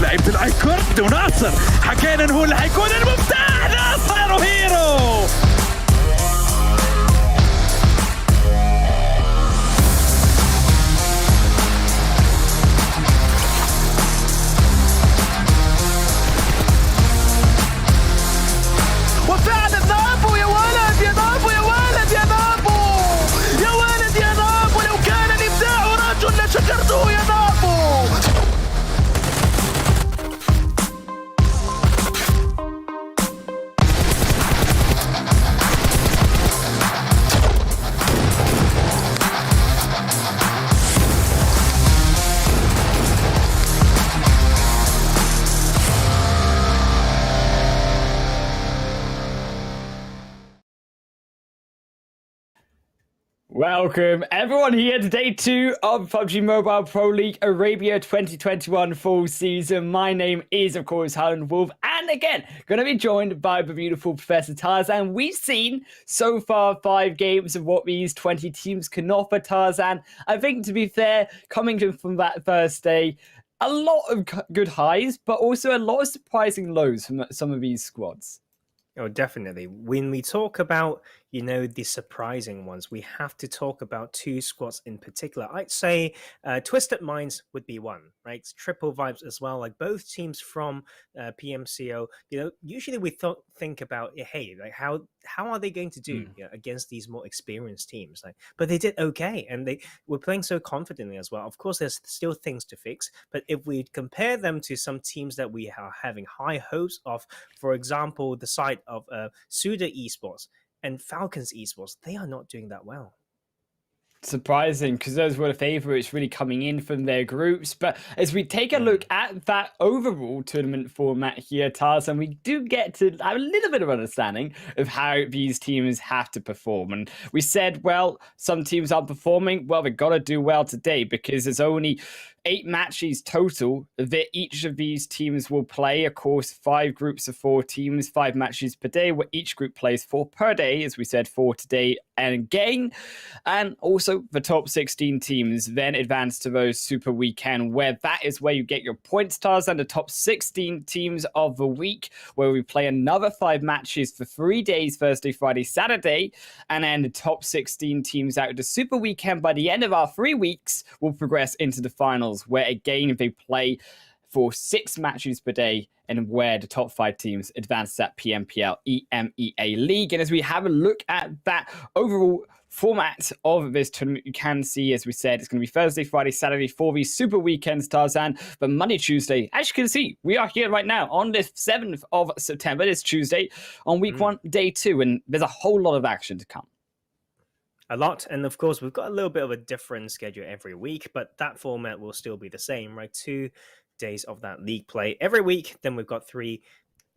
لعيبة الايكورد وناصر حكينا هو اللي حيكون المفتاح. ناصر وهيرو وفعلا نابو يا ولد يا نابو يا ولد يا نابو يا ولد يا نابو لو كان الابداع رجل لشكرته يا نابو. Welcome everyone here to day 2 of PUBG Mobile Pro League Arabia 2021 full season. My name is of course Howland Wolf, and again going to be joined by the beautiful Professor Tarzan. We've seen so far 5 games of what these 20 teams can offer. Tarzan, I think to be fair, coming from that first day, a lot of good highs, but also a lot of surprising lows from some of these squads. Oh, definitely. When we talk about, the surprising ones, we have to talk about two squads in particular. I'd say Twisted Minds would be one, right? Triple Vibes as well, like both teams from PMCO. Usually we think about, hey, like how are they going to do against these more experienced teams? Like, but they did okay, and they were playing so confidently as well. Of course, there's still things to fix, but if we compare them to some teams that we are having high hopes of, for example, the side of SUDOR Esports and FalconsEsport, they are not doing that well. Surprising, because those were the favorites really coming in from their groups. But as we take a look at that overall tournament format here, Tarzan, we do get to have a little bit of understanding of how these teams have to perform. And we said, well, some teams are performing. Well, they've got to do well today because there's only 8 matches total that each of these teams will play. Of course, 5 groups of 4 teams, 5 matches per day, where each group plays 4 per day, as we said, 4 today and again. And also the top 16 teams then advance to those Super Weekend, where that is where you get your point stars and the top 16 teams of the week, where we play another 5 matches for 3 days, Thursday, Friday, Saturday. And then the top 16 teams out of the Super Weekend by the end of our 3 weeks will progress into the finals, where again they play for 6 matches per day and where the top 5 teams advance that PMPL EMEA League. And as we have a look at that overall format of this tournament, you can see, as we said, it's going to be Thursday, Friday, Saturday for these Super Weekends, Tarzan. But Monday, Tuesday, as you can see, we are here right now on the 7th of September, this Tuesday, on week 1, day 2, and there's a whole lot of action to come. A lot, and of course we've got a little bit of a different schedule every week, but that format will still be the same, right? 2 days of that league play every week, then we've got 3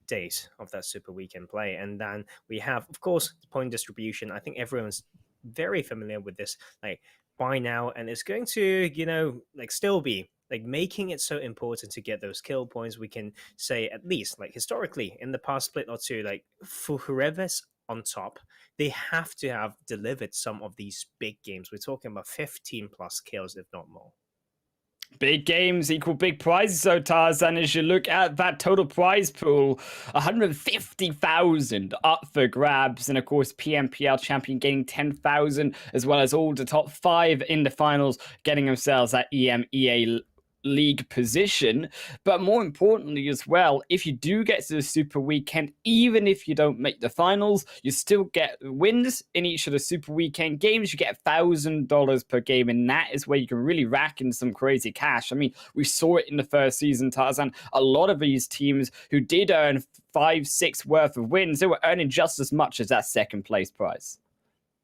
days of that Super Weekend play, and then we have, of course, the point distribution. I think everyone's very familiar with this, like, by now, and it's going to, still be like making it so important to get those kill points. We can say, at least, like, historically in the past split or two, like, for whoever's on top, they have to have delivered some of these big games. We're talking about 15 plus kills, if not more. Big games equal big prizes, so Tarzan, as you look at that total prize pool, 150,000 up for grabs, and of course PMPL champion getting 10,000, as well as all the top 5 in the finals getting themselves that EMEA League position. But more importantly as well, if you do get to the Super Weekend, even if you don't make the finals, you still get wins in each of the Super Weekend games. You get $1,000 per game, and that is where you can really rack in some crazy cash. I mean, we saw it in the first season, Tarzan. A lot of these teams who did earn 5-6 worth of wins, they were earning just as much as that second place prize.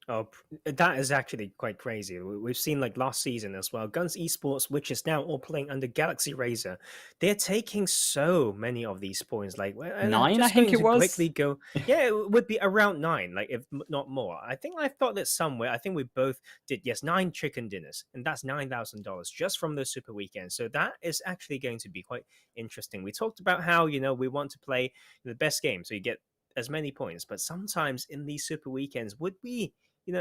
Oh, that is actually quite crazy. We've seen, like, last season as well, Guns Esports, which is now all playing under Galaxy Razor, they're taking so many of these points. Like 9, I think it was. Quickly go, yeah, it would be around 9, like, if not more. I think I thought that somewhere. I think we both did. Yes, 9 chicken dinners, and that's $9,000 just from those Super Weekends. So that is actually going to be quite interesting. We talked about how we want to play the best game, so you get as many points. But sometimes in these Super Weekends, would we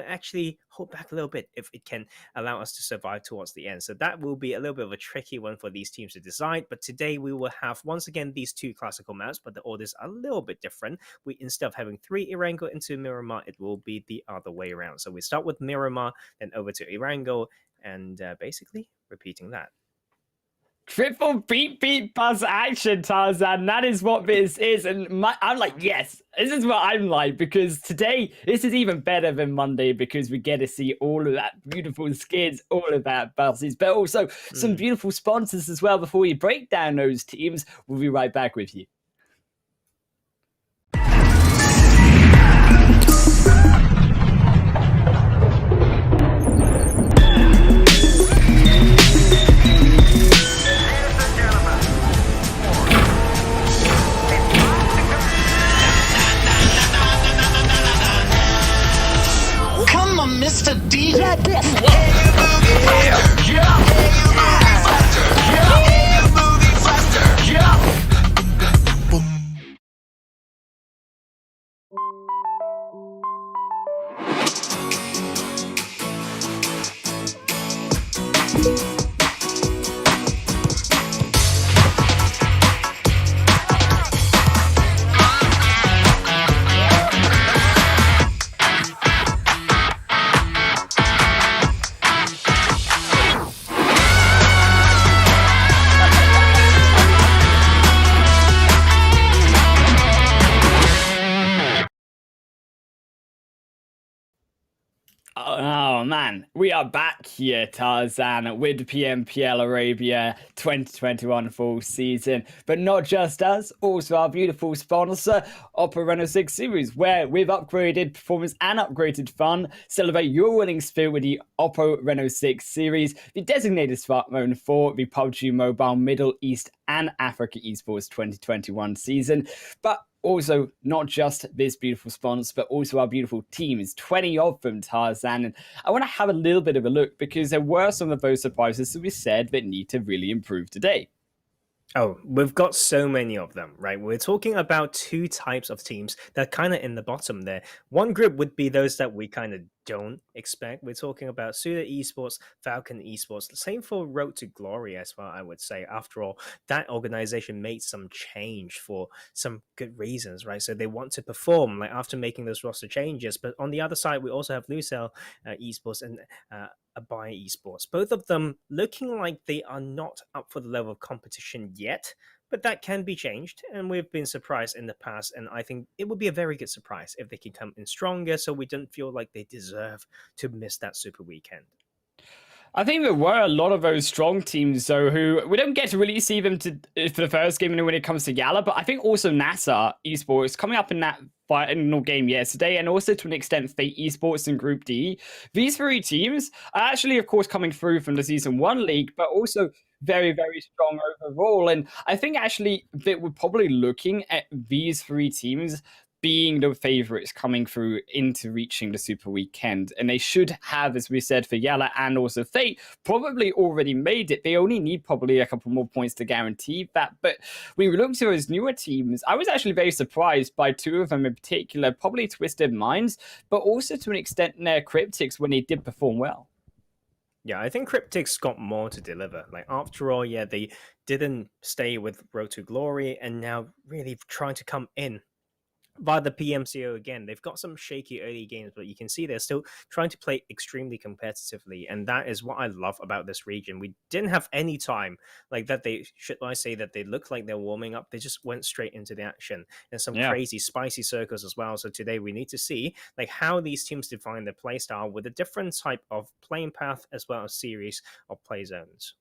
actually hold back a little bit if it can allow us to survive towards the end? So that will be a little bit of a tricky one for these teams to decide. But today we will have, once again, these 2 classical maps, but the orders are a little bit different. Instead of having 3 Erangel into Miramar, it will be the other way around. So we start with Miramar, then over to Erangel, and basically repeating that. Triple beat buzz action, Tarzan. That is what this is. And I'm like, yes, this is what I'm like, because today, this is even better than Monday, because we get to see all of that beautiful skins, all of that buzzes, but also some beautiful sponsors as well. Before we break down those teams, we'll be right back with you. Mr. DJ. Oh man, we are back here, Tarzan, with PMPL Arabia 2021 full season. But not just us, also our beautiful sponsor, Oppo Reno 6 series, where we've upgraded performance and upgraded fun. Celebrate your winning spirit with the Oppo Reno 6 series, the designated smartphone for the PUBG Mobile Middle East and Africa Esports 2021 season. But also, not just this beautiful sponsor, but also our beautiful teams, 20 of them, Tarzan. And I want to have a little bit of a look because there were some of those surprises that we said that need to really improve today. Oh, we've got so many of them, right? We're talking about two types of teams that are kind of in the bottom there. One group would be those that we kind of don't expect. We're talking about SUDOR Esports, Falcon Esports. The same for Road to Glory as well, I would say. After all, that organization made some change for some good reasons, right? So they want to perform like after making those roster changes. But on the other side, we also have Lusail Esports and ABIAH Esports. Both of them looking like they are not up for the level of competition yet, but that can be changed, and we've been surprised in the past, and I think it would be a very good surprise if they can come in stronger so we don't feel like they deserve to miss that super weekend. I think there were a lot of those strong teams, though, who we don't get to really see them for the first game when it comes to YaLLa, but I think also NASR Esports coming up in that final game yesterday, and also to an extent Fate Esports in Group D. These three teams are actually, of course, coming through from the Season 1 league, but also very, very strong overall. And I think actually that we're probably looking at these three teams being the favorites coming through into reaching the Super Weekend. And they should have, as we said, for YaLLa and also Fate, probably already made it. They only need probably a couple more points to guarantee that. But when we look to those newer teams, I was actually very surprised by two of them in particular, probably Twisted Minds, but also to an extent their Cryptics when they did perform well. Yeah, I think Cryptics got more to deliver. Like, after all, yeah, they didn't stay with Road to Glory and now really trying to come in via the PMCO again. They've got some shaky early games, but you can see they're still trying to play extremely competitively, and that is what I love about this region. We didn't have any time like that. Should I say that they looked like they're warming up? They just went straight into the action, and some crazy spicy circles as well. So today we need to see like how these teams define their play style with a different type of playing path as well as series of play zones.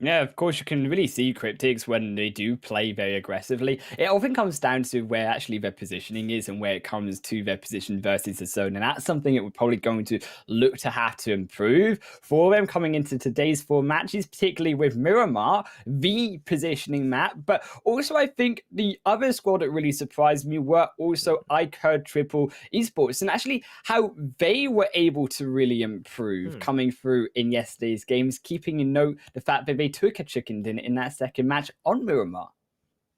Yeah, of course, you can really see Cryptics when they do play very aggressively. It often comes down to where actually their positioning is and where it comes to their position versus the zone. And that's something that we're probably going to look to have to improve for them coming into today's four matches, particularly with Miramar, the positioning map. But also, I think the other squad that really surprised me were also iKURD Triple Esports, and actually how they were able to really improve coming through in yesterday's games, keeping in note the fact that they took a chicken dinner in that second match on Miramar.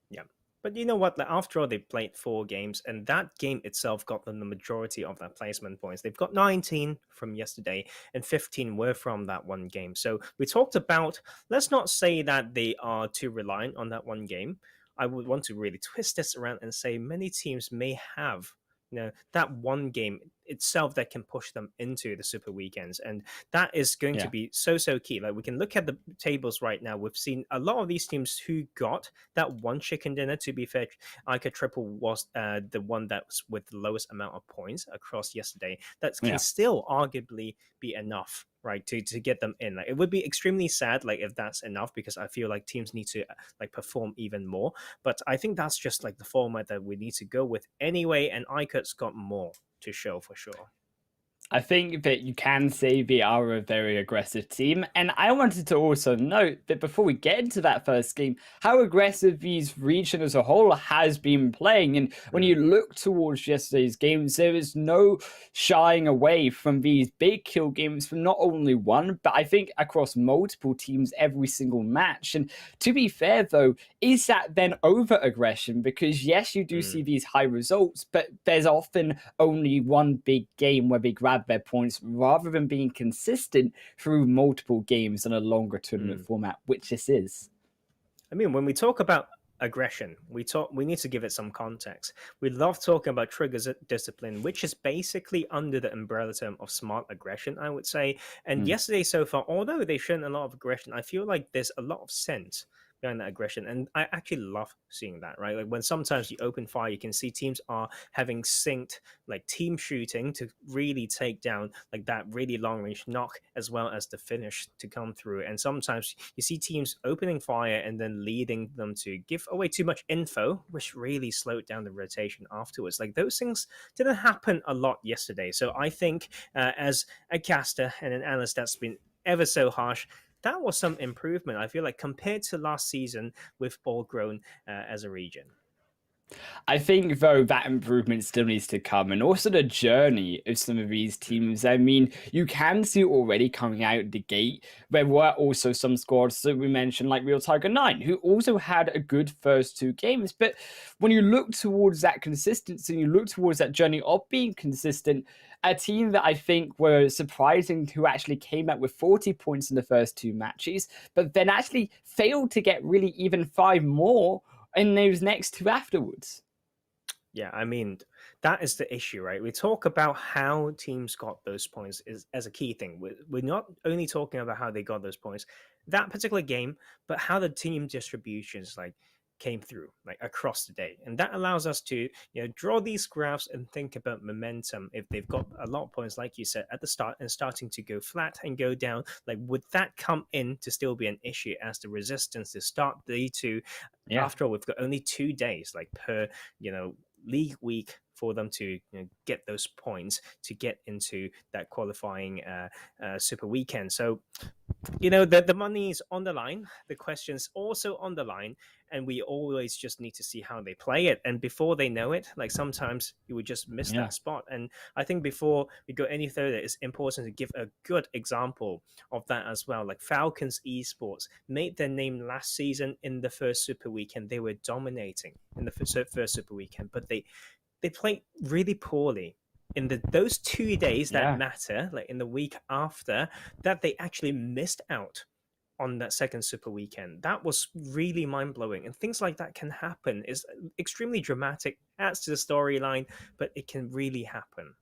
Yeah. But you know what? Like, after all, they played 4 games, and that game itself got them the majority of their placement points. They've got 19 from yesterday, and 15 were from that one game. So we talked about, let's not say that they are too reliant on that one game. I would want to really twist this around and say many teams may have that one game itself that can push them into the super weekends, and that is going to be so key. Like, we can look at the tables right now. We've seen a lot of these teams who got that one chicken dinner. To be fair, iKURD Triple was the one that was with the lowest amount of points across yesterday. That can still arguably be enough, right, to get them in. Like, it would be extremely sad like if that's enough, because I feel like teams need to like perform even more. But I think that's just like the format that we need to go with anyway, and iKURD's got more to show for sure. I think that you can say they are a very aggressive team. And I wanted to also note that before we get into that first game, how aggressive these region as a whole has been playing. And when you look towards yesterday's games, there is no shying away from these big kill games from not only one, but I think across multiple teams every single match. And to be fair, though, is that then over aggression? Because yes, you do see these high results, but there's often only one big game where they grab their points rather than being consistent through multiple games in a longer tournament format, which this is. I mean, when we talk about aggression, we need to give it some context. We love talking about trigger discipline, which is basically under the umbrella term of smart aggression, I would say. And yesterday so far, although they shown a lot of aggression, I feel like there's a lot of sense behind that aggression. And I actually love seeing that, right? Like when sometimes you open fire, you can see teams are having synced like team shooting to really take down like that really long range knock as well as the finish to come through. And sometimes you see teams opening fire and then leading them to give away too much info, which really slowed down the rotation afterwards. Like those things didn't happen a lot yesterday. So I think as a caster and an analyst that's been ever so harsh, that was some improvement. I feel like compared to last season, we've all grown as a region. I think, though, that improvement still needs to come, and also the journey of some of these teams. I mean, you can see already coming out the gate, there were also some squads that we mentioned, like Real Tiger 9, who also had a good first 2 games. But when you look towards that consistency, you look towards that journey of being consistent, a team that I think were surprising who actually came out with 40 points in the first 2 matches, but then actually failed to get really even 5 more in those next 2 afterwards. Yeah, I mean, that is the issue, right? We talk about how teams got those points as a key thing. We're not only talking about how they got those points that particular game, but how the team distributions like came through like across the day. And that allows us to, draw these graphs and think about momentum. If they've got a lot of points, like you said, at the start and starting to go flat and go down, like would that come in to still be an issue as the resistance to start day 2? Yeah. After all, we've got only 2 days like per, league week for them to get those points to get into that qualifying super weekend. So the money is on the line, the question's also on the line, and we always just need to see how they play it. And before they know it, like sometimes you would just miss that spot. And I think before we go any further, it's important to give a good example of that as well. Like FalconsEsport made their name last season in the first super weekend. They were dominating in the first super weekend, but they played really poorly in those 2 days that matter, like in the week after, that they actually missed out on that second super weekend. That was really mind-blowing. And things like that can happen. It's extremely dramatic, adds to the storyline, but it can really happen.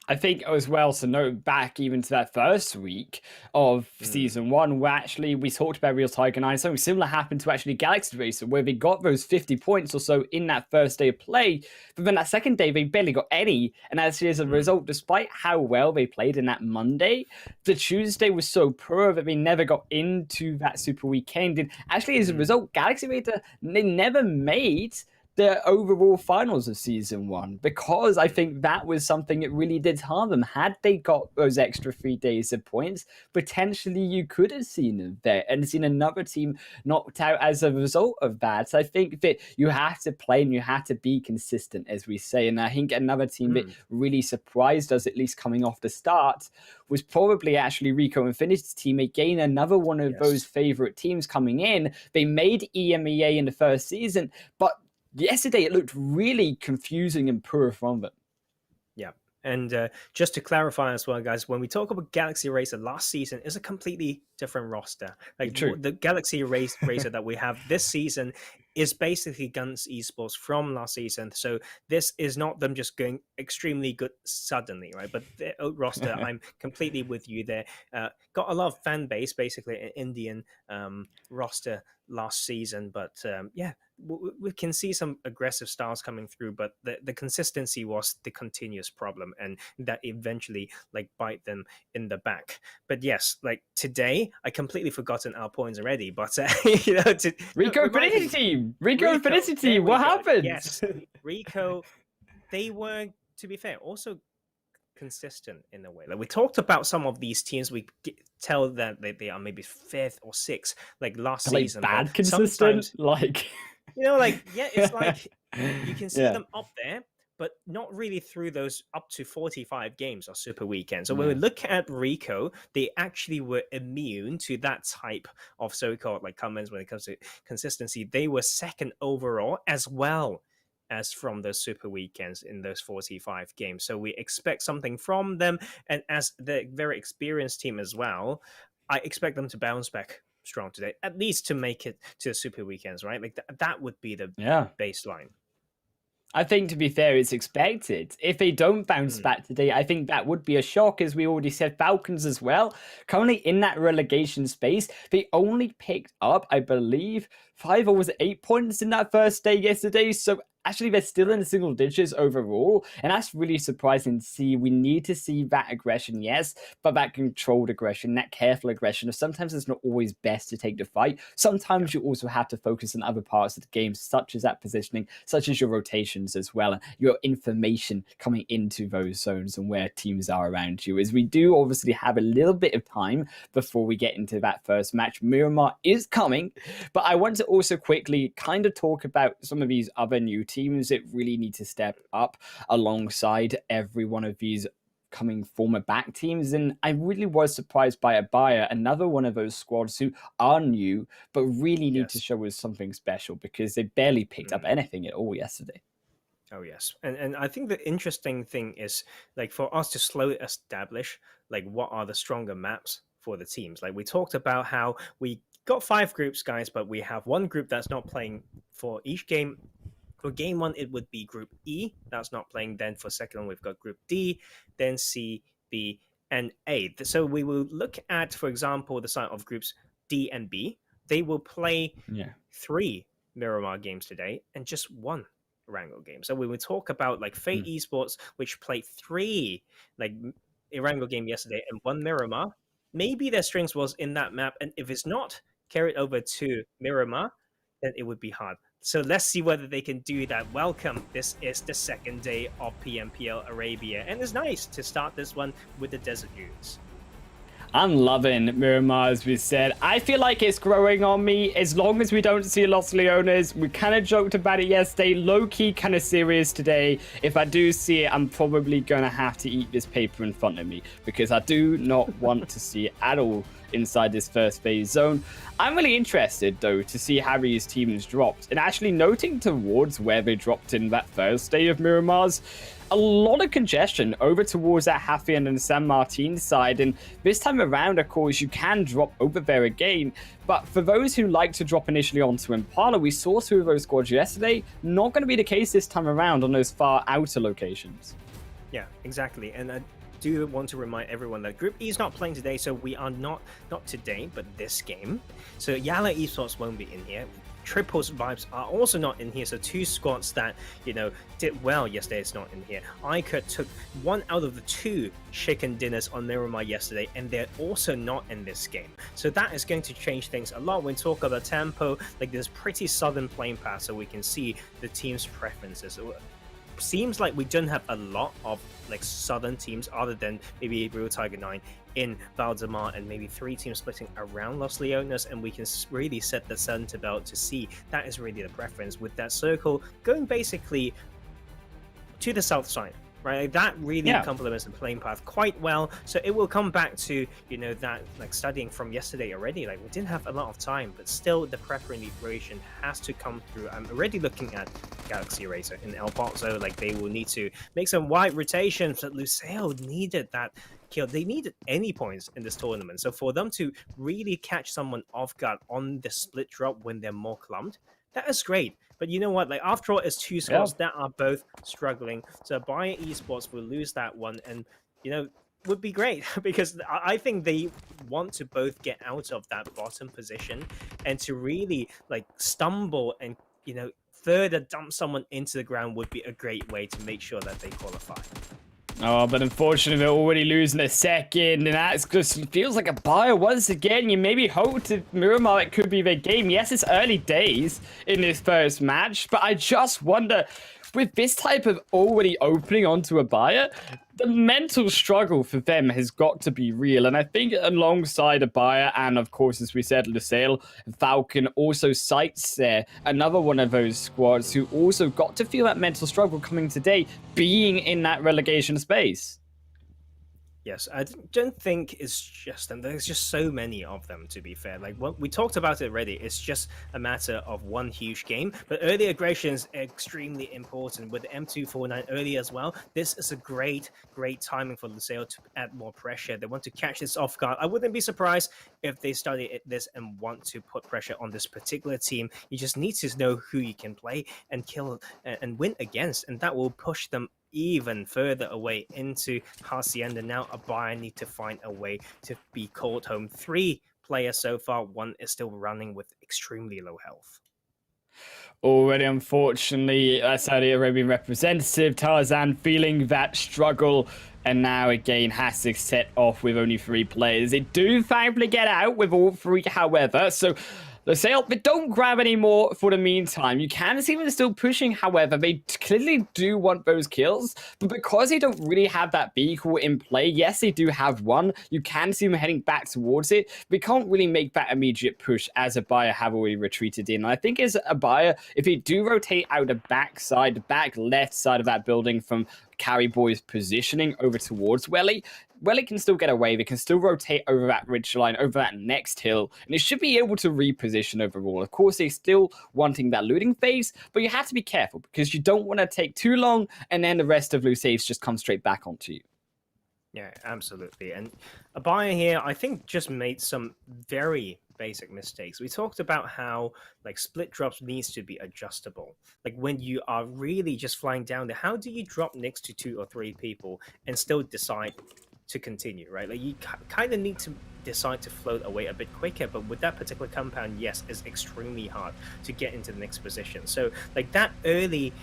I think as well to note back even to that first week of season 1, where actually we talked about Real Tiger 9, something similar happened to actually Galaxy Racer, where they got those 50 points or so in that first day of play, but then that second day they barely got any, and actually as a result, despite how well they played in that Monday, the Tuesday was so poor that they never got into that super weekend, and actually as a result, Galaxy Racer, they never made the overall finals of season 1, because I think that was something that really did harm them. Had they got those extra 3 days of points, potentially you could have seen them there and seen another team knocked out as a result of that. So I think that you have to play and you have to be consistent, as we say. And I think another team that really surprised us, at least coming off the start, was probably actually RICO Infinity's team. Again, another one of those favorite teams coming in. They made EMEA in the first season, but yesterday, it looked really confusing and poor from them. Yeah. And just to clarify as well, guys, when we talk about Galaxy Racer last season, is a completely different roster. Like the Galaxy Racer that we have this season is basically Guns Esports from last season. So this is not them just going extremely good suddenly, right? But the roster, I'm completely with you there. Got a lot of fan base, basically an Indian roster last season. But we can see some aggressive styles coming through, but the consistency was the continuous problem, and that eventually like bite them in the back. But yes, like today, I completely forgotten our points already. But RICO Infinity team, RICO Infinity team, what happened? Yes, RICO. They were, to be fair, also consistent in a way. Like we talked about some of these teams, we tell that they are maybe 5th or 6th, like last season. Bad consistent, like it's like you can see them up there, but not really through those up to 45 games or super weekends. So when we look at RICO, they actually were immune to that type of so-called like comments when it comes to consistency. They were 2nd overall as well as from those super weekends in those 45 games. So we expect something from them. And as the very experienced team as well, I expect them to bounce back strong today, at least to make it to the super weekends, right? Like that would be the baseline. I think, to be fair, it's expected. If they don't bounce back today, I think that would be a shock. As we already said, Falcons as well, currently in that relegation space. They only picked up, I believe, 5 or was it 8 points in that first day yesterday. So actually, they're still in the single digits overall. And that's really surprising to see. We need to see that aggression, yes, but that controlled aggression, that careful aggression. Sometimes it's not always best to take the fight. Sometimes you also have to focus on other parts of the game, such as that positioning, such as your rotations as well, and your information coming into those zones and where teams are around you. As we do obviously have a little bit of time before we get into that first match. Miramar is coming, but I want to also quickly kind of talk about some of these other new teams that really need to step up alongside every one of these coming former back teams. And I really was surprised by ABIAH, another one of those squads who are new, but really need to show us something special because they barely picked up anything at all yesterday. Oh, yes. And I think the interesting thing is, like, for us to slowly establish, like, what are the stronger maps for the teams. Like, we talked about how we got 5 groups, guys, but we have one group that's not playing for each game. For game 1, it would be Group E. That's not playing. Then for second one, we've got Group D, then C, B, and A. So we will look at, for example, the side of Groups D and B. They will play 3 Miramar games today and just 1 Erangel game. So we will talk about like Fate Esports, which played 3 like Erangel game yesterday and 1 Miramar. Maybe their strength was in that map, and if it's not carried over to Miramar, then it would be hard. So let's see whether they can do that. Welcome. This is the second day of PMPL Arabia, and it's nice to start this one with the Desert Dunes. I'm loving Miramar, as we said. I feel like it's growing on me as long as we don't see Los Leones. We kind of joked about it yesterday. Low-key kind of serious today. If I do see it, I'm probably going to have to eat this paper in front of me because I do not want to see it at all inside this first phase zone. I'm really interested, though, to see how these teams dropped. And actually noting towards where they dropped in that first day of Miramar's, a lot of congestion over towards that Hafian and San Martin side. And this time around, of course, you can drop over there again. But for those who like to drop initially onto Impala, we saw 2 of those squads yesterday. Not going to be the case this time around on those far outer locations. Yeah, exactly. And I do want to remind everyone that Group E is not playing today, so we are not today, but this game. So YaLLa Esports won't be in here. Triples Vibes are also not in here, so 2 squads that, you know, did well yesterday is not in here. iKURD took 1 out of the 2 chicken dinners on Miramar yesterday, and they're also not in this game. So that is going to change things a lot when we talk about tempo. Like, there's pretty southern playing path, so we can see the team's preferences. Seems like we don't have a lot of like southern teams other than maybe Real Tiger 9 in Valdemar, and maybe 3 teams splitting around Los Leones, and we can really set the center belt to see that is really the preference, with that circle going basically to the south side. Right, that really complements the playing path quite well. So it will come back to, you know, that like studying from yesterday already. Like, we didn't have a lot of time, but still the preparation has to come through. I'm already looking at Galaxy Racer in El Paso. Like, they will need to make some wide rotations. But Lusail needed that kill. They needed any points in this tournament. So for them to really catch someone off guard on the split drop when they're more clumped, that is great. But you know what? Like, after all, it's 2 squads that are both struggling. So ABIAH Esports will lose that one, and, you know, would be great because I think they want to both get out of that bottom position and to really like stumble and, you know, further dump someone into the ground would be a great way to make sure that they qualify. Oh, but unfortunately, they're already losing a second, and that just feels like ABIAH once again. You maybe hope to Miramar it could be their game. Yes, it's early days in this first match, but I just wonder, with this type of already opening onto ABIAH, the mental struggle for them has got to be real. And I think alongside ABIAH and, of course, as we said, Lusail, Falcon, also SCYTES there, another one of those squads who also got to feel that mental struggle coming today, being in that relegation space. Yes, I don't think it's just them. There's just so many of them, to be fair. Like, what we talked about it already, it's just a matter of one huge game. But early aggression is extremely important with the M249 early as well. This is a great timing for Lusail to add more pressure. They want to catch this off guard. I wouldn't be surprised if they study this and want to put pressure on this particular team. You just need to know who you can play and kill and win against, and that will push them even further away into Hacienda. Now ABIAH need to find a way to be called home. 3 players so far, 1 is still running with extremely low health. Already, unfortunately, Saudi Arabian representative Tarzan feeling that struggle, and now again has to set off with only 3 players. They do thankfully get out with all 3, however, so Lusail, but don't grab any more for the meantime. You can see them still pushing, however. They clearly do want those kills, but because they don't really have that vehicle in play, yes, they do have one. You can see them heading back towards it. They can't really make that immediate push as ABIAH have already retreated in. And I think as ABIAH, if they do rotate out the back side, the back left side of that building from Carry Boy's positioning over towards YaLLa can still get away. They can still rotate over that ridge line, over that next hill, and they should be able to reposition overall. Of course, they're still wanting that looting phase, but you have to be careful because you don't want to take too long, and then the rest of Lusail's just come straight back onto you. Yeah, absolutely. And ABIAH here, I think, just made some very basic mistakes. We talked about how like split drops needs to be adjustable. Like when you are really just flying down there, how do you drop next to 2 or 3 people and still decide to continue, right? Like you kind of need to decide to float away a bit quicker, but with that particular compound, yes, it's extremely hard to get into the next position. So like that early,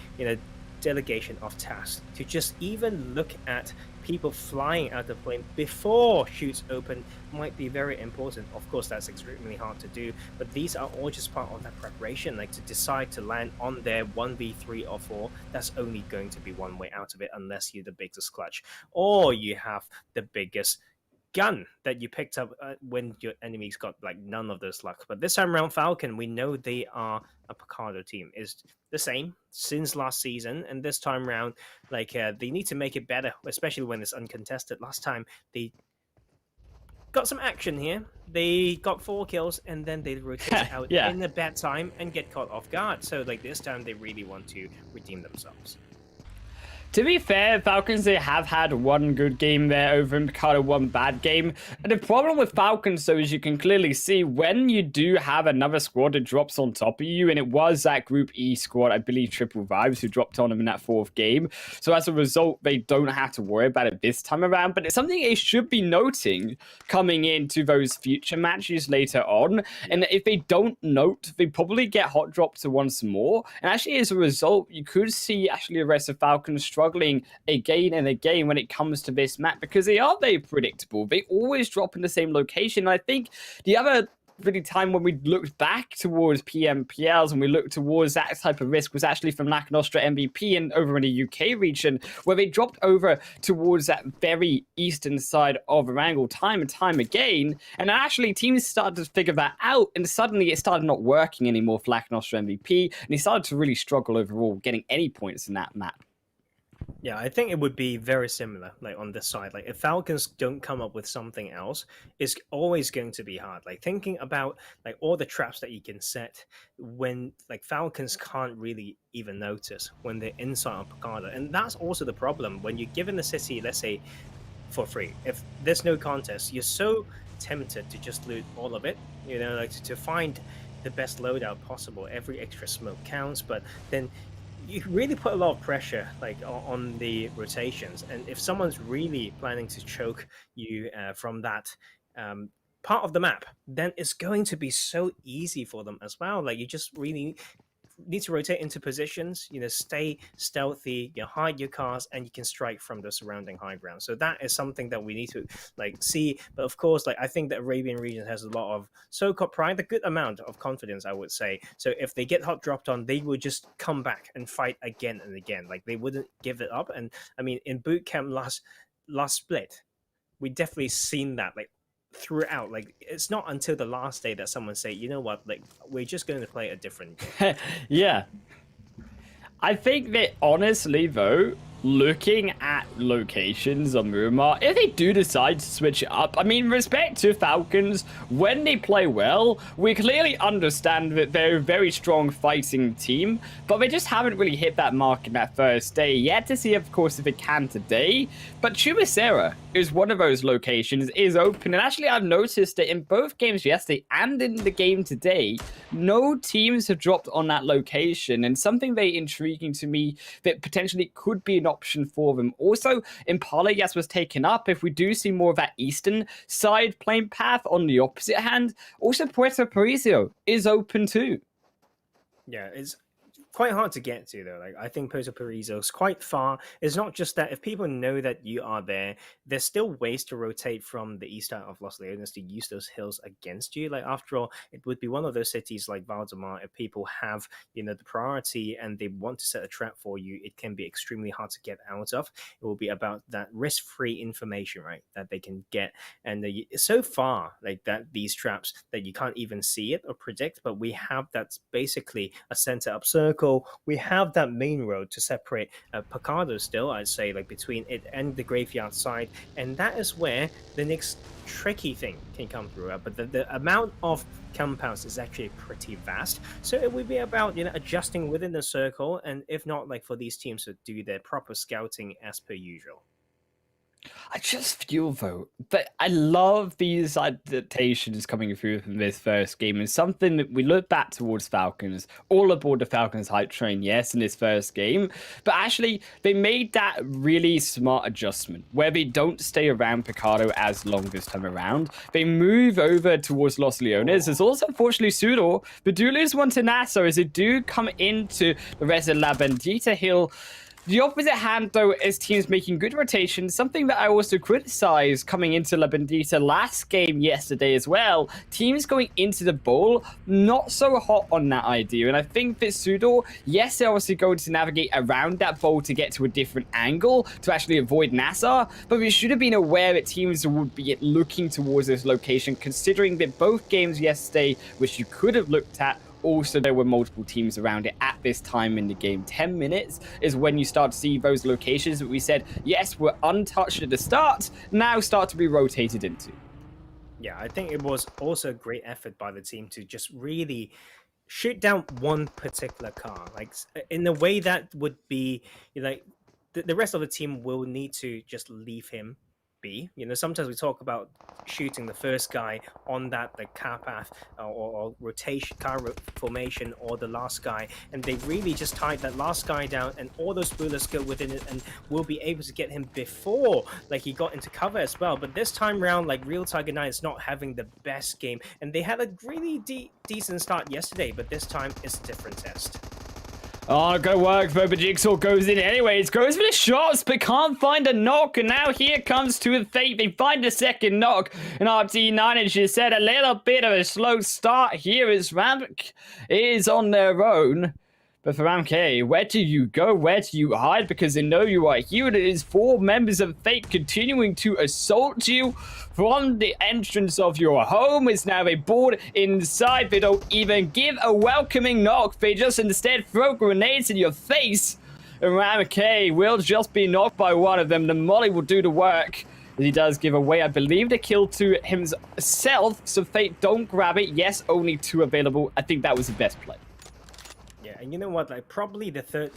delegation of tasks to just even look at people flying out of the plane before shoots open might be very important. Of course, that's extremely hard to do, but these are all just part of that preparation. Like to decide to land on their 1v3 or 4, that's only going to be one way out of it unless you're the biggest clutch or you have the biggest gun that you picked up when your enemies got like none of those luck. But this time around, Falcon, we know they are a Picardo team. Is the same since last season, and this time around, like they need to make it better, especially when it's uncontested. Last time they got some action here. They got 4 kills and then they rotate out in a bad time and get caught off guard. So like this time they really want to redeem themselves. To be fair, Falcons, they have had 1 good game there over in Picardo, 1 bad game. And the problem with Falcons, though, is you can clearly see when you do have another squad that drops on top of you, and it was that Group E squad, I believe Triple Vibes, who dropped on them in that 4th game. So as a result, they don't have to worry about it this time around. But it's something they should be noting coming into those future matches later on. And if they don't note, they probably get hot dropped to once more. And actually, as a result, you could see actually the rest of Falcons struggling again and again when it comes to this map because they are very predictable. They always drop in the same location. And I think the other really time when we looked back towards PMPLs and we looked towards that type of risk was actually from NASR MVP and over in the UK region where they dropped over towards that very eastern side of Erangel time and time again, and actually teams started to figure that out and suddenly it started not working anymore for NASR MVP and he started to really struggle overall getting any points in that map. Yeah, I think it would be very similar, like on this side. Like if Falcons don't come up with something else, it's always going to be hard. Like thinking about like all the traps that you can set when like Falcons can't really even notice when they're inside on Picardo. And that's also the problem when you're given the city, let's say, for free. If there's no contest, you're so tempted to just loot all of it, like to find the best loadout possible. Every extra smoke counts, but then you really put a lot of pressure like on the rotations, and if someone's really planning to choke you from that part of the map, then it's going to be so easy for them as well. Like you just really need to rotate into positions, stay stealthy, hide your cars, and you can strike from the surrounding high ground. So that is something that we need to like see. But of course, like I think the Arabian region has a lot of so-called pride, a good amount of confidence, I would say. So if they get hot dropped on, they would just come back and fight again and again. Like they wouldn't give it up. And I mean, in boot camp last split, we definitely seen that like throughout. Like it's not until the last day that someone say, you know what, like we're just going to play a different game. Yeah, I think that honestly though, looking at locations on Miramar, if they do decide to switch it up, I mean, respect to Falcons, when they play well, we clearly understand that they're a very strong fighting team, but they just haven't really hit that mark in that first day. Yet to see, of course, if they can today. But Chubasera is one of those locations, is open, and actually I've noticed that in both games yesterday and in the game today, no teams have dropped on that location, and something very intriguing to me that potentially could be an option for them. Also, Impala, yes, was taken up. If we do see more of that eastern side playing path on the opposite hand, also Puerto Paraiso is open too. Yeah, it's quite hard to get to though. Like I think Puerto Paraiso is quite far. It's not just that if people know that you are there, there's still ways to rotate from the east side of Los Leones to use those hills against you. Like after all, it would be one of those cities like Valdemar. If people have the priority and they want to set a trap for you, it can be extremely hard to get out of. It will be about that risk-free information, right, that they can get. And so far, like that, these traps that you can't even see it or predict, but we have that's basically a center up circle. We have that main road to separate Picado still, I'd say, like between it and the graveyard side, and that is where the next tricky thing can come through. But the amount of compounds is actually pretty vast, so it would be about adjusting within the circle, and if not, like for these teams to do their proper scouting as per usual. I just feel, though, that I love these adaptations coming through from this first game, and something that we look back towards Falcons, all aboard the Falcons hype train, yes, in this first game, but actually, they made that really smart adjustment, where they don't stay around Picado as long this time around. They move over towards Los Leones. There's also, unfortunately, SUDOR, but do lose one to NASR as they do come into the rest of La Bendita Hill. The opposite hand, though, is teams making good rotations, something that I also criticized coming into La Bendita last game yesterday as well. Teams going into the bowl, not so hot on that idea. And I think that SUDOR, yes, they're obviously going to navigate around that bowl to get to a different angle to actually avoid NASR, but we should have been aware that teams would be looking towards this location, considering that both games yesterday, which you could have looked at, also, there were multiple teams around it at this time in the game. 10 minutes is when you start to see those locations that we said, yes, were untouched at the start, now start to be rotated into. Yeah, I think it was also a great effort by the team to just really shoot down one particular car. Like, in a way that would be, like, the rest of the team will need to just leave him be. Sometimes we talk about shooting the first guy on that car path or rotation, car formation, or the last guy, and they really just tied that last guy down, and all those bullets go within it, and we'll be able to get him before he got into cover as well. But this time round, Real Tiger 9 is not having the best game, and they had a really decent start yesterday, but this time it's a different test. Oh, good work, though. But Jigsaw goes in anyways, goes for the shots, but can't find a knock. And now here comes to the fate. They find a second knock. And RT9, as you said, a little bit of a slow start here as Ramk is on their own. But for Ramk, where do you go? Where do you hide? Because they know you are here. It is 4 members of Fate continuing to assault you from the entrance of your home. It's now a board inside. They don't even give a welcoming knock. They just instead throw grenades in your face. And Ramk will just be knocked by one of them. The Molly will do the work. He does give away, I believe, the kill to himself. So Fate don't grab it. Yes, only 2 available. I think that was the best play. Yeah, and you know what? Probably the third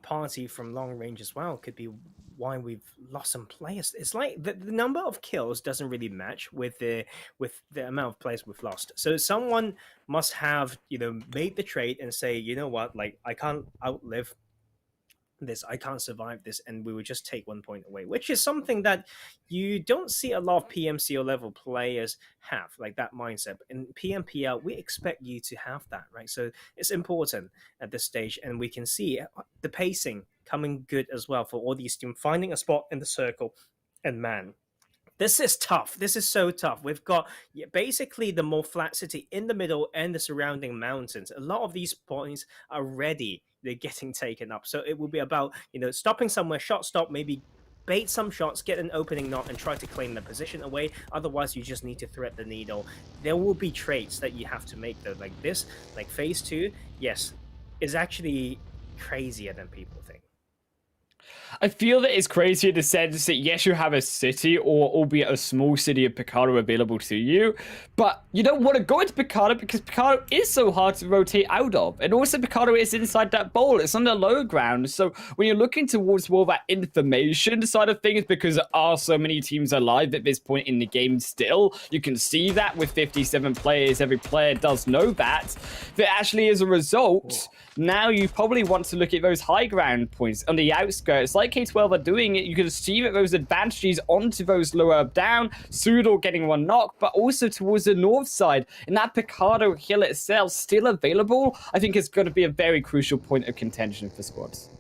party from long range as well could be why we've lost some players. It's like the number of kills doesn't really match with the amount of players we've lost. So someone must have made the trade and say, you know what, I can't outlive this, I can't survive this, and we would just take 1 point away, which is something that you don't see a lot of PMCO level players have, that mindset. In PMPL, we expect you to have that, right? So it's important at this stage, and we can see the pacing coming good as well for all these teams, finding a spot in the circle, and man, this is tough. This is so tough. We've got basically the more flat city in the middle and the surrounding mountains. A lot of these points are ready. They're getting taken up. So it will be about, stopping somewhere, shot stop, maybe bait some shots, get an opening knot, and try to claim the position away. Otherwise, you just need to thread the needle. There will be trades that you have to make, though. Like this, phase 2, yes, is actually crazier than people think. I feel that it's crazy in the sense that, yes, you have a city, or albeit a small city of Picado available to you, but you don't want to go into Picado because Picado is so hard to rotate out of. And also Picado is inside that bowl. It's on the low ground. So when you're looking towards more of that information side of things, because there are so many teams alive at this point in the game still, you can see that with 57 players, every player does know that. But actually, as a result, now you probably want to look at those high ground points on the outskirts. Like K12 are doing it, you can see that those advantages onto those lower down, SUDOR getting one knock, but also towards the north side. And that Picado hill itself still available, I think is going to be a very crucial point of contention for squads.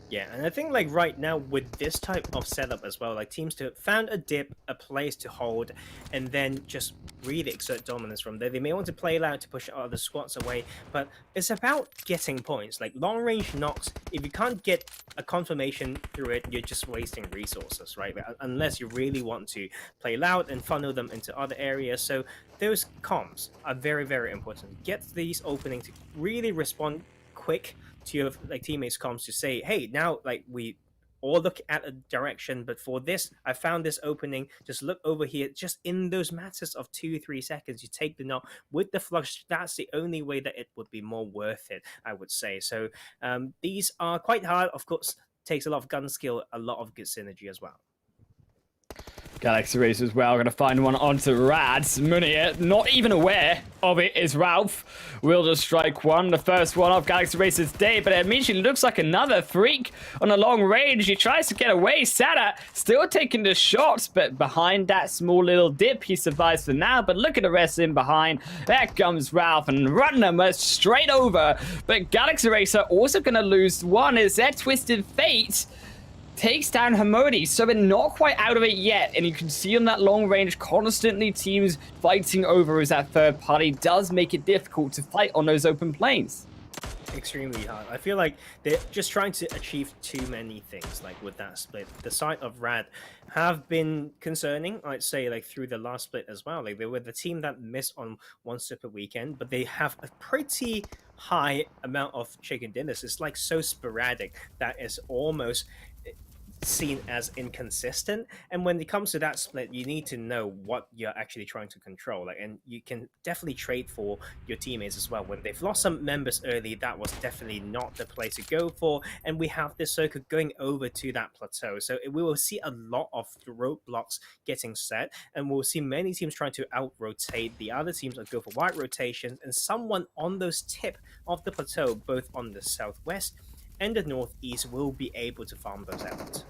Yeah, and I think like right now with this type of setup as well, like teams to found a dip, a place to hold, and then just really exert dominance from there. They may want to play loud to push other squads away, but it's about getting points. Like long range knocks, if you can't get a confirmation through it, you're just wasting resources, right? Unless you really want to play loud and funnel them into other areas. So those comms are very, very important. Get these openings to really respond quick to your like teammates comms to say, hey, now like we all look at a direction, but for this I found this opening, just look over here. Just in those matters of 2-3 seconds, you take the knock with the flush. That's the only way that it would be more worth it, I would say. So these are quite hard, of course. Takes a lot of gun skill, a lot of good synergy as well. Galaxy Race as well, gonna find one onto Rads. Munir, not even aware of it, is Ralph. Will just strike one, the first one off Galaxy Race's day, but it immediately looks like another freak on a long range. He tries to get away. Sada still taking the shots, but behind that small little dip, he survives for now. But look at the rest in behind. There comes Ralph and run them straight over. But Galaxy Race are also gonna lose one as their Twisted Fate takes down Hamodi, so they're not quite out of it yet. And you can see on that long range, constantly teams fighting over as that third party does make it difficult to fight on those open planes. Extremely hard. I feel like they're just trying to achieve too many things, like with that split. The side of Rad have been concerning, I'd say, like through the last split as well. Like they were the team that missed on one super weekend, but they have a pretty high amount of chicken dinners. It's like so sporadic that it's almost seen as inconsistent. And when it comes to that split, you need to know what you're actually trying to control. Like, and you can definitely trade for your teammates as well. When they've lost some members early, that was definitely not the place to go for. And we have this circuit going over to that plateau, so we will see a lot of roadblocks getting set, and we'll see many teams trying to out rotate the other teams or go for wide rotations, and someone on those tip of the plateau, both on the southwest and the northeast, will be able to farm those out.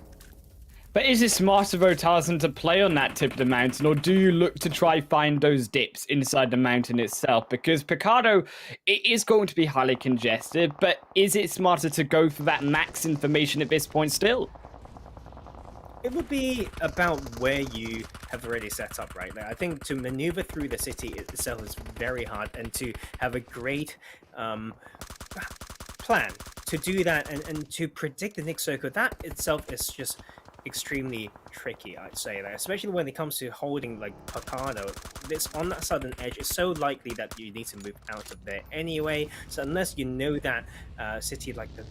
But is it smarter, though, Tarzan, to play on that tip of the mountain, or do you look to try find those dips inside the mountain itself? Because Picado, it is going to be highly congested, but is it smarter to go for that max information at this point still? It would be about where you have already set up, right? Like, I think to maneuver through the city itself is very hard, and to have a great plan to do that and to predict the next circle, that itself is just extremely tricky, I'd say, that especially when it comes to holding like Picado. This on that southern edge, it's so likely that you need to move out of there anyway. So unless you know that city like the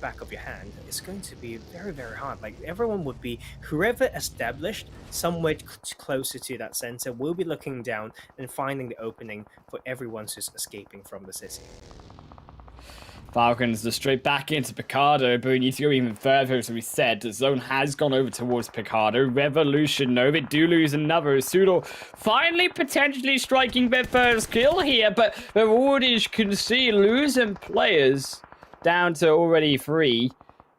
back of your hand, it's going to be very, very hard. Like everyone would be, whoever established somewhere closer to that center will be looking down and finding the opening for everyone who's escaping from the city. Falcons are straight back into Picado, but we need to go even further. As we said, the zone has gone over towards Picado. Revolution, no, they do lose another. SUDOR finally potentially striking their first kill here, but they're already, as you can see, losing players down to already 3.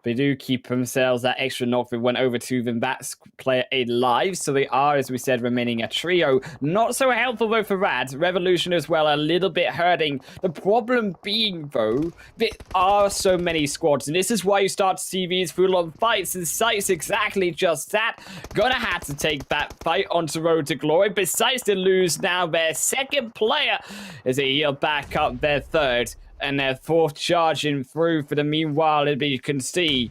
They do keep themselves that extra knock that went over to them. That's player alive, so they are, as we said, remaining a trio. Not so helpful, though, for Rad. Revolution as well, a little bit hurting. The problem being, though, there are so many squads, and this is why you start to see these full-on fights, and SCYTES exactly just that. Gonna have to take that fight onto Road to Glory, but SCYTES to lose now their second player as they heal back up their third. And their fourth charging through for the meanwhile, as you can see,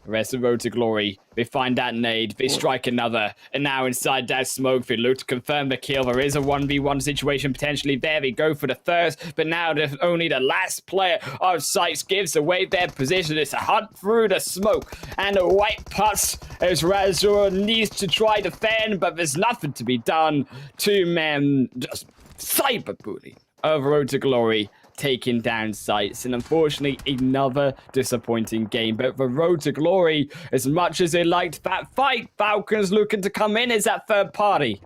The rest of Road to Glory, they find that nade, they strike another, and now inside that smoke, they look to confirm the kill. There is a 1v1 situation potentially there. They go for the first, but now only the last player of SCYTES gives away their position. It's a hunt through the smoke, and a white pus as Razor needs to try to defend, but there's nothing to be done. 2 men just cyberbullying over Road to Glory, taking down SCYTES, and unfortunately another disappointing game. But for Road to Glory, as much as they liked that fight, Falcons looking to come in as that third party.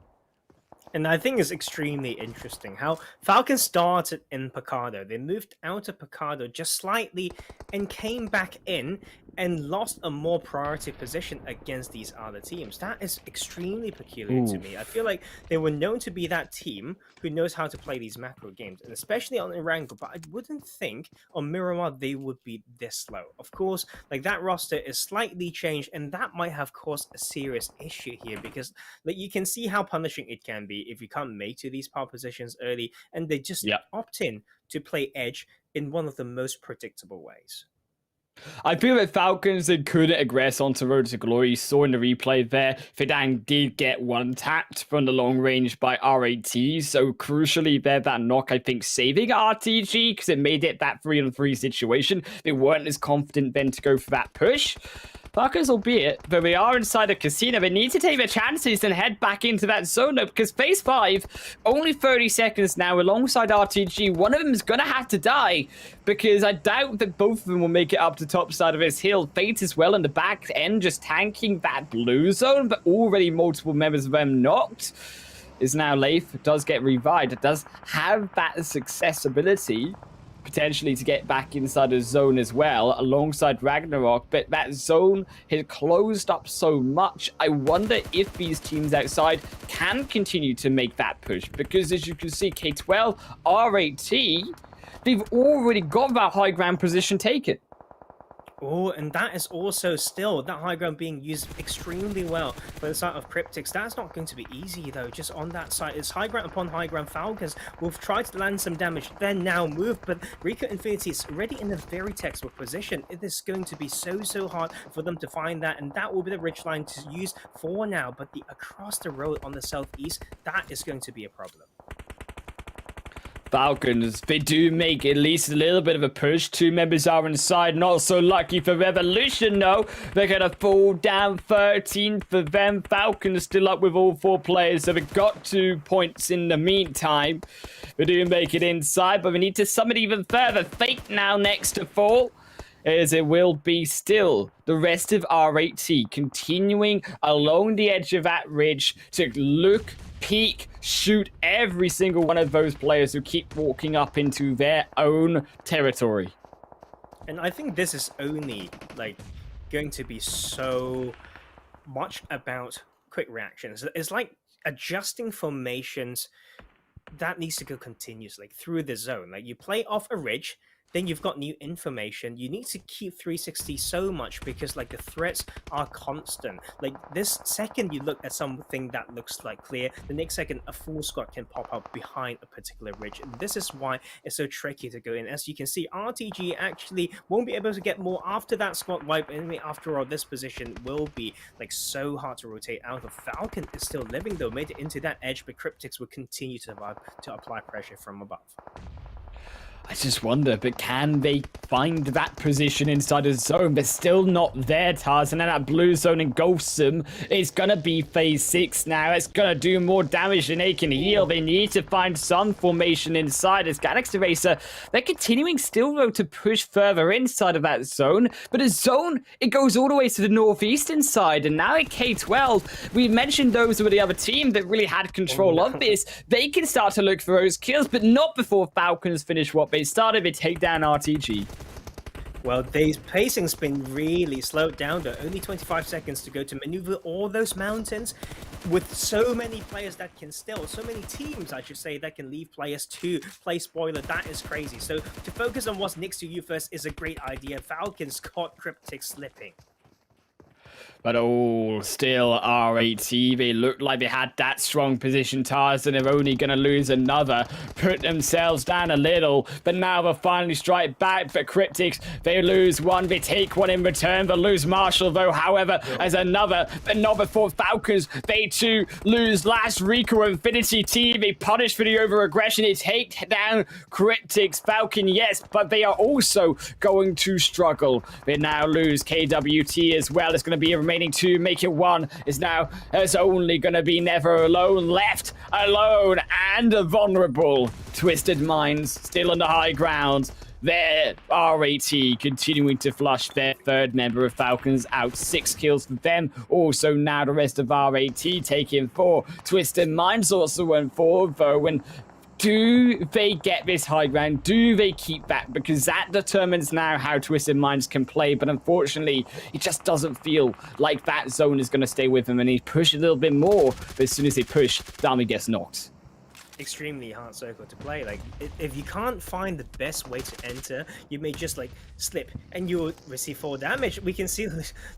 And I think it's extremely interesting how Falcons started in Picado. They moved out of Picado just slightly and came back in and lost a more priority position against these other teams. That is extremely peculiar to me. I feel like they were known to be that team who knows how to play these macro games, and especially on Erangel, but I wouldn't think on Miramar they would be this slow. Of course, like that roster is slightly changed, and that might have caused a serious issue here because like you can see how punishing it can be if you can't make to these power positions early, and they just opt in to play edge in one of the most predictable ways. I feel that Falcons, they couldn't aggress onto Road to Glory. You saw in the replay there, Fidang did get one tapped from the long range by RAT. So crucially there, that knock, I think, saving RTG because it made it that 3-on-3 situation. They weren't as confident then to go for that push. Falcons, albeit, but we are inside a casino. They need to take their chances and head back into that zone though, because phase 5, only 30 seconds now alongside RTG. One of them is going to have to die because I doubt that both of them will make it up to top side of this hill. Fate as well in the back end, just tanking that blue zone, but already multiple members of them knocked. Is now Leif, does get revived. It does have that accessibility potentially to get back inside the zone as well, alongside Ragnarok, but that zone has closed up so much. I wonder if these teams outside can continue to make that push, because as you can see, K12, RAT, they've already got that high ground position taken. Oh, and that is also still, that high ground being used extremely well by the side of Cryptics. That's not going to be easy, though, just on that side. It's high ground upon high ground. Falcons will try to land some damage, then now move, but RICO Infinity is already in a very textbook position. It is going to be so hard for them to find that, and that will be the ridge line to use for now, but the across the road on the southeast, that is going to be a problem. Falcons, they do make at least a little bit of a push. 2 members are inside. Not so lucky for Revolution, though. They're going to fall down 13 for them. Falcons still up with all 4 players, so they've got 2 points in the meantime. They do make it inside, but we need to summon even further. Fate now next to fall, as it will be still the rest of RAT continuing along the edge of that ridge to look, peek, shoot every single one of those players who keep walking up into their own territory. And I think this is only like going to be so much about quick reactions. It's like adjusting formations that needs to go continuously through the zone. Like you play off a ridge, then you've got new information. You need to keep 360 so much because like the threats are constant. Like this second you look at something that looks like clear, the next second a full squad can pop up behind a particular ridge. And this is why it's so tricky to go in. As you can see, RTG actually won't be able to get more after that squad wipe. Anyway, after all, this position will be like so hard to rotate out of. Falcon is still living though, made it into that edge, but Cryptics will continue to survive to apply pressure from above. I just wonder, but can they find that position inside the zone? They're still not there, Taz, and then that blue zone engulfs them. It's gonna be phase 6 now. It's gonna do more damage than they can heal. They need to find some formation inside. As Galaxy Racer, they're continuing still, though, to push further inside of that zone. But a zone, it goes all the way to the northeastern side. And now at K12, we mentioned those were the other team that really had control of this. They can start to look for those kills, but not before Falcons finish what they started. They take down RTG. Well, their pacing's been really slowed down though. Only 25 seconds to go to maneuver all those mountains with so many players that can still, so many teams, I should say, that can leave players to play spoiler. That is crazy. So to focus on what's next to you first is a great idea. Falcons caught Cryptics slipping. But still RAT. They looked like they had that strong position. Tarzan are only going to lose another, put themselves down a little, but now they'll finally strike back for Cryptics. They lose one, they take one in return. They'll lose Marshall, though, however, as another, but not before Falcons. They too lose last RICO Infinity team. They punish for the over-aggression. They take down Cryptics. Falcon, yes, but they are also going to struggle. They now lose KWT as well. It's going to be a remaining two, make it one. Is now, it's only going to be Never Alone left, alone and vulnerable. Twisted Minds still on the high ground. Their RAT continuing to flush their third member of Falcons out. 6 kills for them. Also now the rest of RAT taking 4. Twisted Minds also went 4, though. When do they get this high ground? Do they keep that? Because that determines now how Twisted Minds can play. But unfortunately, it just doesn't feel like that zone is going to stay with them. And he push a little bit more. But as soon as they push, Dami gets knocked. Extremely hard circle to play. Like, if you can't find the best way to enter, you may just like slip and you'll receive 4 damage. We can see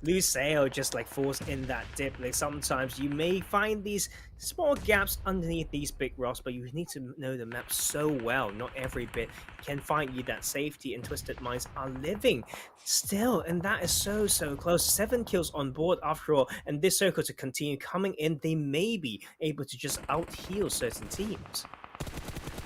Lusail just like falls in that dip. Like, sometimes you may find these small gaps underneath these big rocks, but you need to know the map so well. Not every bit can find you that safety, and Twisted Minds are living still, and that is so close. 7 kills on board after all, and this circle to continue coming in, they may be able to just out heal certain teams.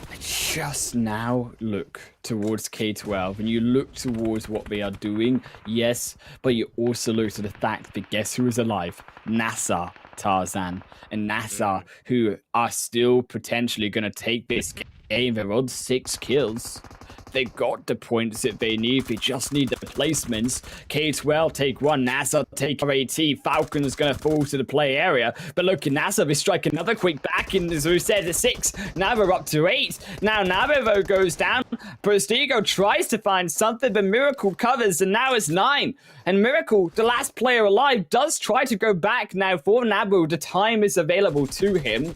I just now look towards K12 and you look towards what they are doing, yes, but you also look to the fact that guess who is alive? NASR, Tarzan, and NASR, who are still potentially going to take this game. They're on 6 kills. They got the points that they need. They just need the placements. K12 take 1. NASR take RAT. Falcon's going to fall to the play area. But look, NASR, they strike another quick back in, as we said, 6. Now we're up to 8. Now Navivo goes down. Postigo tries to find something, but Miracle covers, and now it's 9. And Miracle, the last player alive, does try to go back now for Nabu. The time is available to him.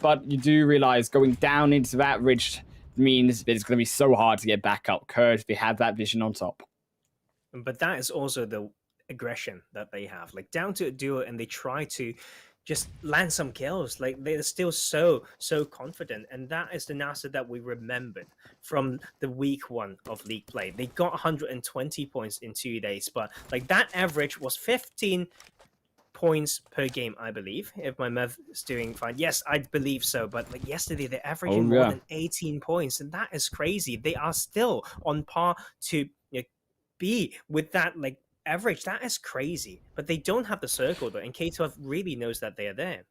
But you do realize going down into that ridge means that it's going to be so hard to get back up. KURD, they have that vision on top. But that is also the aggression that they have. Like, down to a duo, and they try to just land some kills. Like, they're still so confident, and that is the NASR that we remembered from the week 1 of league play. They got 120 points in 2 days, but like that average was 15 points per game, I believe, if my math is doing fine. Yes, I believe so. But like yesterday, they're averaging more than 18 points, and that is crazy. They are still on par to be with that like average. That is crazy. But they don't have the circle though, and K12 really knows that they are there.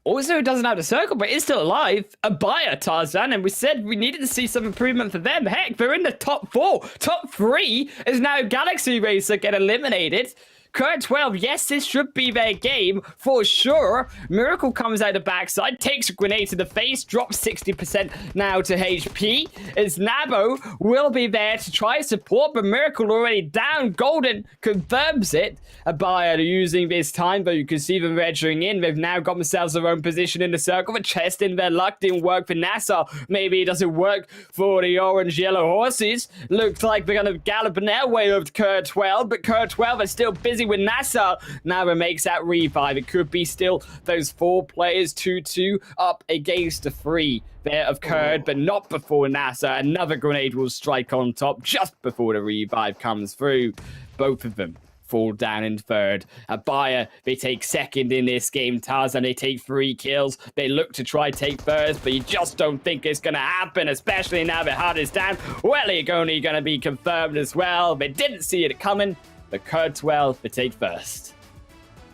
Also, it doesn't have the circle, but it's still alive. ABIAH, Tarzan, and we said we needed to see some improvement for them. Heck, they're in the top 4. Top 3 is now Galaxy Racer get eliminated. KURD 12, yes, this should be their game for sure. Miracle comes out the backside, takes a grenade to the face, drops 60% now to HP. As Nabo will be there to try support, but Miracle already down. Golden confirms it. ABIAH using this time, though you can see them registering in. They've now got themselves their own position in the circle. The chest in their luck didn't work for NASR. Maybe it doesn't work for the orange yellow horses. Looks like they're going to gallop their way over to KURD 12, but KURD 12 is still busy with NASR. Now it makes that revive. It could be still those 4 players 2-2 up against the 3 there of KURD, but not before NASR. Another grenade will strike on top just before the revive comes through. Both of them fall down in third. ABIAH, they take second in this game. Tarzan, they take 3 kills. They look to try take first, but you just don't think it's going to happen, especially now the HUD is down. YaLLa only going to be confirmed as well. They didn't see it coming. The KURD 12 to take first.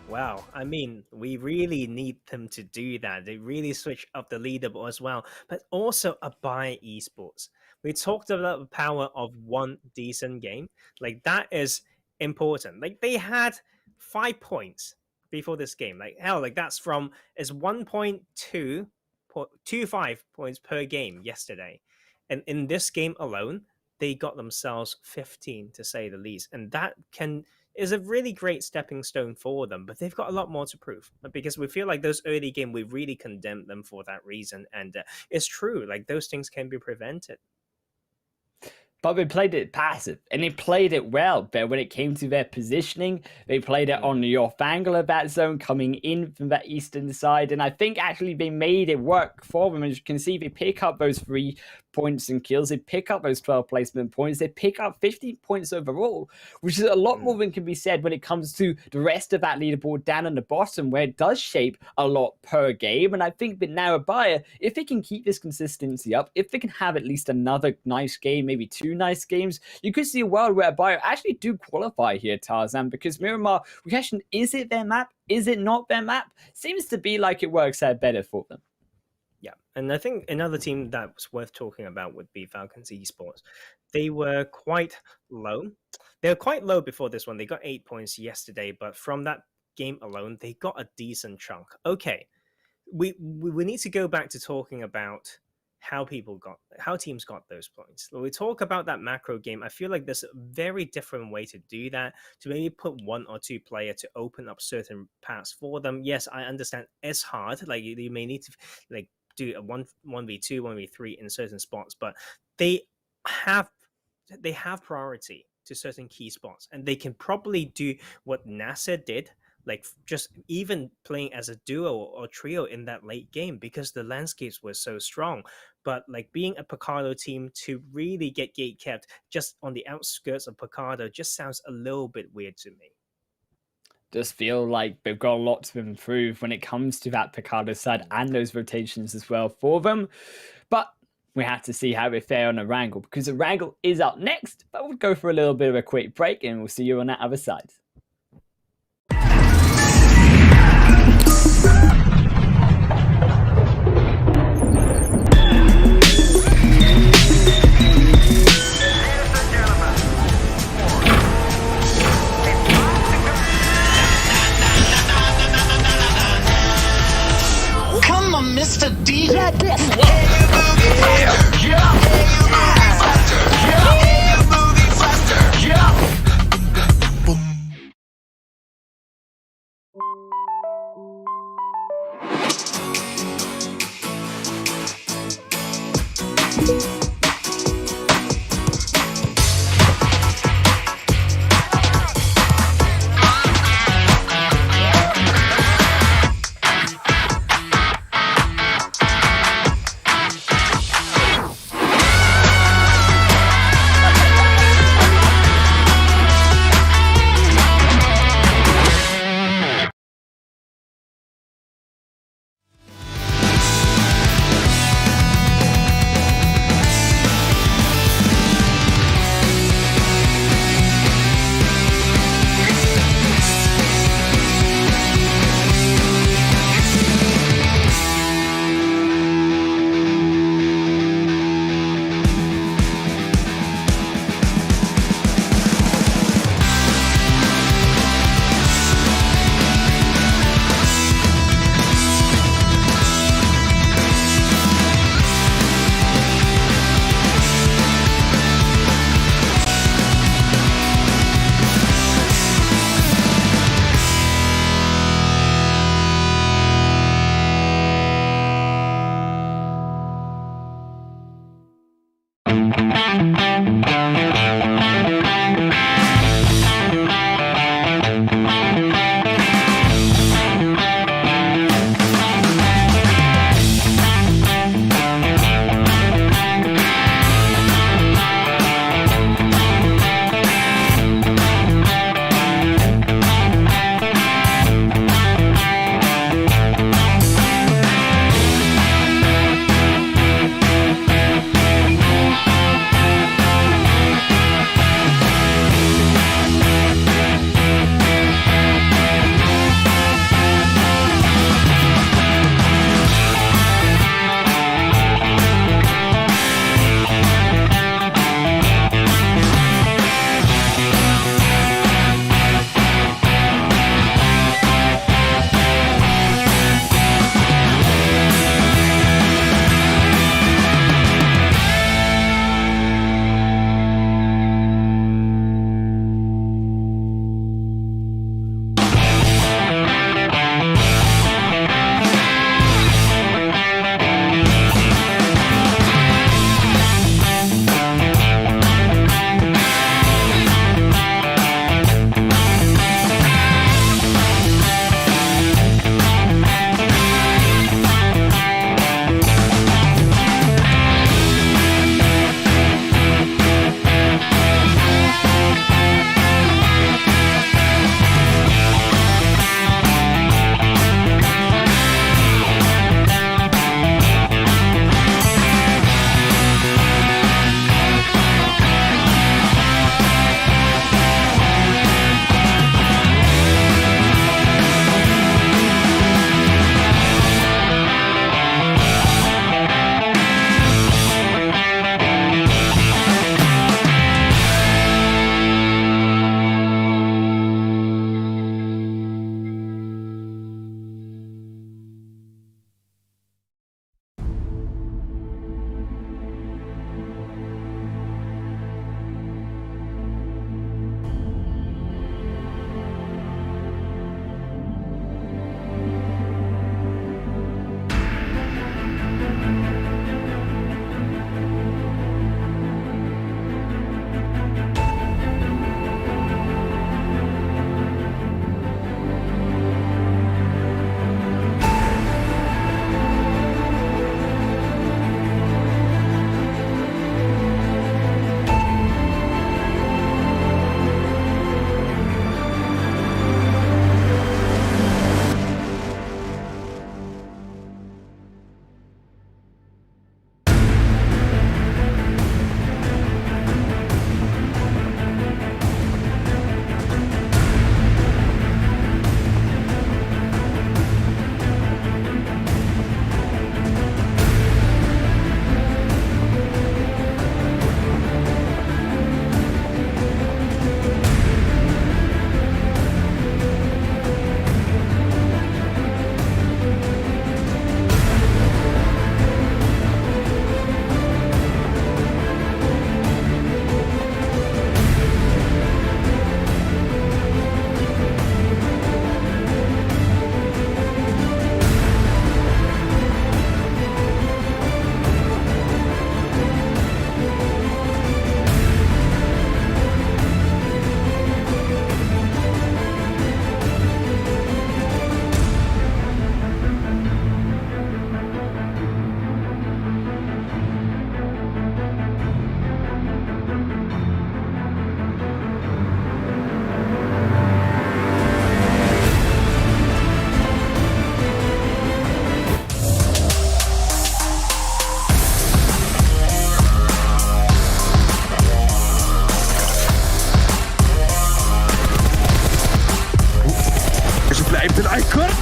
Wow, I mean, we really need them to do that. They really switch up the leaderboard as well, but also ABIAH Esports. We talked about the power of one decent game. Like, that is important. Like, they had 5 points before this game. Like, hell, like that's from is 1.25 points per game yesterday. And in this game alone, they got themselves 15 to say the least. And that is a really great stepping stone for them, but they've got a lot more to prove, because we feel like those early game, we really condemned them for that reason. And it's true, like those things can be prevented. But they played it passive, and they played it well. But when it came to their positioning, they played it on the off angle of that zone, coming in from that eastern side. And I think actually they made it work for them. As you can see, they pick up those 3 points and kills. They pick up those 12 placement points. They pick up 50 points overall, which is a lot more than can be said when it comes to the rest of that leaderboard down on the bottom, where it does shape a lot per game. And I think that now ABIAH, if they can keep this consistency up, if they can have at least another nice game, maybe 2 nice games, you could see a world where ABIAH actually do qualify here, Tarzan, because Miramar, we question, is it their map? Is it not their map? Seems to be like it works out better for them. Yeah, and I think another team that was worth talking about would be FalconsEsport. They were quite low. They were quite low before this one. They got 8 points yesterday, but from that game alone, they got a decent chunk. Okay, we need to go back to talking about how teams got those points. When we talk about that macro game, I feel like there's a very different way to do that, to maybe put 1 or 2 player to open up certain paths for them. Yes, I understand it's hard. Like you may need to like do a 1v2, 1v3 in certain spots, but they have priority to certain key spots, and they can probably do what NASR did, like just even playing as a duo or trio in that late game, because the landscapes were so strong. But like being a Picardo team to really get gate kept just on the outskirts of Picardo just sounds a little bit weird to me. Just feel like they've got a lot to improve when it comes to that Picardo side and those rotations as well for them. But we have to see how they fare on Erangel, because Erangel is up next. But we'll go for a little bit of a quick break, and we'll see you on that other side. Mr. DJ.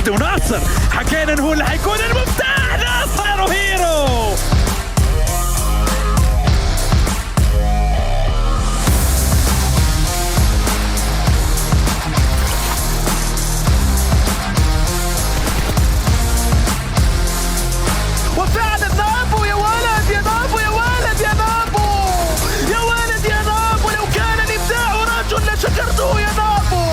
وناصر حكينا انه هو اللي حيكون المفتاح. ناصر وهيرو وفعلا نابو. يا ولد يا نابو، يا ولد يا نابو، يا ولد يا نابو. لو كان الابداع رجل لشكرته يا نابو.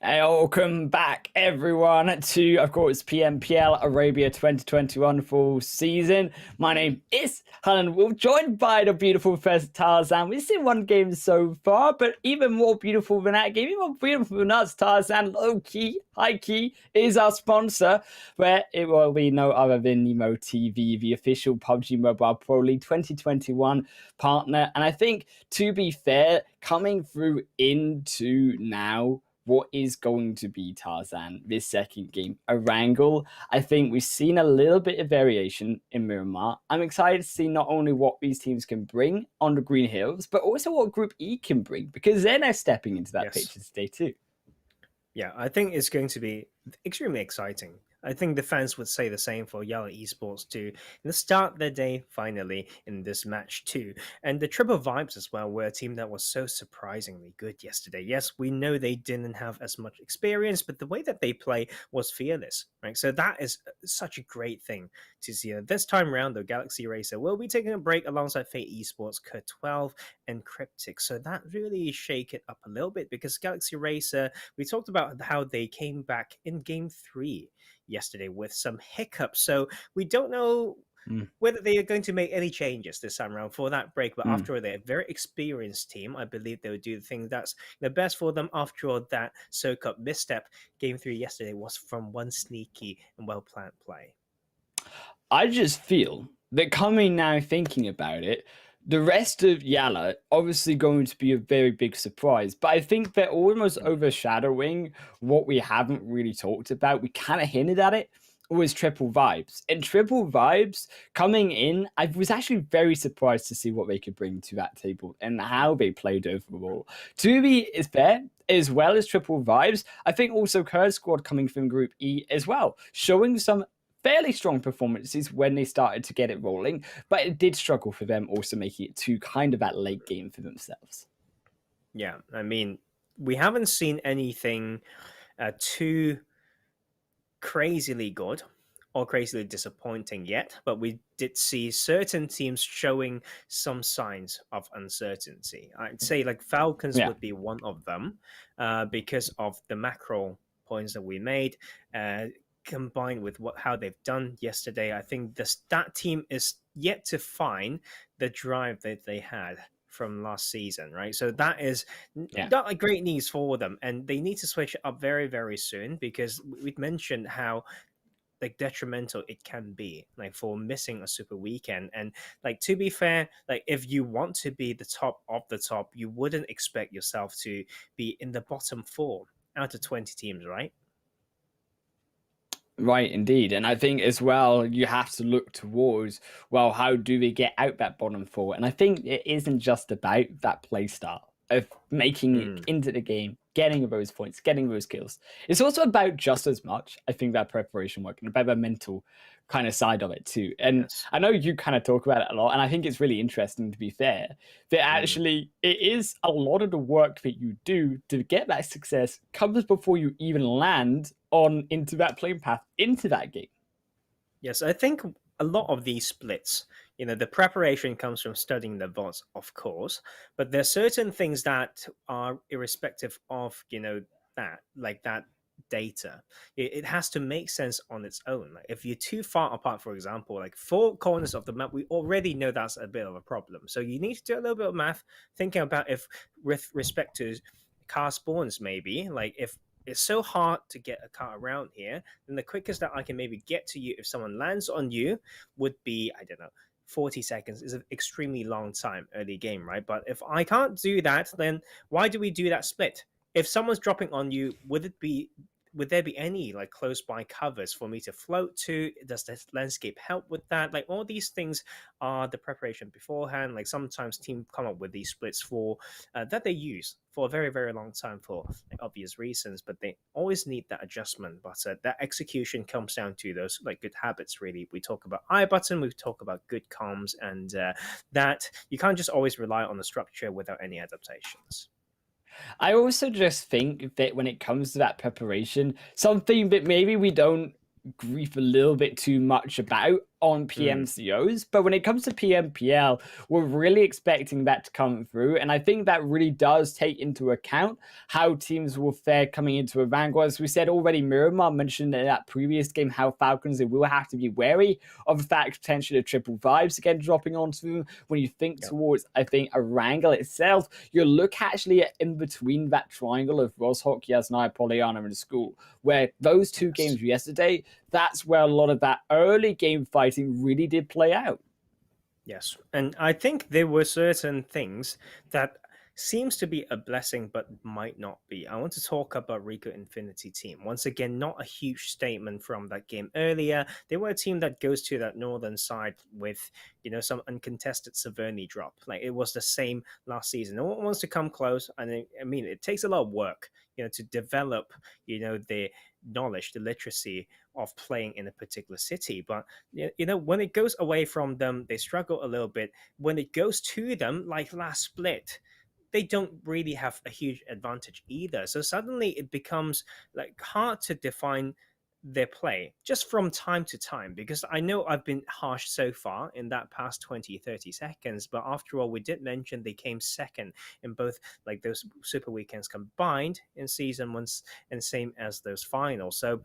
Hey, welcome back, everyone, to, of course, PMPL Arabia 2021 full season. My name is Helen. We're joined by the beautiful Professor Tarzan. We've seen one game so far, but even more beautiful than that game, even more beautiful than us, Tarzan, low-key, high-key, is our sponsor, where it will be no other than Nemo TV, the official PUBG Mobile Pro League 2021 partner. And I think, to be fair, coming through into now, what is going to be, Tarzan, this second game, Erangel? I think we've seen a little bit of variation in Miramar. I'm excited to see not only what these teams can bring on the Green Hills, but also what Group E can bring, because they're now stepping into that picture today too. Yeah, I think it's going to be extremely exciting. I think the fans would say the same for YaLLa Esports too. And start their day finally in this match too. And the Triple Vibes as well were a team that was so surprisingly good yesterday. Yes, we know they didn't have as much experience, but the way that they play was fearless, right? So that is such a great thing to see. This time around, though, Galaxy Racer will be taking a break alongside Fate Esports, KURD 12, and Cryptics. So that really shake it up a little bit, because Galaxy Racer, we talked about how they came back in Game 3 yesterday with some hiccups. So we don't know whether they are going to make any changes this time around for that break. But Mm. after all, they're a very experienced team. I believe they will do the thing that's the best for them. After all, that so-called misstep game 3 yesterday was from one sneaky and well-planned play. I just feel that coming now thinking about it, the rest of YaLLa obviously going to be a very big surprise, but I think they're almost overshadowing what we haven't really talked about. We kind of hinted at it. Was Triple Vibes. And Triple Vibes coming in, I was actually very surprised to see what they could bring to that table and how they played overall. To be fair, as well as Triple Vibes, I think also KURD squad coming from Group E as well, showing some fairly strong performances when they started to get it rolling, but it did struggle for them also making it to kind of that late game for themselves. Yeah, I mean, we haven't seen anything too crazily good or crazily disappointing yet, but we did see certain teams showing some signs of uncertainty. I'd say like Falcons would be one of them because of the macro points that we made, combined with how they've done yesterday. I think that team is yet to find the drive that they had from last season, right? So that is not a great news for them, and they need to switch up very, very soon, because we've mentioned how like detrimental it can be, like for missing a super weekend. And like, to be fair, like if you want to be the top of the top, you wouldn't expect yourself to be in the bottom 4 out of 20 teams, right? Right, indeed. And I think as well, you have to look towards, well, how do we get out that bottom 4? And I think it isn't just about that play style of making it into the game, getting those points, getting those kills. It's also about just as much, I think, that preparation work and about the mental kind of side of it too. And I know you kind of talk about it a lot, and I think it's really interesting, to be fair, that actually it is a lot of the work that you do to get that success comes before you even land on into that playing path, into that game. Yes, I think a lot of these splits, the preparation comes from studying the VODs, of course, but there's certain things that are irrespective of, that data. It has to make sense on its own. Like if you're too far apart, for example, like 4 corners of the map, we already know that's a bit of a problem. So you need to do a little bit of math, thinking about if, with respect to car spawns, maybe, like if it's so hard to get a car around here, then the quickest that I can maybe get to you if someone lands on you would be, I don't know, 40 seconds is an extremely long time early game, right? But if I can't do that, then why do we do that split? If someone's dropping on you, would there be any like close by covers for me to float to? Does the landscape help with that? Like all these things are the preparation beforehand. Like sometimes teams come up with these splits for that they use for a very, very long time for like, obvious reasons, but they always need that adjustment. But that execution comes down to those like good habits, really. We talk about iButton, we talk about good comms, and that you can't just always rely on the structure without any adaptations. I also just think that when it comes to that preparation, something that maybe we don't grief a little bit too much about on PMCOs, but when it comes to PMPL, we're really expecting that to come through, and I think that really does take into account how teams will fare coming into a Erangel. As we said already, Miramar mentioned in that previous game how Falcons, they will have to be wary of the fact potentially the Triple Vibes again dropping onto them. When you think towards, I think, Erangel itself, you look actually at in between that triangle of Roshawk, Yasnaya, Pollyanna, and School, where those 2 games yesterday, that's where a lot of that early game fighting really did play out. Yes, and I think there were certain things that seems to be a blessing but might not be. I want to talk about RICO Infinity team. Once again, not a huge statement from that game earlier. They were a team that goes to that northern side with, some uncontested Severny drop. Like it was the same last season. No one wants to come close. And I mean, it takes a lot of work, to develop, the knowledge, the literacy of playing in a particular city. But when it goes away from them, they struggle a little bit. When it goes to them, like last split, they don't really have a huge advantage either. So suddenly it becomes like hard to define their play just from time to time, because I know I've been harsh so far in that past 20-30 seconds, but after all, we did mention they came second in both like those super weekends combined in season 1, and same as those finals. So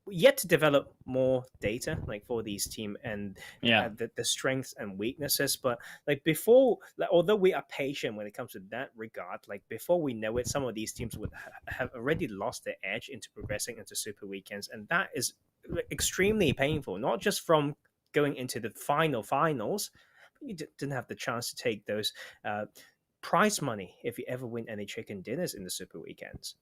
yet to develop more data like for these team and Yeah. the strengths and weaknesses. But like before, like, although we are patient when it comes to that regard, like before we know it, some of these teams would have already lost their edge into progressing into super weekends, and that is extremely painful. Not just from going into the finals, but you didn't have the chance to take those prize money if you ever win any chicken dinners in the super weekends.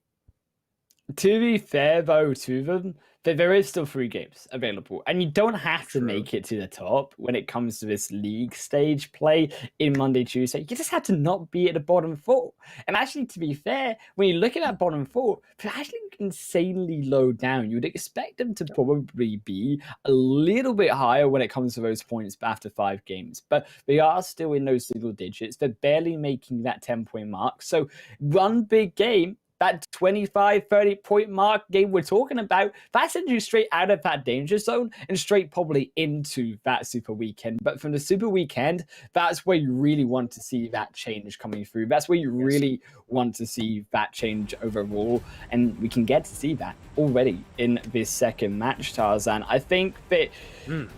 To be fair, though, to them, that there is still 3 games available, and you don't have to True. make it to the top when it comes to this league stage play in Monday, Tuesday. You just have to not be at the bottom 4. And actually, to be fair, when you look at that bottom 4, they're actually insanely low down. You would expect them to probably be a little bit higher when it comes to those points after 5 games, but they are still in those single digits. They're barely making that 10-point mark. So one big game, that 25, 30-point mark game we're talking about, that sends you straight out of that danger zone and straight probably into that super weekend. But from the super weekend, that's where you really want to see that change coming through. That's where you really want to see that change overall. And we can get to see that already in this second match, Tarzan. I think that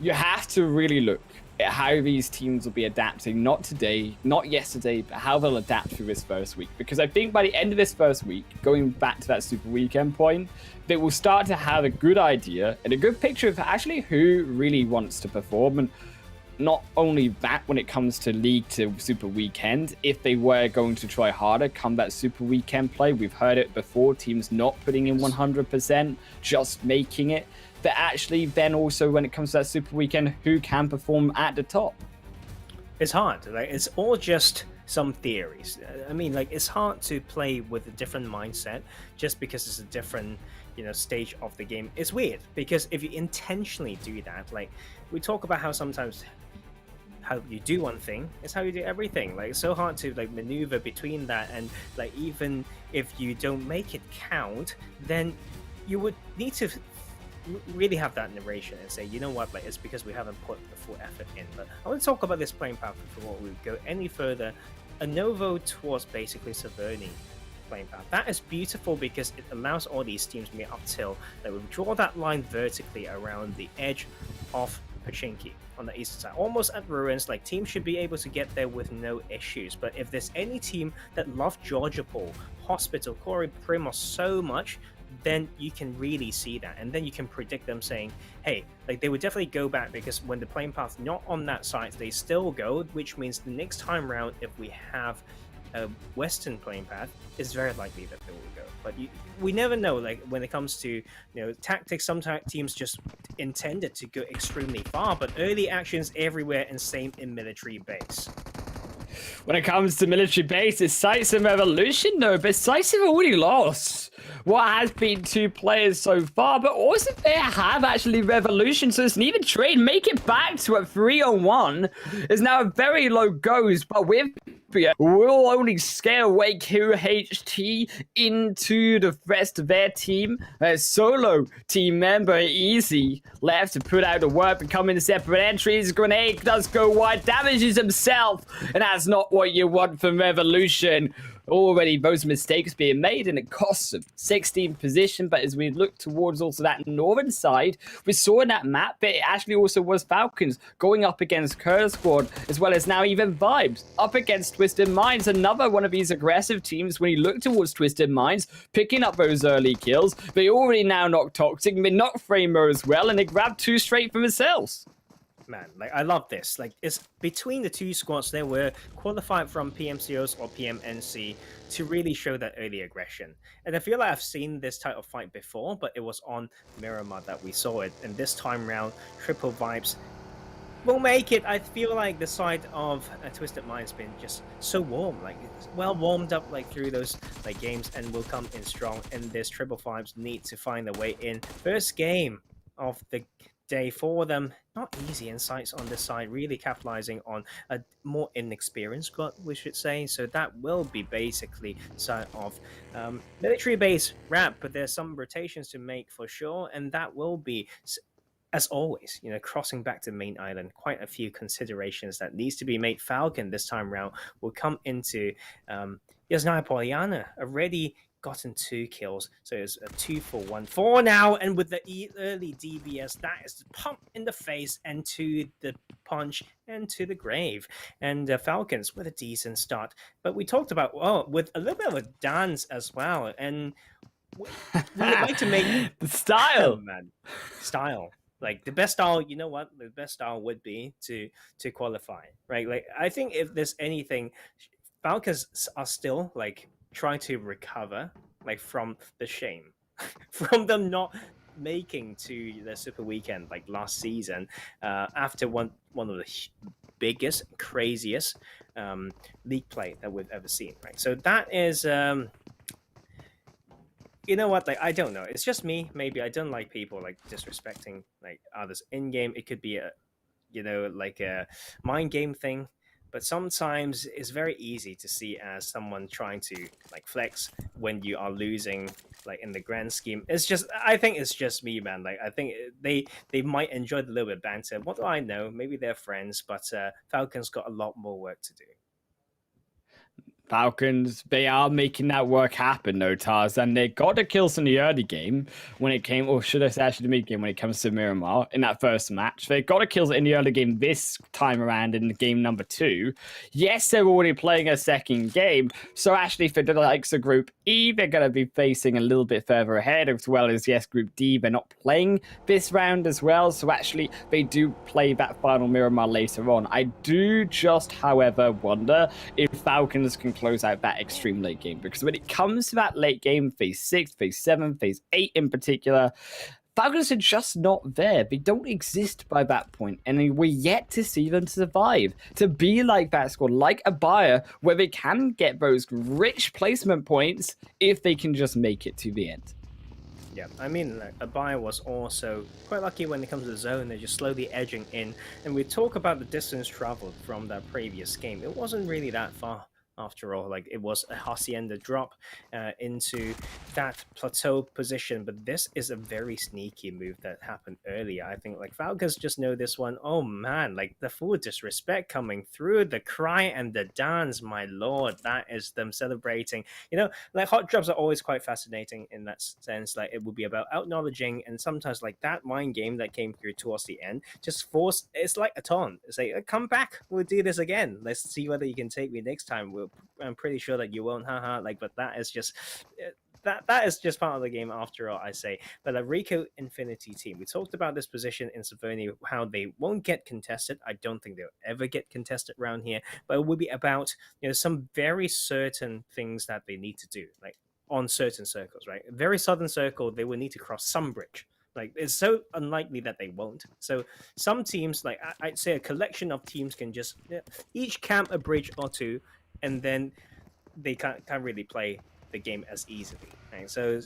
you have to really look at how these teams will be adapting, not today, not yesterday, but how they'll adapt through this first week. Because I think by the end of this first week, going back to that super weekend point, they will start to have a good idea and a good picture of actually who really wants to perform. And not only that, when it comes to league to super weekend, if they were going to try harder come that super weekend play, we've heard it before, teams not putting in 100%, just making it. But actually then also when it comes to that super weekend, who can perform at the top? It's hard. Like, it's all just some theories. I mean, like, it's hard to play with a different mindset just because it's a different, stage of the game. It's weird because if you intentionally do that, like we talk about how sometimes how you do one thing is how you do everything. Like, it's so hard to like maneuver between that, and like even if you don't make it count, then you would need to really have that narration and say, you know what, like, it's because we haven't put the full effort in. But I want to talk about this playing path before we go any further. A Novo towards basically Saverni playing path. That is beautiful because it allows all these teams to be up till that we draw that line vertically around the edge of Pachinki on the eastern side, almost at ruins. Like, teams should be able to get there with no issues. But if there's any team that love Georgia Pool, Hospital, Corey Primos so much, then you can really see that, and then you can predict them saying, hey, like, they would definitely go back, because when the playing path not on that side, they still go, which means the next time round, if we have a western playing path, it's very likely that they will go. But we never know. Like, when it comes to tactics, sometimes teams just intended to go extremely far, but early actions everywhere, and same in military base. When it comes to military bases, SCYTES and Revolution, though, but SCYTES have already lost what has been 2 players so far, but also they have actually Revolution, so it's an even trade. Make it back to a 3-on-1 is now a very low goes, but with will only scare away QHT into the rest of their team. Solo team member Easy left to put out the work, becoming separate entries. Grenade does go wide, damages himself, and that's not what you want from Revolution. Already those mistakes being made, and it costs them 16th position. But as we look towards also that northern side, we saw in that map that it actually also was Falcons going up against KURD squad, as well as now even Vibes up against Twisted Minds, another one of these aggressive teams. When you look towards Twisted Minds picking up those early kills, they already now knocked Toxic, they knocked Framer as well, and they grabbed 2 straight for themselves. Man, like, I love this. Like, it's between the 2 squads, they were qualified from PMCOs or PMNC to really show that early aggression. And I feel like I've seen this type of fight before, but it was on Miramar that we saw it. And this time round, Triple Vibes will make it. I feel like the side of Twisted Mind's been just so warm, like it's well warmed up, like through those like games, and will come in strong. And this Triple Vibes need to find their way in. First game of the day for them, not easy insights on this side, really capitalizing on a more inexperienced squad, we should say. So that will be basically side of military base wrap, but there's some rotations to make for sure, and that will be, as always, crossing back to main island, quite a few considerations that needs to be made. Falcon this time round will come into Yasnaya Poliana, already gotten 2 kills, so it's a 2-for-1 for now. And with the early DBS, that is the pump in the face and to the punch and to the grave. And Falcons with a decent start, but we talked about with a little bit of a dance as well, and we would like to make the style, man, style. Like the best style, you know what? The best style would be to qualify, right? Like I think if there's anything, Falcons are still like trying to recover like from the shame from them not making to the Super Weekend like last season, after one of the biggest, craziest league play that we've ever seen, right? So that is you know what, like I don't know, it's just me. Maybe I don't like people like disrespecting like others in game. It could be a, you know, like a mind game thing, but sometimes it's very easy to see as someone trying to like flex when you are losing like in the grand scheme. It's just, I think it's just me, man. Like I think they might enjoy the little bit of banter. What do I know, maybe they're friends, but Falcons got a lot more work to do. Falcons, they are making that work happen, though, Taz. And they got the kills in the early game when it came, or should I say actually the mid game when it comes to Miramar in that first match. They got the kills in the early game this time around in game number 2. Yes, they're already playing a second game. So actually for the likes of Group E, they're going to be facing a little bit further ahead, as well as, yes, Group D, they're not playing this round as well. So actually they do play that final Miramar later on. I do just, however, wonder if Falcons can close out that extreme late game, because when it comes to that late game, phase 6, phase 7, phase 8 in particular, Falcons are just not there. They don't exist by that point, and we're yet to see them survive. To be like that squad, like ABIAH, where they can get those rich placement points if they can just make it to the end. Yeah, I mean, like, ABIAH was also quite lucky when it comes to the zone. They're just slowly edging in, and we talk about the distance traveled from that previous game. It wasn't really that far. After all, like it was a hacienda drop into that plateau position, but this is a very sneaky move that happened earlier. I think like Falcons just know this one. Oh man, like the full disrespect coming through, the cry and the dance, my lord, that is them celebrating. You know, like hot drops are always quite fascinating in that sense. Like it will be about acknowledging, and sometimes like that mind game that came through towards the end just force. It's like a taunt. It's like, come back, we'll do this again. Let's see whether you can take me next time. I'm pretty sure that you won't, haha. Like, but that is just that is just part of the game after all, I say. But the RICO Infinity team, we talked about this position in Savonia, how they won't get contested. I don't think they'll ever get contested around here, but it will be about, you know, some very certain things that they need to do, like on certain circles, right? Very southern circle, they will need to cross some bridge. Like it's so unlikely that they won't. So some teams, like I'd say a collection of teams can just each camp a bridge or two, and then they can't really play the game as easily. Right? So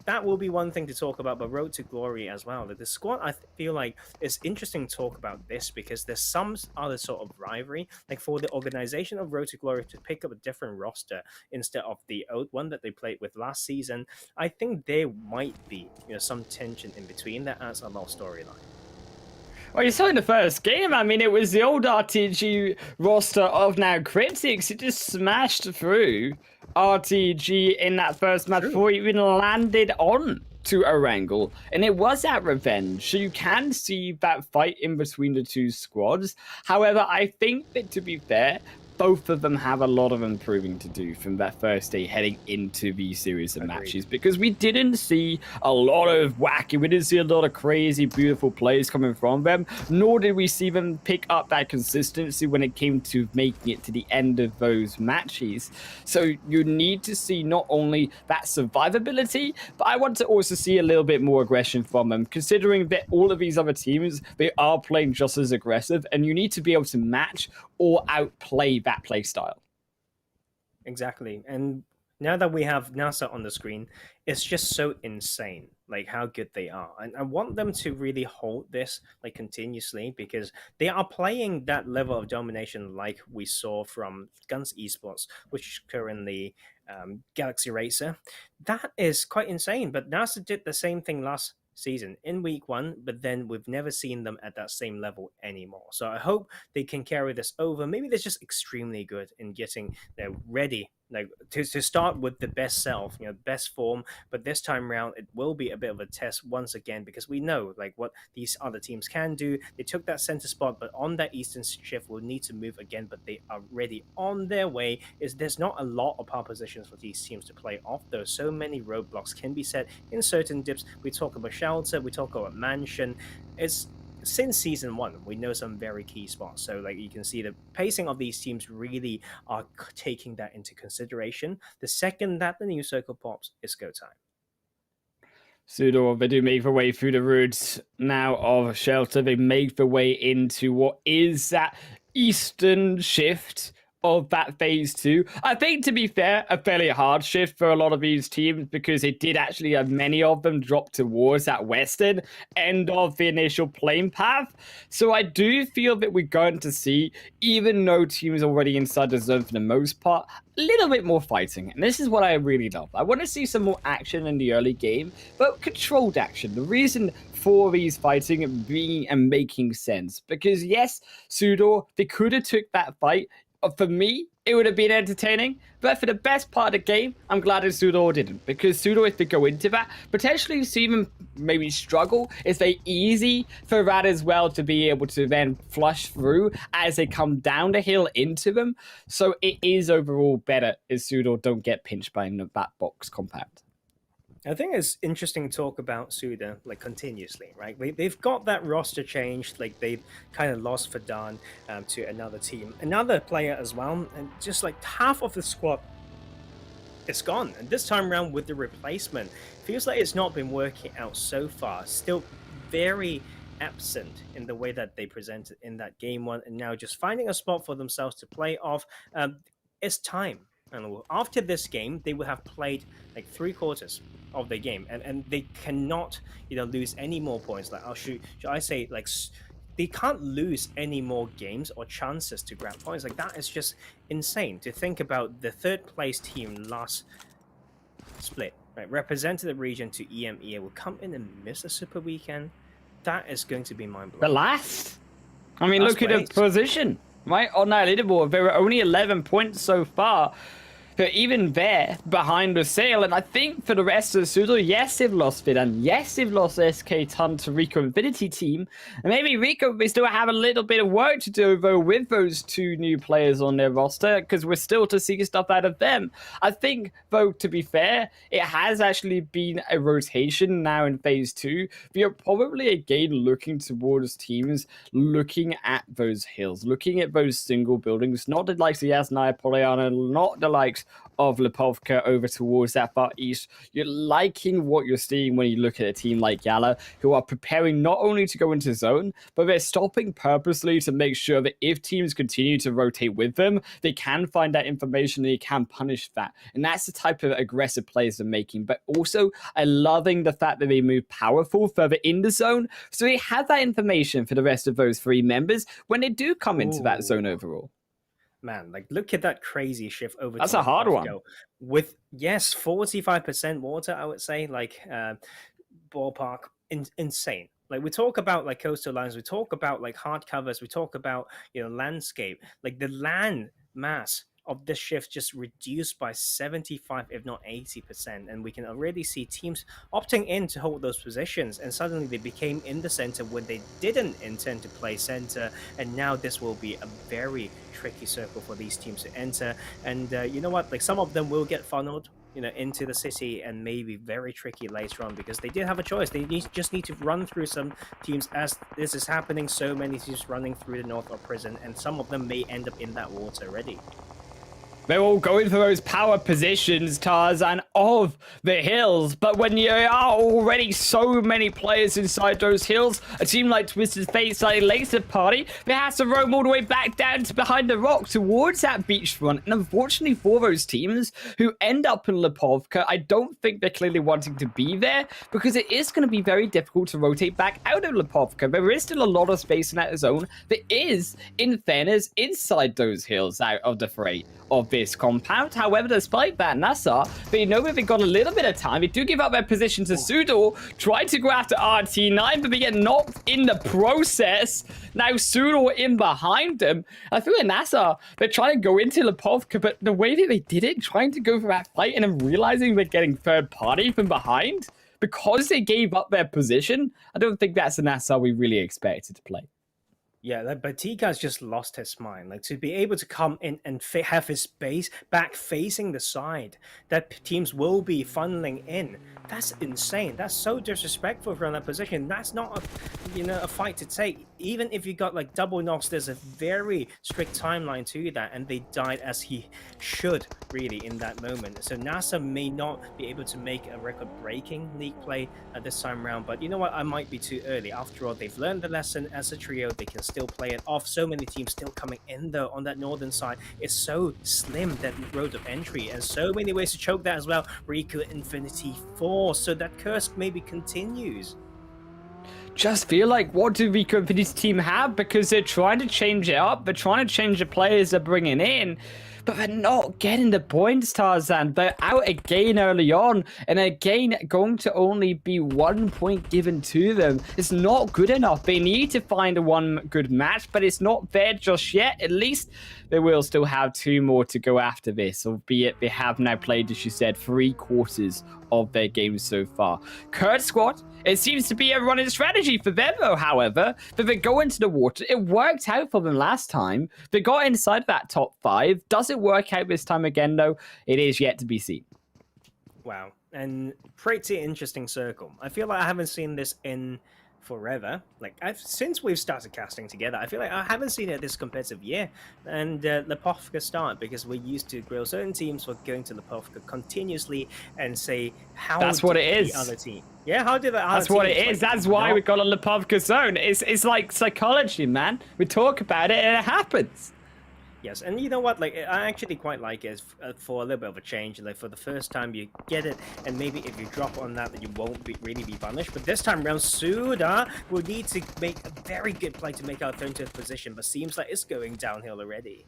that will be one thing to talk about, but Road to Glory as well. The squad, I feel like it's interesting to talk about this because there's some other sort of rivalry. Like for the organization of Road to Glory to pick up a different roster instead of the old one that they played with last season, I think there might be, you know, some tension in between that adds a lot of storyline. Well, you saw in the first game, I mean, it was the old RTG roster of now Cryptics. It just smashed through RTG in that first match before it even landed on to Erangel. And it was that revenge. So you can see that fight in between the two squads. However, I think that, to be fair, both of them have a lot of improving to do from that first day heading into the series of matches, because we didn't see a lot of wacky, we didn't see a lot of crazy, beautiful plays coming from them, nor did we see them pick up that consistency when it came to making it to the end of those matches. So you need to see not only that survivability, but I want to also see a little bit more aggression from them, considering that all of these other teams, they are playing just as aggressive, and you need to be able to match or outplay that play style. Exactly. And now that we have NASR on the screen, it's just so insane, like how good they are. And I want them to really hold this like continuously, because they are playing that level of domination like we saw from Guns Esports, which is currently Galaxy Racer. That is quite insane. But NASR did the same thing last season in week 1, but then we've never seen them at that same level anymore. So I hope they can carry this over. Maybe they're just extremely good in getting ready like to start with the best self, best form. But this time around, it will be a bit of a test once again, because we know like what these other teams can do. They took that center spot, but on that eastern shift will need to move again, but they are already on their way. Is there's not a lot of power positions for these teams to play off, though. So many roadblocks can be set in certain dips. We talk about shelter, we talk about mansion. It's since season 1, we know some very key spots. So like you can see the pacing of these teams really are taking that into consideration. The second that the new circle pops, it's go time. SUDOR, they do make their way through the routes now of shelter. They make their way into what is that eastern shift of that phase 2. I think, to be fair, a fairly hard shift for a lot of these teams, because it did actually have many of them drop towards that western end of the initial playing path. So I do feel that we're going to see, even though teams already inside the zone for the most part, a little bit more fighting. And this is what I really love. I want to see some more action in the early game, but controlled action. The reason for these fighting being and making sense, because yes, SUDOR, they could have took that fight. For me, it would have been entertaining, but for the best part of the game, I'm glad that SUDOR didn't, because SUDOR, if they go into that, potentially see them maybe struggle. It's very easy for that as well to be able to then flush through as they come down the hill into them. So it is overall better if SUDOR don't get pinched by that box compound. I think it's interesting to talk about SUDOR like continuously, right? They've got that roster change, like they've kind of lost Fadan to another team, another player as well, and just like half of the squad is gone. And this time around with the replacement, feels like it's not been working out so far. Still very absent in the way that they presented in that game 1, and now just finding a spot for themselves to play off. It's time. And after this game, they will have played like 3/4 of the game, and they cannot lose any more points. Like should I say, like they can't lose any more games or chances to grab points. Like that is just insane to think about. The 3rd place team last split, right, represented the region to EMEA, will come in and miss a super weekend. That is going to be mind-blowing. The last? I mean, look at the position, right? On that leaderboard, there were only 11 points so far. But even there, behind Lusail, and I think for the rest of the SUDOR, yes, they've lost Vidan, yes, they've lost SK-Ton to RICO Infinity Team, and maybe RICO, they still have a little bit of work to do, though, with those 2 new players on their roster, because we're still to see stuff out of them. I think, though, to be fair, it has actually been a rotation now in Phase 2. We are probably, again, looking towards teams looking at those hills, looking at those single buildings, not the likes of Yasnaya Poliana, not the likes of Lipovka over towards that far east. You're liking what you're seeing when you look at a team like YaLLa, who are preparing not only to go into zone, but they're stopping purposely to make sure that if teams continue to rotate with them, they can find that information and they can punish that. And that's the type of aggressive plays they're making. But also, I'm loving the fact that they move powerful further in the zone, so they have that information for the rest of those 3 members when they do come into that zone overall. Man, like look at that crazy shift over. That's a hard one. With 45% water, I would say, like ballpark, insane. Like we talk about like coastal lines, we talk about like hard covers, we talk about landscape. Like the land mass of this shift just reduced by 75, if not 80%, and we can already see teams opting in to hold those positions, and suddenly they became in the center when they didn't intend to play center, and now this will be a very tricky circle for these teams to enter. And you know what, like some of them will get funneled into the city, and maybe very tricky later on, because they did have a choice. They just need to run through some teams as this is happening. So many teams running through the north of prison, and some of them may end up in that water already. They're all going for those power positions, Tarzan, of the hills. But when you are already so many players inside those hills, a team like Twisted Fate, like later party, they have to roam all the way back down to behind the rock towards that beachfront. And unfortunately for those teams who end up in Lipovka, I don't think they're clearly wanting to be there, because it is going to be very difficult to rotate back out of Lipovka. There is still a lot of space in that zone that is, in fairness, inside those hills out of the fray of this compound. However, despite that, NASR, they know that they got a little bit of time. They do give up their position to SUDOR, try to go after RT9, but they get knocked in the process. Now SUDOR in behind them. I feel like NASR, they're trying to go into Lipovka, but the way that they did it, trying to go for that fight and then realizing they're getting third party from behind, because they gave up their position, I don't think that's the NASR we really expected to play. Yeah, like, but Tika's just lost his mind. Like, to be able to come in and have his base back facing the side that teams will be funneling in, that's insane. That's so disrespectful from that position. That's not a fight to take. Even if you got like double knocks, there's a very strict timeline to that, and they died as he should really in that moment. So NASR may not be able to make a record-breaking league play this time around, but you know what? I might be too early. After all, they've learned the lesson as a trio. They can still play it off. So many teams still coming in though on that northern side. It's so slim, that road of entry, and so many ways to choke that as well. RICO Infinity Force, so that curse maybe continues. Just feel like, what do RICO Infinity team have? Because they're trying to change it up, they're trying to change the players they're bringing in, but they're not getting the points, Tarzan. They're out again early on, and again, going to only be 1 point given to them. It's not good enough. They need to find one good match, but it's not there just yet. At least they will still have 2 more to go after this, albeit they have now played, as you said, 3/4 of their games so far. KURD squad, it seems to be a running strategy for them, though, however, that they go into the water. It worked out for them last time. They got inside that top 5. Does it work out this time again, though? It is yet to be seen. Wow. And pretty interesting circle. I feel like I haven't seen this in forever. Like, since we've started casting together, I feel like I haven't seen it this competitive year. And Lipovka start, because we used to grill certain teams for going to Lipovka continuously and say, how that's what it is. The other team. Yeah, how did that? That's what it is. Like, that's why we got a Lipovka zone. It's like psychology, man. We talk about it and it happens. Yes, and you know what? Like, I actually quite like it for a little bit of a change. Like, for the first time, you get it, and maybe if you drop on that, you won't really be punished. But this time around, SUDOR will need to make a very good play to make our 30th position, but seems like it's going downhill already.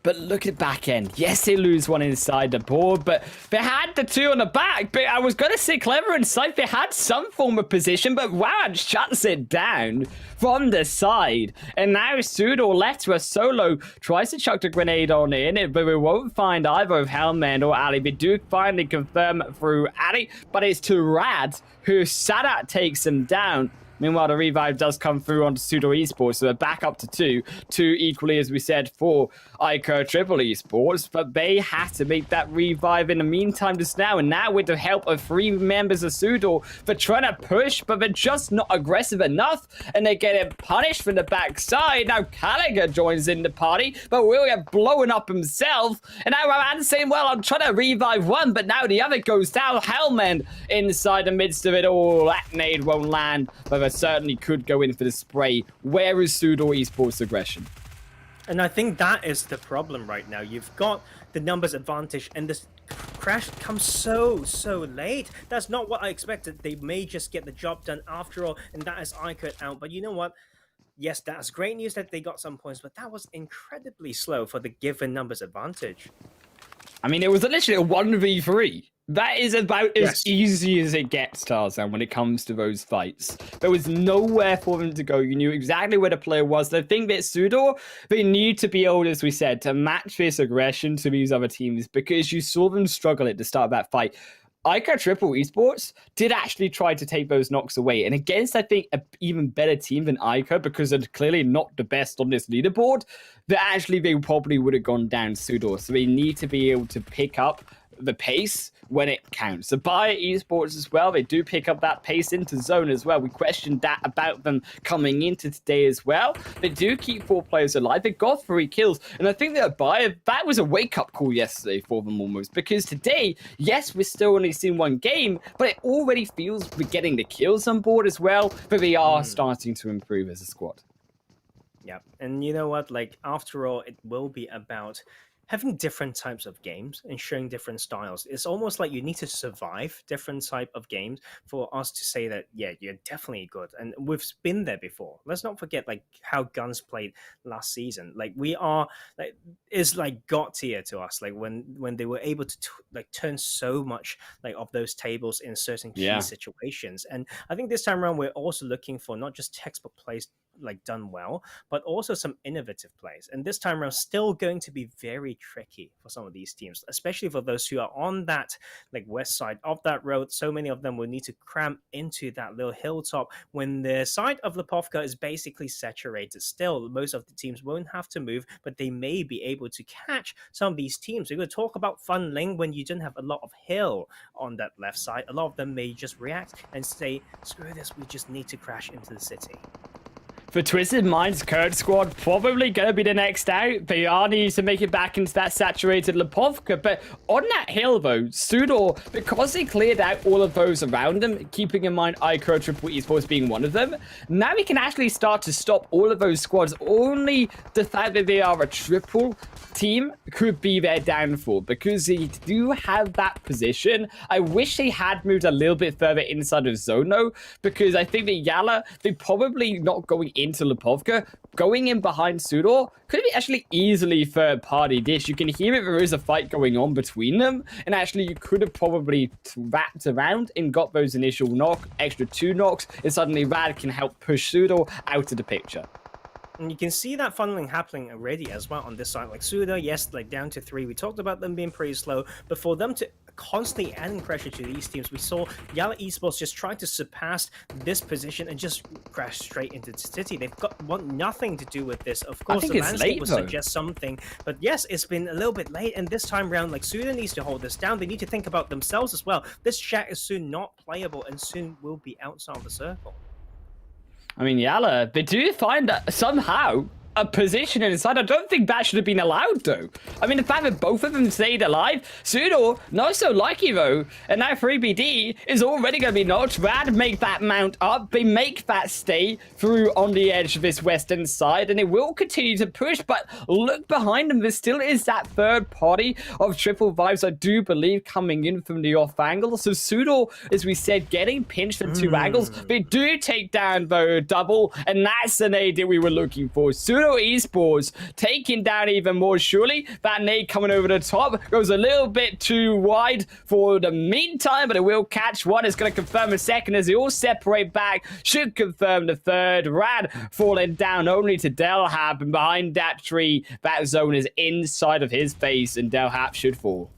But look at back end. Yes, they lose one inside the board, but they had the 2 on the back. But I was going to say Clever and Scythe, they had some form of position, but wow, shuts it down from the side. And now SUDOR left to a solo, tries to chuck the grenade on in, but we won't find either of Hellman or Ali. We do finally confirm through Ali, but it's to Rad, who Sadat takes him down. Meanwhile, the revive does come through onto SUDOR Esports, so they're back up to 2. 2 equally, as we said, for iKURD Esports, but they have to make that revive in the meantime just now. And now with the help of 3 members of SUDOR, they're trying to push, but they're just not aggressive enough, and they're getting punished from the backside. Now Gallagher joins in the party, but will get blown up himself. And now Raman's saying, well, I'm trying to revive one, but now the other goes down. Hellman inside the midst of it all. That nade won't land, but certainly could go in for the spray. Where is SUDOR Esports aggression? And I think that is the problem right now. You've got the numbers advantage, and this crash comes so late. That's not what I expected. They may just get the job done after all, and that is iKURD out. But you know what? Yes, that's great news that they got some points, but that was incredibly slow for the given numbers advantage. I mean, it was literally a 1v3. That is about as easy as it gets, Tarzan, when it comes to those fights. There was nowhere for them to go. You knew exactly where the player was. The thing that SUDOR, they need to be able, as we said, to match this aggression to these other teams, because you saw them struggle at the start of that fight. iKURD Esports did actually try to take those knocks away. And against, I think, an even better team than iKURD, because they're clearly not the best on this leaderboard, that actually they probably would have gone down SUDOR. So they need to be able to pick up the pace when it counts. ABIAH Esports as well, they do pick up that pace into zone as well. We questioned that about them coming into today as well. They do keep 4 players alive. They got 3 kills. And I think that ABIAH, that was a wake-up call yesterday for them almost. Because today, yes, we're still only seeing 1 game, but it already feels we're getting the kills on board as well. But they are starting to improve as a squad. Yeah, and you know what? Like, after all, it will be about having different types of games and showing different styles. It's almost like you need to survive different type of games for us to say that, yeah, you're definitely good. And we've been there before. Let's not forget like how Guns played last season. Like we are like is like god tier to us. Like when they were able to like turn so much like of those tables in certain key situations. And I think this time around we're also looking for not just textbook plays like done well, but also some innovative plays. And this time around, still going to be very tricky for some of these teams, especially for those who are on that like west side of that road. So many of them will need to cram into that little hilltop when the side of Lipovka is basically saturated. Still, most of the teams won't have to move, but they may be able to catch some of these teams. We're going to talk about funneling when you don't have a lot of hill on that left side. A lot of them may just react and say, screw this, we just need to crash into the city. For Twisted Minds, KURD squad probably going to be the next out. They are needing to make it back into that saturated Lipovka. But on that hill, though, SUDOR, because they cleared out all of those around them, keeping in mind iKURD Triple Esports being one of them, now we can actually start to stop all of those squads. Only the fact that they are a triple team could be their downfall, because they do have that position. I wish they had moved a little bit further inside of zone, though, because I think that YaLLa, they're probably not going into Lipovka, going in behind SUDOR could be actually easily third-party dish. You can hear it, there is a fight going on between them, and actually you could have probably wrapped around and got those initial extra 2 knocks, and suddenly Rad can help push SUDOR out of the picture. And you can see that funneling happening already as well on this side. Like SUDOR, yes, like down to 3. We talked about them being pretty slow, but for them to constantly adding pressure to these teams, we saw YaLLa Esports just trying to surpass this position and just crash straight into the city. They've want nothing to do with this. Of course, the landscape will suggest something, but yes, it's been a little bit late. And this time around, like SUDOR needs to hold this down. They need to think about themselves as well. This chat is soon not playable and soon will be outside of the circle. I mean, YaLLa, they do find that somehow a position inside. I don't think that should have been allowed, though. I mean, the fact that both of them stayed alive, SUDOR, not so lucky, though. And now 3BD is already going to be knocked. Rad make that mount up. They make that stay through on the edge of this western side, and it will continue to push. But look behind them. There still is that third party of Triple Vibes, I do believe, coming in from the off angle. So SUDOR, as we said, getting pinched from 2 angles. They do take down, though, double, and that's the nade that we were looking for. SUDOR Esports taking down even more surely. That nade coming over the top goes a little bit too wide for the meantime, but it will catch one. It's going to confirm a second as they all separate back. Should confirm the third. Rad falling down only to Delhap, and behind that tree, that zone is inside of his face, and Delhap should fall.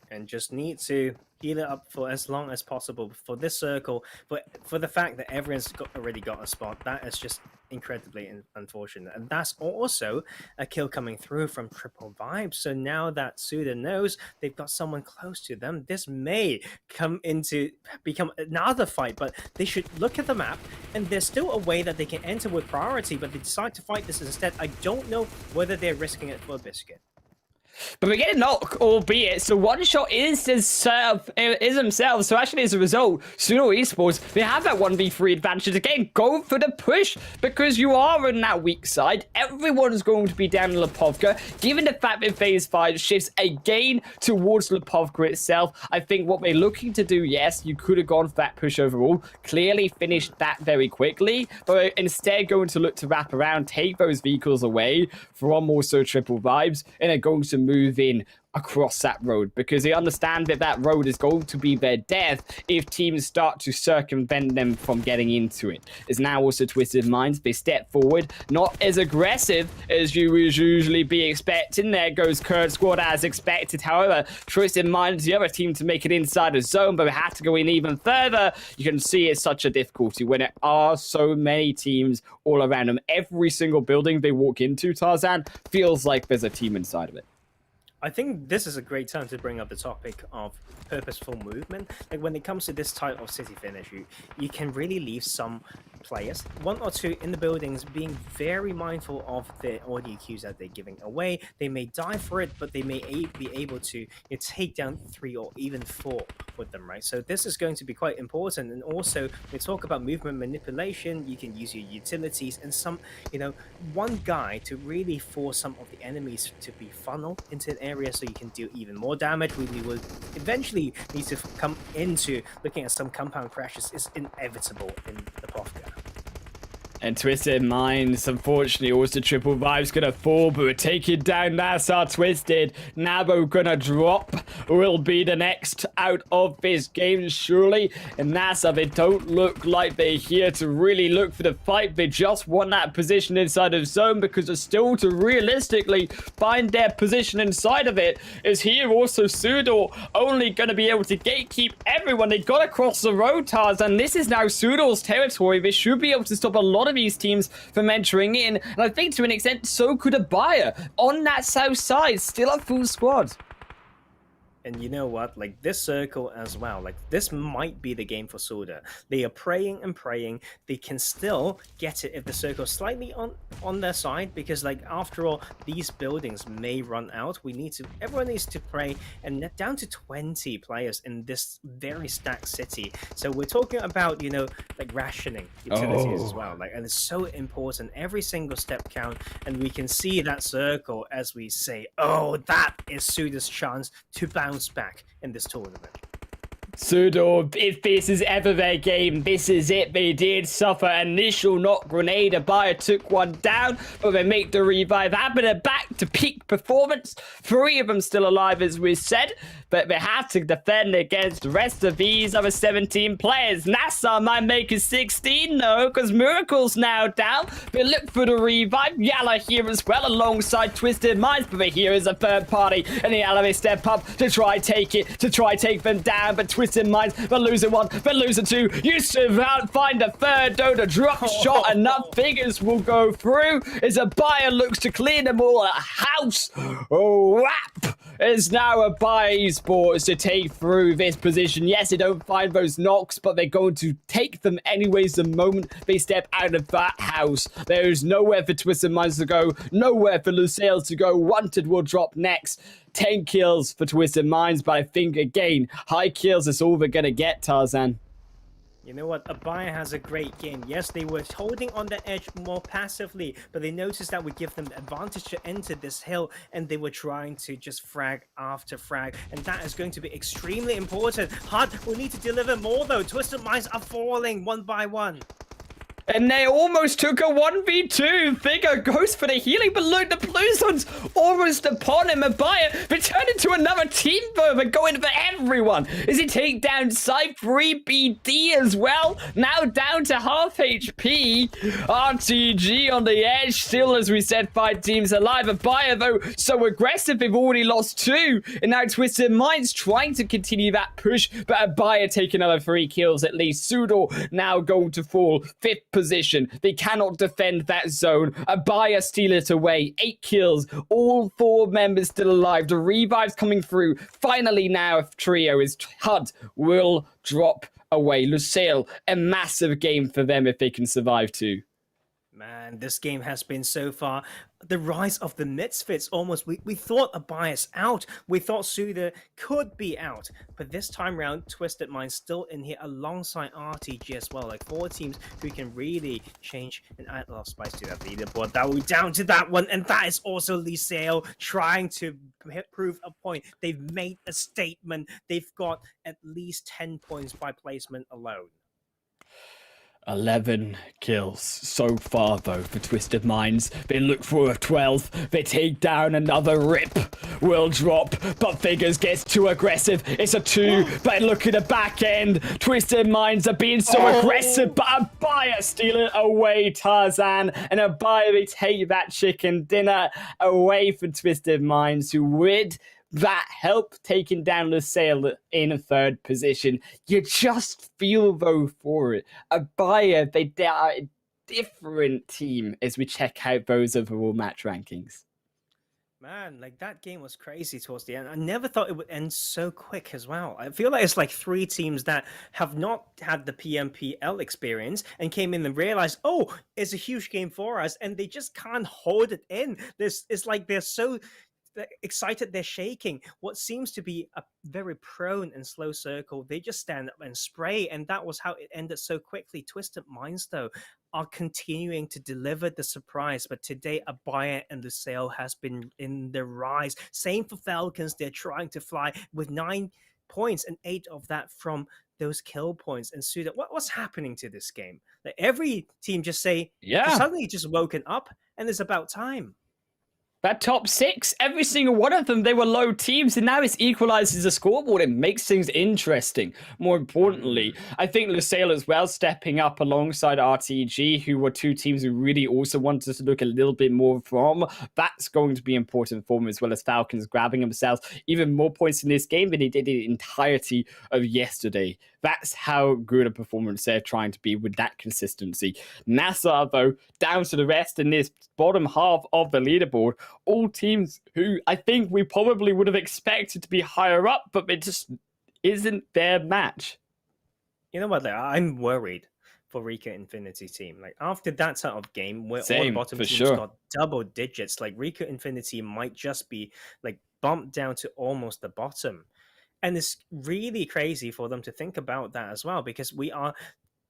And just need to heal it up for as long as possible for this circle, but for the fact that everyone's already got a spot, that is just incredibly unfortunate. And that's also a kill coming through from Triple Vibes. So now that SUDOR knows they've got someone close to them, this may become another fight, but they should look at the map, and there's still a way that they can enter with priority, but they decide to fight this instead. I don't know whether they're risking it for a biscuit. But we get a knock, albeit, so one shot is themselves. So actually, as a result, SUDOR Esports, they have that 1v3 advantage. Again, go for the push, because you are on that weak side. Everyone's going to be down in Lipovka. Given the fact that phase 5 shifts again towards Lipovka itself, I think what they're looking to do, yes, you could have gone for that push overall, clearly finished that very quickly, but instead going to look to wrap around, take those vehicles away from also Triple Vibes, and are going to move in across that road, because they understand that that road is going to be their death if teams start to circumvent them from getting into it. It's now also Twisted Minds. They step forward, not as aggressive as you would usually be expecting. There goes KURD squad as expected. However, Twisted Minds, the other team, to make it inside the zone, but they have to go in even further. You can see it's such a difficulty when there are so many teams all around them. Every single building they walk into, Tarzan, feels like there's a team inside of it. I think this is a great time to bring up the topic of purposeful movement. Like when it comes to this type of city finish, you can really leave some players, 1 or 2 in the buildings, being very mindful of the audio cues that they're giving away. They may die for it, but they may be able to take down 3 or even 4 with them, right? So this is going to be quite important. And also, we talk about movement manipulation. You can use your utilities and some, one guy to really force some of the enemies to be funneled into an area so you can do even more damage. We will eventually need to come into looking at some compound crashes is inevitable in the Pofka. And Twisted Minds, unfortunately, also Triple Vibe's gonna fall, but we're taking down NASR Twisted. Nabo gonna drop, will be the next out of this game, surely. And NASR, they don't look like they're here to really look for the fight. They just want that position inside of zone, because they're still to realistically find their position inside of it. Is here also SUDOR only gonna be able to gatekeep everyone. They got across the road, Tars, and this is now SUDOR's territory. They should be able to stop a lot of these teams from entering in, and I think to an extent so could ABIAH on that south side, still a full squad. And you know what? Like this circle as well. Like this might be the game for SUDOR. They are praying and praying. They can still get it if the circle's slightly on their side, because like after all, these buildings may run out. Everyone needs to pray, and down to 20 players in this very stacked city. So we're talking about like rationing utilities as well. Like, and it's so important. Every single step count, and we can see that circle as we say, oh, that is SUDOR's chance to bounce back in this tournament. SUDOR, if this is ever their game, this is it. They did suffer initial knock grenade. ABIAH took one down, but they make the revive happen. They're back to peak performance. 3 of them still alive, as we said, but they have to defend against the rest of these other 17 players. NASR might make it 16, though, because Miracle's now down. They look for the revive. YaLLa here as well, alongside Twisted Minds, but here is a third party, and YaLLa, they step up to try take them down, but Twisted Minds, they're losing 1, they're losing 2. You survive, find a third, though, the drop shot, enough figures will go through, as ABIAH looks to clear them all. A house wrap is now ABIAH Esports to take through this position. Yes, they don't find those knocks, but they're going to take them anyways the moment they step out of that house. There is nowhere for Twisted Minds to go, nowhere for Lusail to go. Wanted will drop next. 10 kills for Twisted Minds, but I think, again, high kills is all they're going to get, Tarzan. You know what? ABIAH has a great game. Yes, they were holding on the edge more passively, but they noticed that would give them the advantage to enter this hill, and they were trying to just frag after frag, and that is going to be extremely important. HUD will need to deliver more, though. Twisted Minds are falling 1 by 1. And they almost took a 1v2. Figure goes for the healing, but look, the Blue Zone's almost upon him. ABIAH, they turn into another team, though. They're going for everyone. As he take down Side 3BD as well. Now down to half HP. RTG on the edge. Still, as we said, 5 teams alive. ABIAH, though, so aggressive. They've already lost 2. And now Twisted Minds trying to continue that push, but ABIAH take another 3 kills at least. SUDOR now going to fall 5th position. They cannot defend that zone. ABIAH steal it away. 8 kills. All 4 members still alive. The revives coming through. Finally now, if trio is HUD will drop away. Lusail, a massive game for them if they can survive too. Man, this game has been so far the rise of the misfits almost. We thought ABIAH's out. We thought SUDOR could be out. But this time round, Twisted Minds still in here alongside RTG as well. Like 4 teams who can really change and add a lot of spice to that leaderboard. That will be down to that one. And that is also Lusail trying to prove a point. They've made a statement. They've got at least 10 points by placement alone. 11 kills so far, though, for Twisted Minds. They look for a 12. They take down another rip. Will drop, but Figures gets too aggressive. It's a 2, but look at the back end. Twisted Minds are being so aggressive, but ABIAH steal it away, Tarzan. And ABIAH, they take that chicken dinner away from Twisted Minds, who would that help taking down Lusail in a 3rd position. You just feel, though, for it. ABIAH, they are a different team as we check out those overall match rankings. Man, like that game was crazy towards the end. I never thought it would end so quick as well. I feel like it's like three teams that have not had the PMPL experience and came in and realized, oh, it's a huge game for us, and they just can't hold it in. It's like they're so excited they're shaking. What seems to be a very prone and slow circle, they just stand up and spray, and that was how it ended so quickly. Twisted Minds, though, are continuing to deliver the surprise, but today ABIAH and Lusail has been in the rise. Same for Falcons, they're trying to fly with 9 points, and 8 of that from those kill points. And SUDOR, what's happening to this game? Like every team just say, suddenly just woken up, and it's about time. That top 6, every single one of them, they were low teams, and now it equalizes the scoreboard. It makes things interesting. More importantly, I think Lusail as well stepping up alongside RTG, who were 2 teams who really also wanted to look a little bit more from. That's going to be important for them, as well as Falcons grabbing themselves even more points in this game than they did the entirety of yesterday. That's how good a performance they're trying to be with that consistency. NASR, though, down to the rest in this bottom half of the leaderboard. All teams who I think we probably would have expected to be higher up, but it just isn't their match. You know what? Like, I'm worried for RICO Infinity team. Like after that sort of game where all the bottom teams got double digits, like RICO Infinity might just be like bumped down to almost the bottom. And it's really crazy for them to think about that as well, because we are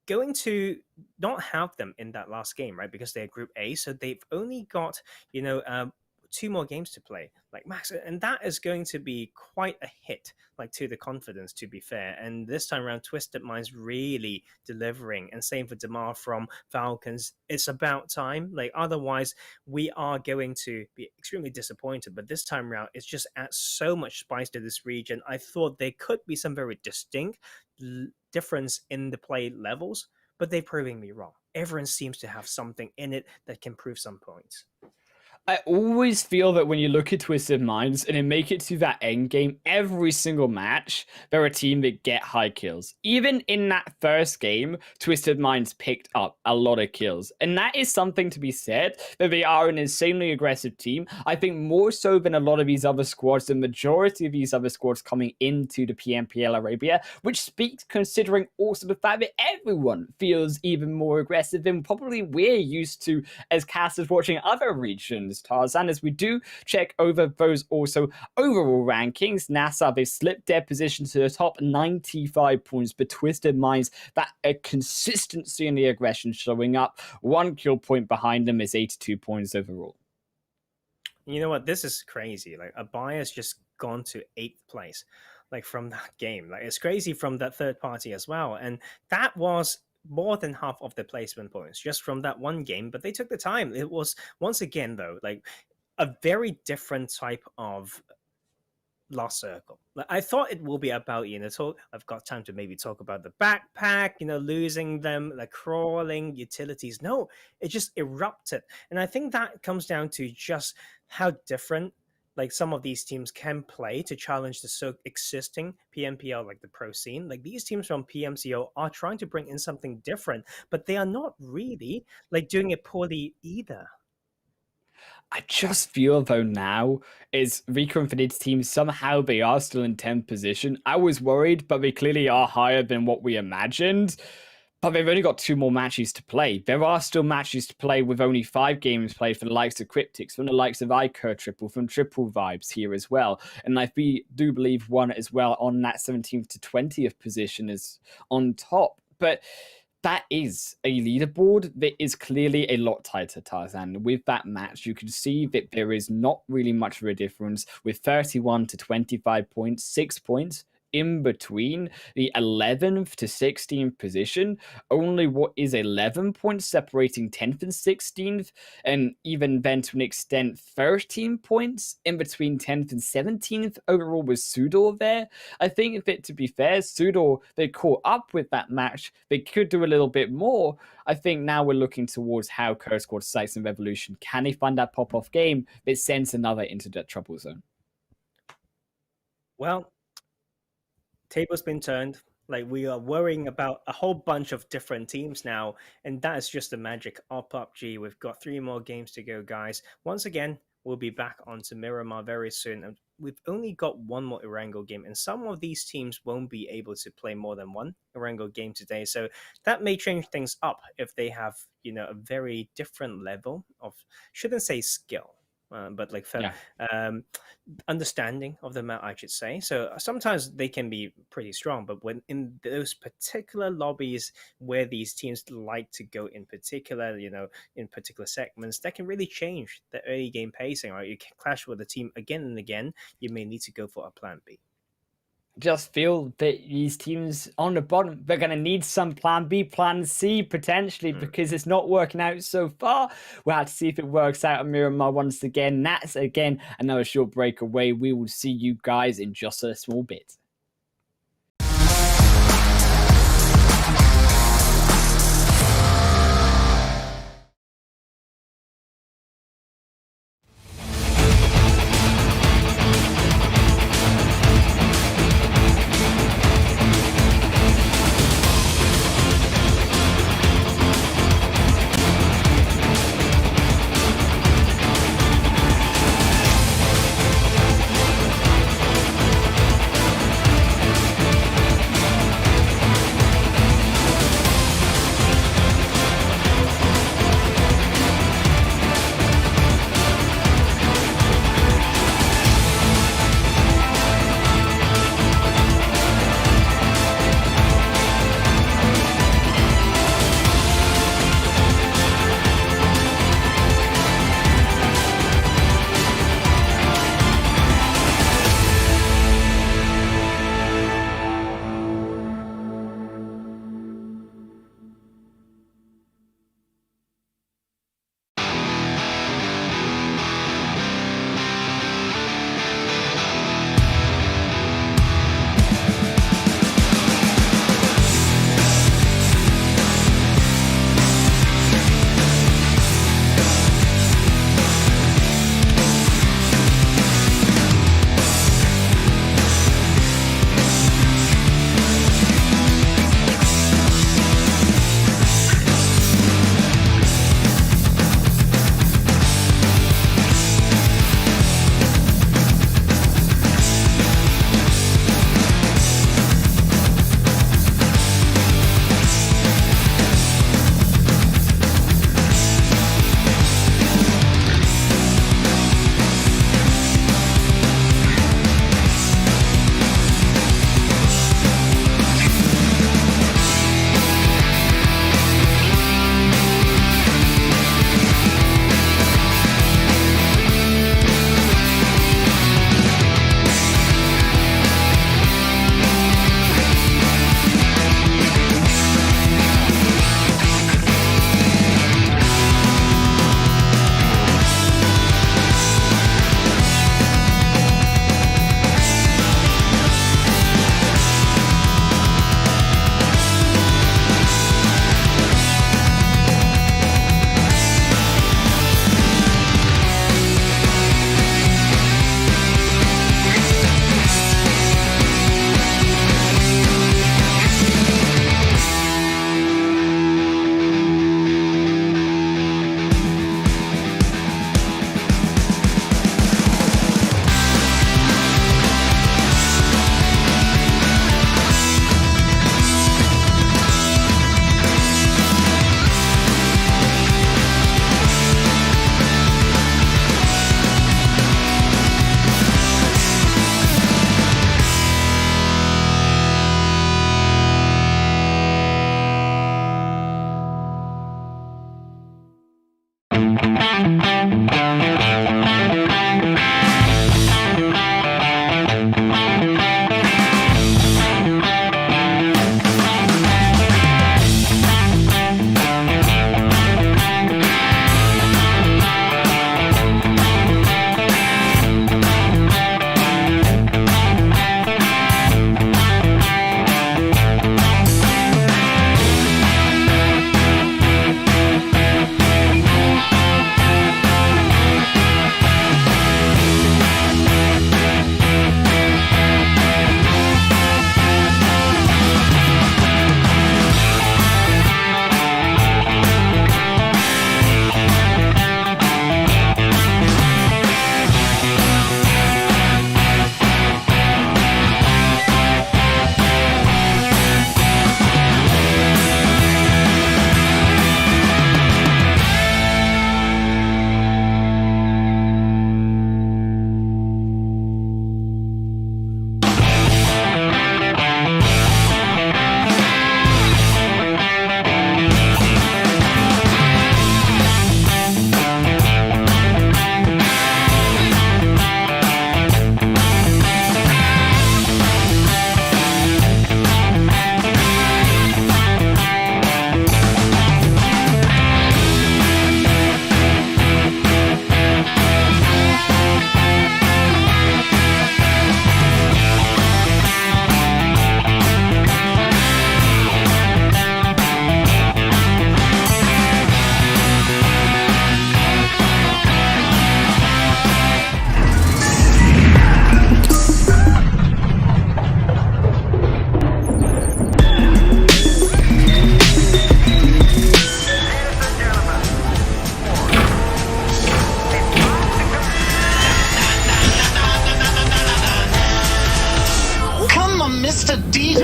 going to not have them in that last game, right? Because they're Group A, so they've only got, 2 more games to play, like max, and that is going to be quite a hit, like to the confidence, to be fair. And this time around, Twisted Minds really delivering, and same for Damar from Falcons. It's about time, like otherwise we are going to be extremely disappointed. But this time around, it's just adds so much spice to this region. I thought there could be some very distinct difference in the play levels, but they're proving me wrong. Everyone seems to have something in it that can prove some points. I always feel that when you look at Twisted Minds and they make it to that end game, every single match, they're a team that get high kills. Even in that first game, Twisted Minds picked up a lot of kills. And that is something to be said, that they are an insanely aggressive team. I think more so than a lot of these other squads, the majority of these other squads coming into the PMPL Arabia, which speaks considering also the fact that everyone feels even more aggressive than probably we're used to as casters watching other regions. Tarzan, as we do check over those also overall rankings, NASR, they slipped their position to the top 95 points, but Twisted Minds, that consistency in the aggression showing up. 1 kill point behind them is 82 points overall. You know what? This is crazy. Like ABIAH's just gone to 8th place, like from that game. Like it's crazy from that third party as well, and that was more than half of the placement points just from that one game, but they took the time. It was, once again, though, like a very different type of Lost Circle. Like I thought it will be about, I've got time to maybe talk about the backpack, losing them, like crawling utilities. No, it just erupted. And I think that comes down to just how different like some of these teams can play to challenge the existing PMPL, like the pro scene. Like these teams from PMCO are trying to bring in something different, but they are not really like doing it poorly either. I just feel though now is RICO Infinite's team, somehow they are still in 10th position. I was worried, but they clearly are higher than what we imagined. But they've only got 2 more matches to play. There are still matches to play with only 5 games played for the likes of Cryptics, from the likes of iKURD Triple, from Triple Vibes here as well. And I do believe one as well on that 17th to 20th position is on top. But that is a leaderboard that is clearly a lot tighter, Tarzan. With that match, you can see that there is not really much of a difference with 31 to 25 points, 6 points in between the 11th to 16th position. Only what is 11 points separating 10th and 16th, and even then to an extent 13 points in between 10th and 17th overall with SUDOR there. I think that, to be fair, SUDOR, they caught up with that match. They could do a little bit more. I think now we're looking towards how KURD squad SCYTES and Revolution, can they find that pop-off game that sends another into that trouble zone? Well, table's been turned. Like we are worrying about a whole bunch of different teams now, and that is just the magic of PUBG. We've got 3 more games to go, guys. Once again, we'll be back onto Miramar very soon. And we've only got one more Erangel game, and some of these teams won't be able to play more than one Erangel game today. So that may change things up if they have, a very different level of, shouldn't say skill, but like understanding of the map, I should say. So sometimes they can be pretty strong, but when in those particular lobbies where these teams like to go in particular, in particular segments, that can really change the early game pacing. Right, you can clash with a team again and again. You may need to go for a plan B. Just feel that these teams on the bottom, they're going to need some plan B, plan C potentially, because it's not working out so far. We'll have to see if it works out at Miramar once again. That's again another short break away. We will see you guys in just a small bit.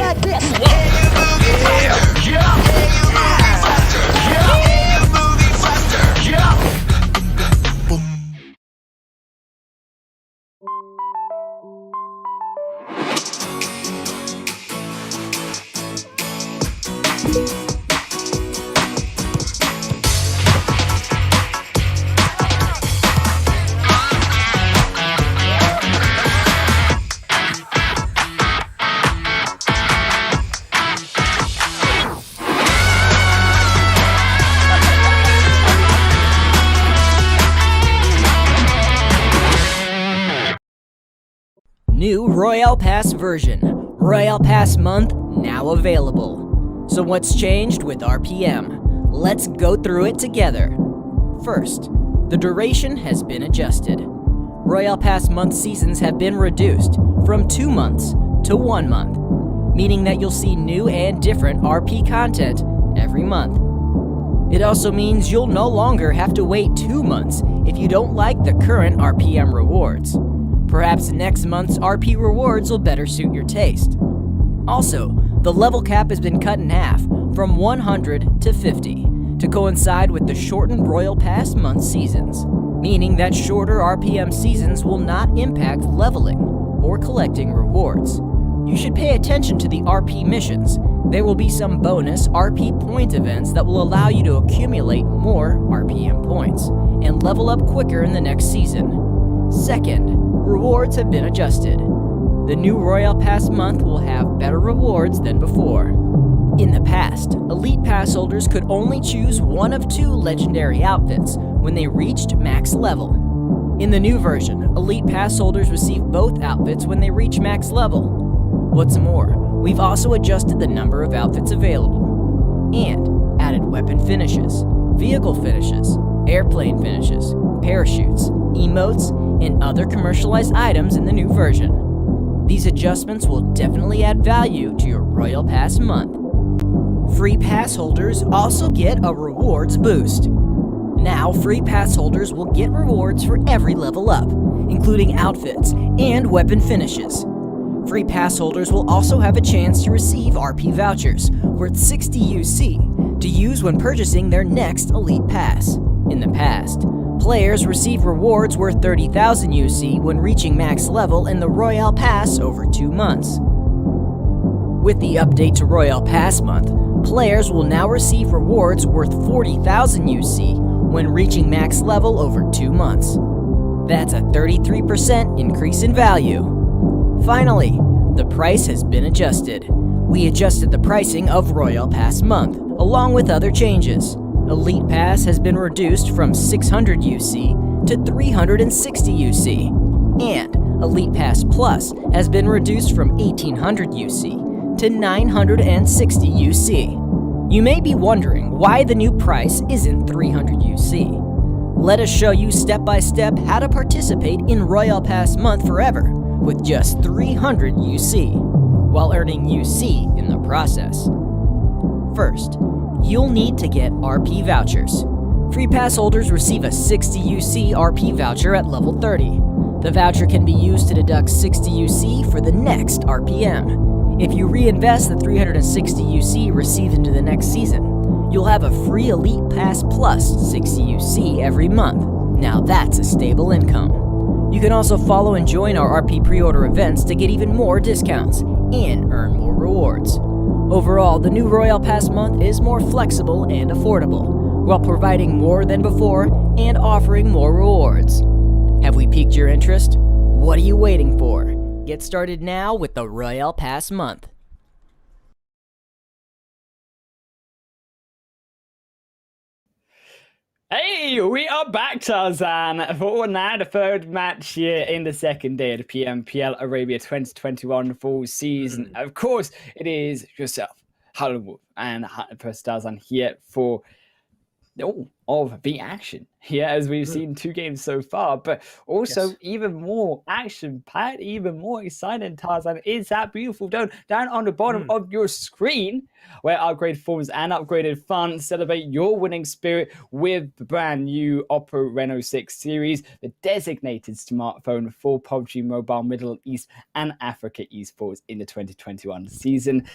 like this. New Royale Pass version. Royale Pass month now available. So what's changed with RPM? Let's go through it together. First, the duration has been adjusted. Royale Pass month seasons have been reduced from 2 months to 1 month, meaning that you'll see new and different RP content every month. It also means you'll no longer have to wait 2 months if you don't like the current RPM rewards. Perhaps next month's RP rewards will better suit your taste. Also, the level cap has been cut in half from 100 to 50 to coincide with the shortened Royal Pass month seasons, meaning that shorter RPM seasons will not impact leveling or collecting rewards. You should pay attention to the RP missions. There will be some bonus RP point events that will allow you to accumulate more RPM points and level up quicker in the next season. Second, rewards have been adjusted. The new Royale Pass month will have better rewards than before. In the past, Elite Pass holders could only choose one of 2 legendary outfits when they reached max level. In the new version, Elite Pass holders receive both outfits when they reach max level. What's more, we've also adjusted the number of outfits available and added weapon finishes, vehicle finishes, airplane finishes, parachutes, emotes, and other commercialized items in the new version. These adjustments will definitely add value to your Royal Pass month. Free pass holders also get a rewards boost. Now, free pass holders will get rewards for every level up, including outfits and weapon finishes. Free pass holders will also have a chance to receive RP vouchers worth 60 UC to use when purchasing their next Elite Pass. In the past, players receive rewards worth 30,000 UC when reaching max level in the Royale Pass over 2 months. With the update to Royale Pass month, players will now receive rewards worth 40,000 UC when reaching max level over 2 months. That's a 33% increase in value. Finally, the price has been adjusted. We adjusted the pricing of Royale Pass month, along with other changes. Elite Pass has been reduced from 600 UC to 360 UC, and Elite Pass Plus has been reduced from 1800 UC to 960 UC. You may be wondering why the new price isn't 300 UC. Let us show you step by step how to participate in Royale Pass month forever with just 300 UC, while earning UC in the process. First, you'll need to get RP vouchers. Free pass holders receive a 60 UC RP voucher at level 30. The voucher can be used to deduct 60 UC for the next RPM. If you reinvest the 360 UC received into the next season, you'll have a free Elite Pass Plus 60 UC every month. Now that's a stable income. You can also follow and join our RP pre-order events to get even more discounts and earn more rewards. Overall, the new Royale Pass month is more flexible and affordable, while providing more than before and offering more rewards. Have we piqued your interest? What are you waiting for? Get started now with the Royale Pass month. Hey, we are back, Tarzan, for now the third match here in the second day of the PMPL Arabia 2021 full season. Of course, it is yourself, YaLLa and Tarzan here for of the action here, as we've seen 2 games so far, but also Yes. even more action packed, even more exciting. Tarzan, is that beautiful down on the bottom of your screen, where upgraded forms and upgraded fun celebrate your winning spirit with the brand new Oppo Reno 6 series, the designated smartphone for PUBG Mobile Middle East and Africa esports in the 2021 season.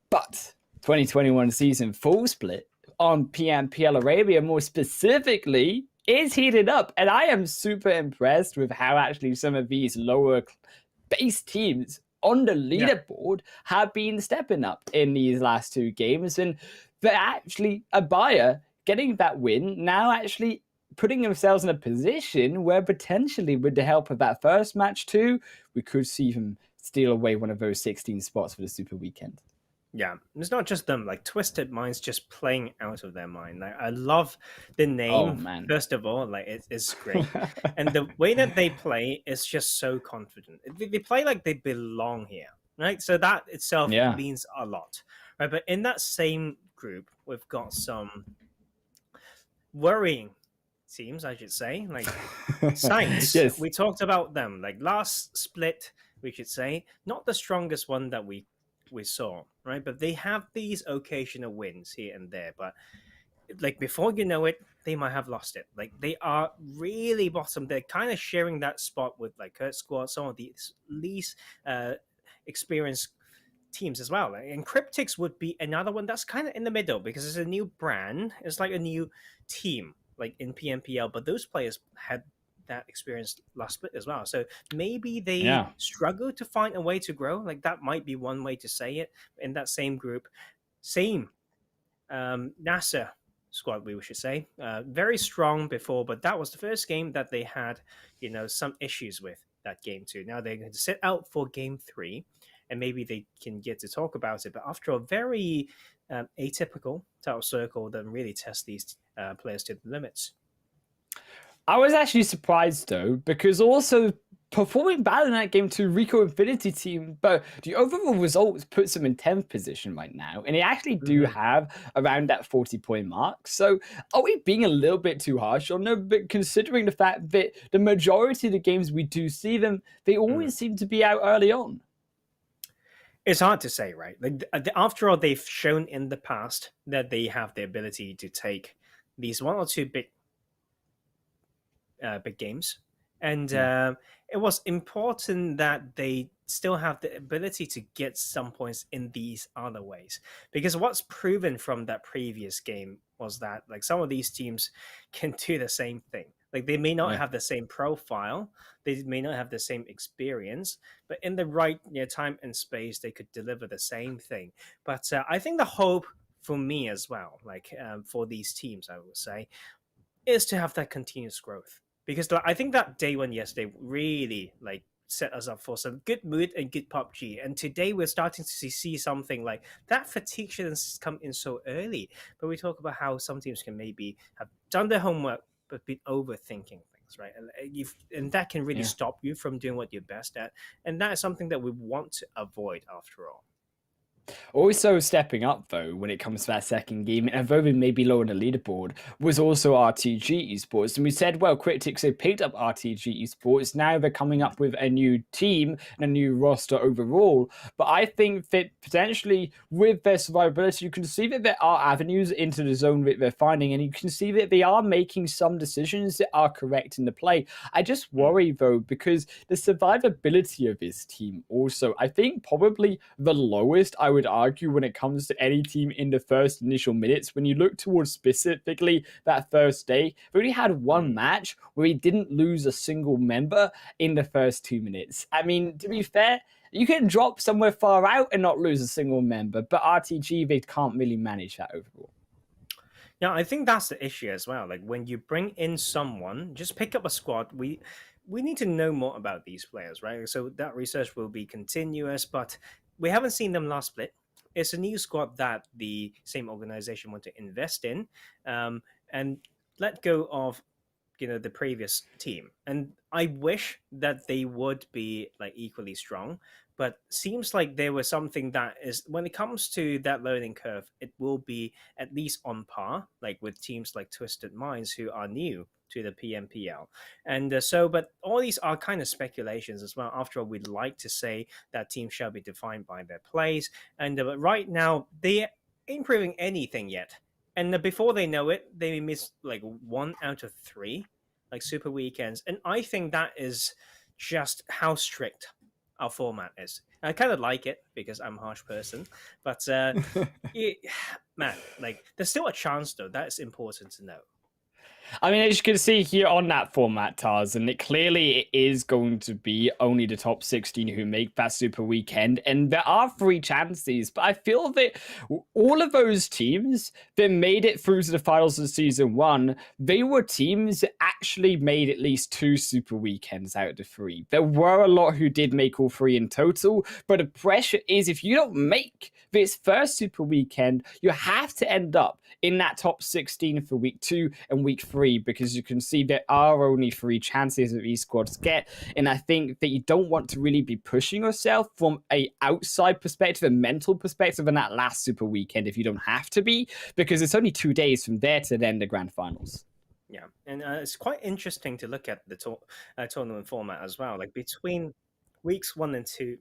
But 2021 season full split on PMPL Arabia, more specifically, is heated up. And I am super impressed with how actually some of these lower base teams on the leaderboard have been stepping up in these last 2 games. And they're actually ABIAH getting that win, now actually putting themselves in a position where potentially, with the help of that first match too, we could see them steal away one of those 16 spots for the Super Weekend. Yeah, it's not just them. Like Twisted Minds just playing out of their mind. Like I love the name. Man. First of all, like it's great, and the way that they play is just so confident. They play like they belong here, right? So that itself means a lot, right? But in that same group, we've got some worrying teams, I should say, like SCYTES. Yes. We talked about them like last split. We should say not the strongest one that we saw, right? But they have these occasional wins here and there. But like before you know it, they might have lost it. Like they are really bottom. They're kind of sharing that spot with like KURD Squad, some of the least experienced teams as well. And Cryptics would be another one that's kind of in the middle because it's a new brand. It's like a new team, like in PMPL. But those players had that experience last split as well, so maybe they struggle to find a way to grow. Like that might be one way to say it. In that same group, same NASR squad, we should say, very strong before, but that was the first game that they had, some issues with that game too. Now they're going to sit out for game 3, and maybe they can get to talk about it. But after a very atypical title circle, then really test these players to the limits. I was actually surprised though, because also performing bad in that game to RICO Infinity team, but the overall results puts them in 10th position right now, and they actually do have around that 40-point mark. So are we being a little bit too harsh on them? But considering the fact that the majority of the games we do see them, they always seem to be out early on. It's hard to say, right? Like after all, they've shown in the past that they have the ability to take these 1 or 2 big games, and it was important that they still have the ability to get some points in these other ways, because what's proven from that previous game was that like some of these teams can do the same thing. Like they may not have the same profile, they may not have the same experience, but in the right time and space, they could deliver the same thing. But I think the hope for me as well, like for these teams, I would say, is to have that continuous growth. Because I think that day one yesterday really like set us up for some good mood and good PUBG. And today we're starting to see something like that fatigue shouldn't come in so early. But we talk about how some teams can maybe have done their homework but been overthinking things, right? And that can really stop you from doing what you're best at. And that is something that we want to avoid after all. Also stepping up though when it comes to that second game, and although they may be low on the leaderboard, was also RTG Esports. And we said, well, Cryptics have picked up RTG Esports. Now they're coming up with a new team and a new roster overall. But I think that potentially with their survivability, you can see that there are avenues into the zone that they're finding, and you can see that they are making some decisions that are correct in the play. I just worry though, because the survivability of this team also, I think probably the lowest, I would argue, when it comes to any team in the first initial minutes. When you look towards specifically that first day, we only had one match where we didn't lose a single member in the first 2 minutes. I mean, to be fair, you can drop somewhere far out and not lose a single member, but RTG, they can't really manage that overall. Yeah, I think that's the issue as well. Like when you bring in someone, just pick up a squad. We need to know more about these players, right? So that research will be continuous, but we haven't seen them last split. It's a new squad that the same organization want to invest in, and let go of the previous team. And I wish that they would be like equally strong, but seems like there was something that is, when it comes to that learning curve, it will be at least on par, like with teams like Twisted Minds who are new to the PMPL. And but all these are kind of speculations as well. After all, we'd like to say that teams shall be defined by their plays. And but right now, they ain't proving anything yet. And before they know it, they miss like 1 out of 3, like super weekends. And I think that is just how strict our format is. I kind of like it because I'm a harsh person, but man, like there's still a chance though. That is important to know. I mean, as you can see here on that format, Tarzan, it clearly is going to be only the top 16 who make that super weekend, and there are 3 chances, but I feel that all of those teams that made it through to the finals of season 1, they were teams that actually made at least 2 super weekends out of the 3. There were a lot who did make all 3 in total, but the pressure is if you don't make this first super weekend, you have to end up in that top 16 for week 2 and week 3, because you can see there are only 3 chances that these squads get. And I think that you don't want to really be pushing yourself from a outside perspective, a mental perspective in that last super weekend if you don't have to be, because it's only 2 days from there to then the grand finals. Yeah, and it's quite interesting to look at the tournament format as well. Like between weeks 1 and 2,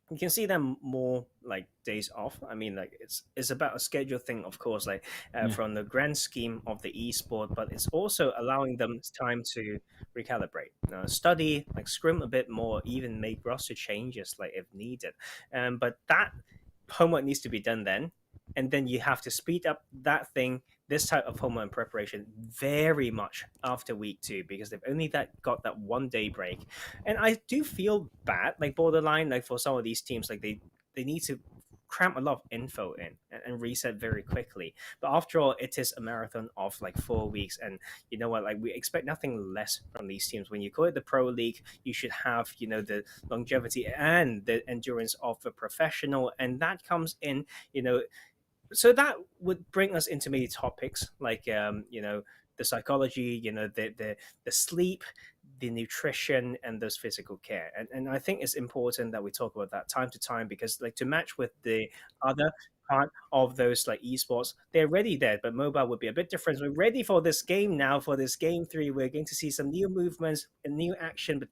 you can see them more like days off. I mean, like it's about a schedule thing, of course, like from the grand scheme of the esport, but it's also allowing them time to recalibrate, study, like scrim a bit more, even make roster changes like if needed. But that homework needs to be done then, and then you have to speed up that thing, this type of homework and preparation, very much after week 2, because they've only got that 1 day break. And I do feel bad, like borderline, like for some of these teams, like they need to cram a lot of info in and reset very quickly. But after all, it is a marathon of like 4 weeks, and you know what, like we expect nothing less from these teams. When you call it the pro league, you should have, the longevity and the endurance of a professional, and that comes in, so that would bring us into many topics like the psychology, the sleep, the nutrition, and those physical care. And I think it's important that we talk about that time to time, because like to match with the other part of those like esports, they're already there, but mobile would be a bit different. We're ready for this game now. For this game 3, we're going to see some new movements and new action, but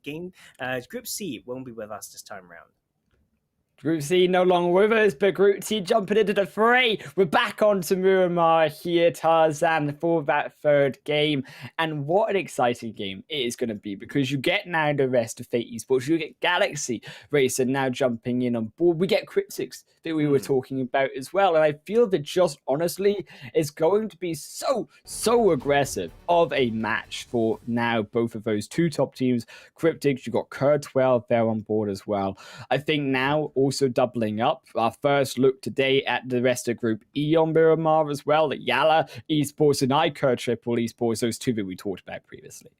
Group C won't be with us this time around. Group C no longer with us, but Group C jumping into the fray. We're back on to Miramar here, Tarzan, for that 3rd game. And what an exciting game it is going to be, because you get now the rest of Fate Esports. You get Galaxy Racer now jumping in on board. We get Cryptics that we were talking about as well. And I feel that just honestly, it's going to be so aggressive of a match for now both of those 2 top teams. Cryptics, you got KURD 12 there on board as well. I think now also doubling up our first look today at the rest of Group E on Miramar as well, at YaLLa Esports and iKURD Triple Esports, those 2 that we talked about previously.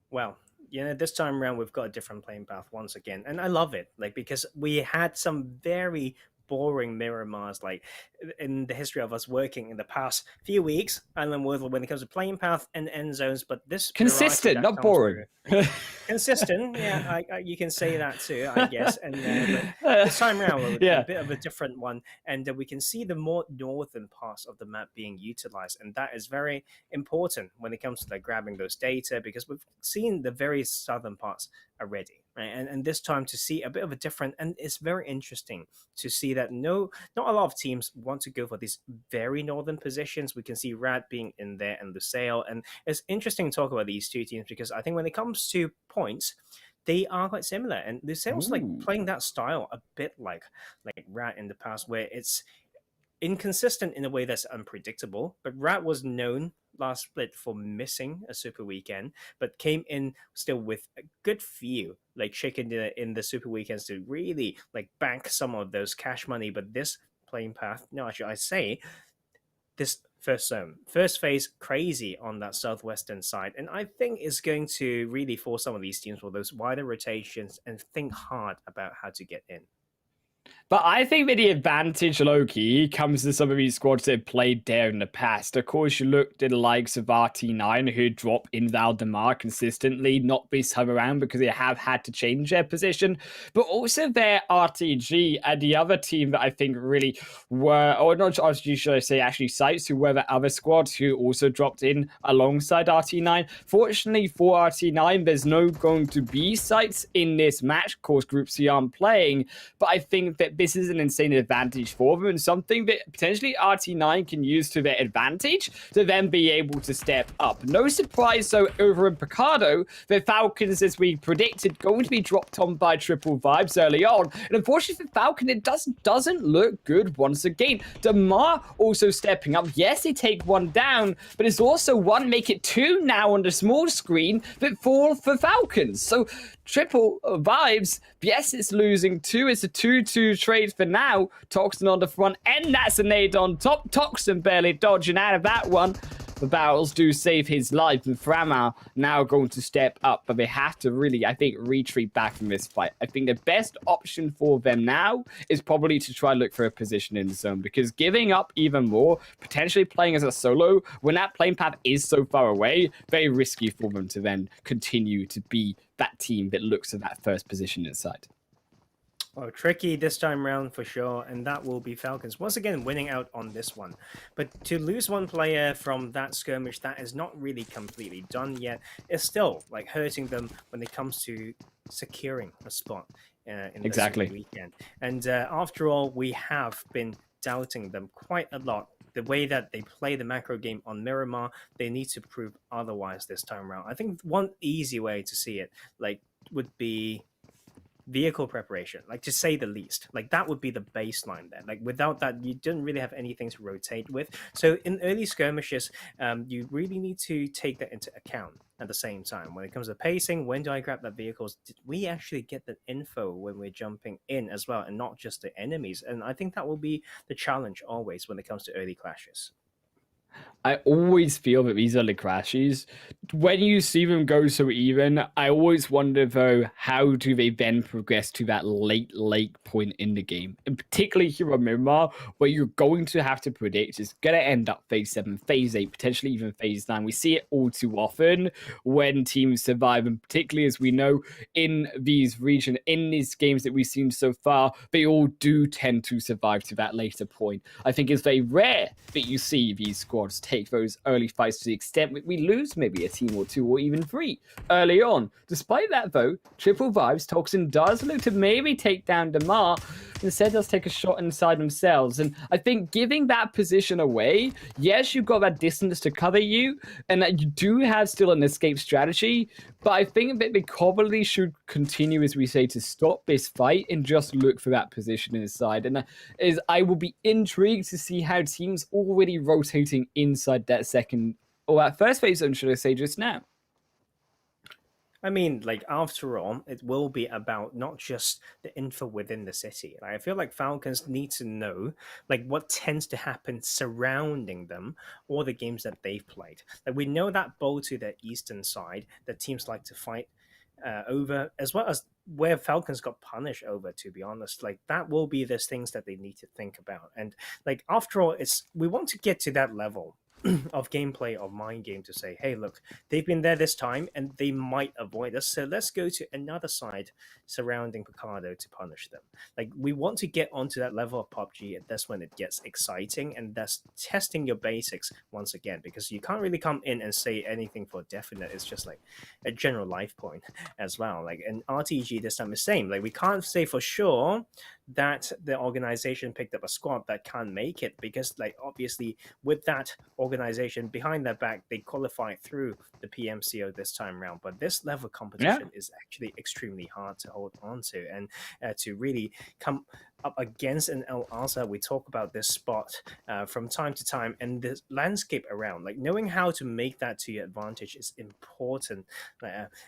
Well, this time around we've got a different playing path once again, and I love it, like because we had some very boring Miramars like in the history of us working in the past few weeks, and then when it comes to playing path and end zones. But this consistent, not boring. Consistent, yeah, you can say that too, I guess. And but this time around, a bit of a different one, and we can see the more northern parts of the map being utilized, and that is very important when it comes to like grabbing those data, because we've seen the very southern parts already. Right? And this time to see a bit of a different, and it's very interesting to see that not a lot of teams want to go for these very northern positions. We can see Rad being in there and Lusail, and it's interesting to talk about these 2 teams, because I think when it comes to points, they are quite similar, and Lusail's like playing that style a bit like Rad in the past, where it's inconsistent in a way that's unpredictable. But Rat was known last split for missing a super weekend, but came in still with a good few like chicken dinner in the super weekends to really like bank some of those cash money. But this playing path, no, actually I say this first phase crazy on that southwestern side, and I think it's going to really force some of these teams for those wider rotations and think hard about how to get in. But I think that the advantage, low-key, comes to some of these squads that have played there in the past. Of course, you looked at the likes of RT9, who drop in Valdemar consistently, not this time around because they have had to change their position. But also their RTG and the other team that I think really were, or not RTG, should I say, actually SCYTES, who were the other squads who also dropped in alongside RT9. Fortunately for RT9, there's no going to be SCYTES in this match. Of course, Group C aren't playing, but I think that this is an insane advantage for them and something that potentially RT9 can use to their advantage to then be able to step up. No surprise, though, over in Picardo, the Falcons, as we predicted, going to be dropped on by Triple Vibes early on. And unfortunately for Falcon, it doesn't look good once again. Damar also stepping up. Yes, they take one down, but it's also one, make it two now on the small screen that fall for Falcons. So Triple Vibes, yes, it's losing two. It's a 2-2 trade for now. Toxin on the front end. That's a nade on top. Toxin barely dodging out of that one. The barrels do save his life, and Framar now going to step up, but they have to really, I think, retreat back from this fight. I think the best option for them now is probably to try and look for a position in the zone, because giving up even more, potentially playing as a solo, when that playing path is so far away, very risky for them to then continue to be that team that looks at that first position inside. Oh, tricky this time round for sure, and that will be Falcons once again winning out on this one. But to lose one player from that skirmish that is not really completely done yet is still like hurting them when it comes to securing a spot in Exactly. this weekend. And after all, we have been doubting them quite a lot. The way that they play the macro game on Miramar, they need to prove otherwise this time around. I think one easy way to see it would be vehicle preparation, to say the least. That would be the baseline there. Without that, you don't really have anything to rotate with. So in early skirmishes, you really need to take that into account at the same time. When it comes to pacing, when do I grab that vehicles? Did we actually get the info when we're jumping in as well, and not just the enemies? And I think that will be the challenge always when it comes to early clashes. I always feel that these early crashes, when you see them go so even, I always wonder, though, how do they then progress to that late point in the game? And particularly here on Miramar, where you're going to have to predict it's going to end up phase 7, phase 8, potentially even phase 9. We see it all too often when teams survive, and particularly as we know in these regions, in these games that we've seen so far, they all do tend to survive to that later point. I think it's very rare that you see these squads take those early fights to the extent that we lose maybe a team or two or even 3 early on. Despite that, though, Triple Vibes, Toxin does look to maybe take down Damar, instead does take a shot inside themselves. And I think giving that position away, yes, you've got that distance to cover you, and that you do have still an escape strategy, but I think that they probably should continue, as we say, to stop this fight and just look for that position inside. And I will be intrigued to see how teams already rotating inside that second, or that first phase zone, should I say, just now. I mean, after all, it will be about not just the info within the city. I feel like Falcons need to know, what tends to happen surrounding them or the games that they've played. We know that bowl to the eastern side that teams like to fight over, as well as where Falcons got punished over, to be honest. That will be those things that they need to think about. And, after all, we want to get to that level of gameplay, of mind game, to say, hey, look, they've been there this time and they might avoid us, so let's go to another side surrounding Picardo to punish them. We want to get onto that level of PUBG, and that's when it gets exciting, and that's testing your basics once again, because you can't really come in and say anything for definite. It's just a general life point as well. And RTG this time is same. We can't say for sure that the organization picked up a squad that can't make it, because obviously with that organization behind their back, they qualified through the PMCO this time around. But this level of competition is actually extremely hard to hold on to, and to really come up against an El Asa. We talk about this spot from time to time, and the landscape around, knowing how to make that to your advantage is important,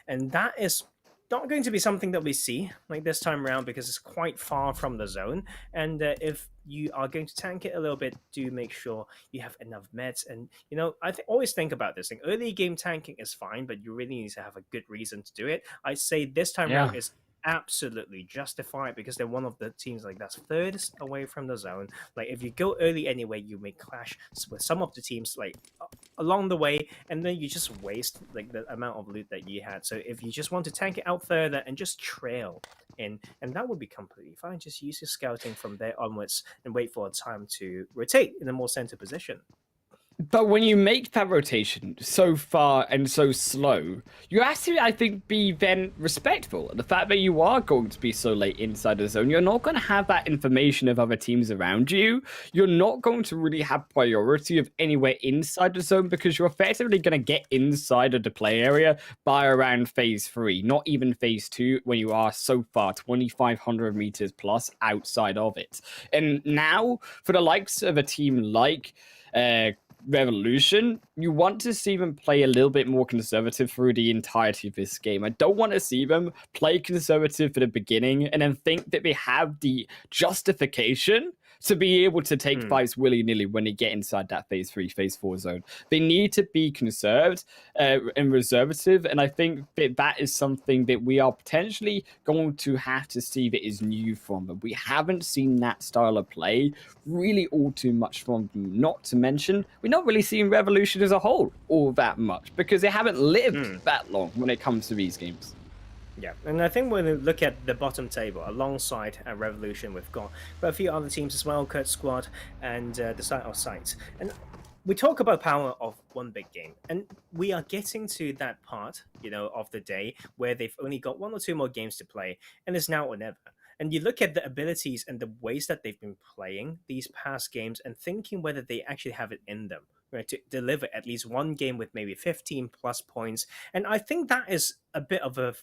and that is not going to be something that we see this time around, because it's quite far from the zone. And if you are going to tank it a little bit, do make sure you have enough meds. And I always think about this thing. Early game tanking is fine, but you really need to have a good reason to do it. I say this time around is absolutely justify it because they're one of the teams like that's furthest away from the zone. Like if you go early anyway, you may clash with some of the teams like along the way, and then you just waste like the amount of loot that you had. So if you just want to tank it out further and just trail in, and that would be completely fine. Just use your scouting from there onwards and wait for a time to rotate in a more center position. But when you make that rotation so far and so slow, you have to, I think, be then respectful. The fact that you are going to be so late inside the zone, you're not going to have that information of other teams around you. You're not going to really have priority of anywhere inside the zone because you're effectively going to get inside of the play area by around phase 3, not even phase 2, when you are so far 2,500 meters plus outside of it. And now, for the likes of a team like Revolution, you want to see them play a little bit more conservative through the entirety of this game. I don't want to see them play conservative for the beginning and then think that they have the justification to be able to take fights willy-nilly when they get inside that phase 3, phase 4 zone. They need to be conserved and reservative, and I think that is something that we are potentially going to have to see that is new from them. We haven't seen that style of play really all too much from them, not to mention we're not really seeing Revolution as a whole all that much because they haven't lived that long when it comes to these games. Yeah, and I think when we look at the bottom table, alongside Revolution, we've got a few other teams as well, KURD Squad and the site of SCYTES. And we talk about power of one big game, and we are getting to that part, you know, of the day where they've only got 1 or 2 more games to play, and it's now or never. And you look at the abilities and the ways that they've been playing these past games and thinking whether they actually have it in them, right, to deliver at least one game with maybe 15 plus points. And I think that is a bit of a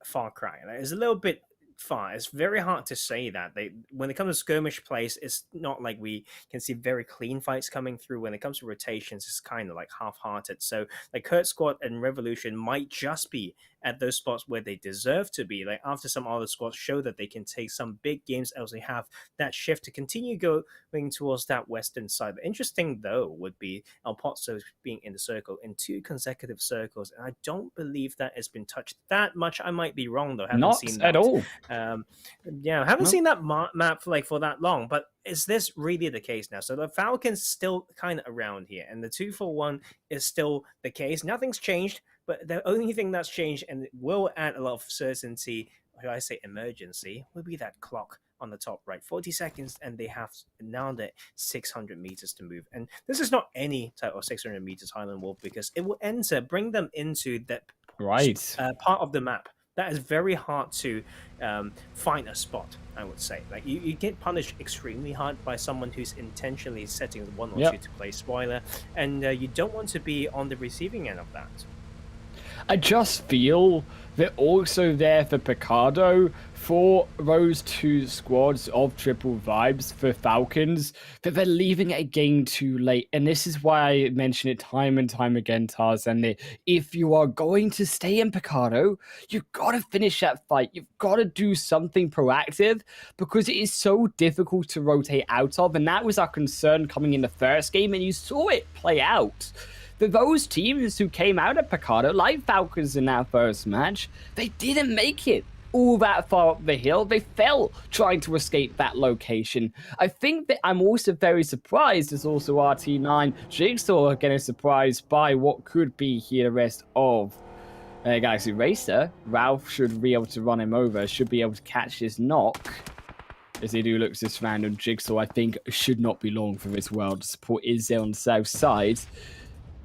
far cry. It's a little bit far. It's very hard to say that. When it comes to skirmish plays, it's not like we can see very clean fights coming through. When it comes to rotations, it's kind of like half-hearted. So like KURD Squad and Revolution might just be at those spots where they deserve to be. Like after some other squads show that they can take some big games as they have that shift to continue going towards that western side. But interesting though would be El Pozo being in the circle in 2 consecutive circles, and I don't believe that has been touched that much. I might be wrong though. Not seen at all. Yeah, I haven't seen that map for that long. But is this really the case now? So the Falcons still kind of around here, and the 2-for-1 is still the case. Nothing's changed. But the only thing that's changed, and it will add a lot of certainty, or I say emergency, will be that clock on the top right. 40 seconds, and they have now the 600 meters to move. And this is not any type of 600 meters Highland Wolf, because it will bring them into that part of the map. That is very hard to find a spot, I would say. Like you get punished extremely hard by someone who's intentionally setting 1 or 2 to play spoiler, and you don't want to be on the receiving end of that. I just feel that also there for Picardo, for those 2 squads of triple vibes for Falcons, that they're leaving it a game too late. And this is why I mention it time and time again, Tarzan, that if you are going to stay in Picardo, you've got to finish that fight. You've got to do something proactive because it is so difficult to rotate out of. And that was our concern coming in the first game, and you saw it play out. For those teams who came out of Picardo, like Falcons in that first match, they didn't make it all that far up the hill. They fell trying to escape that location. I think that I'm also very surprised, as also RT9 Jigsaw again is surprised by what could be here the rest of Galaxy Racer. Ralph should be able to run him over, should be able to catch his knock. As they do look to this random Jigsaw, I think should not be long for this world. The support is there on the south side.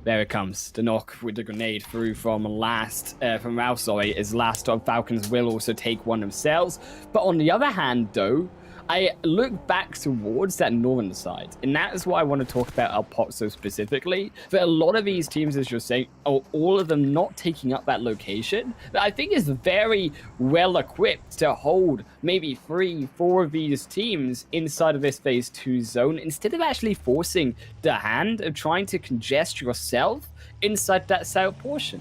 There it comes, the knock with the grenade through from Ralph, as last of Falcons will also take one themselves. But on the other hand, though, I look back towards that northern side, and that is what I want to talk about El Pozo specifically. That a lot of these teams, as you're saying, are all of them not taking up that location, that I think is very well equipped to hold maybe 3-4 of these teams inside of this phase 2 zone, instead of actually forcing the hand of trying to congest yourself inside that south portion.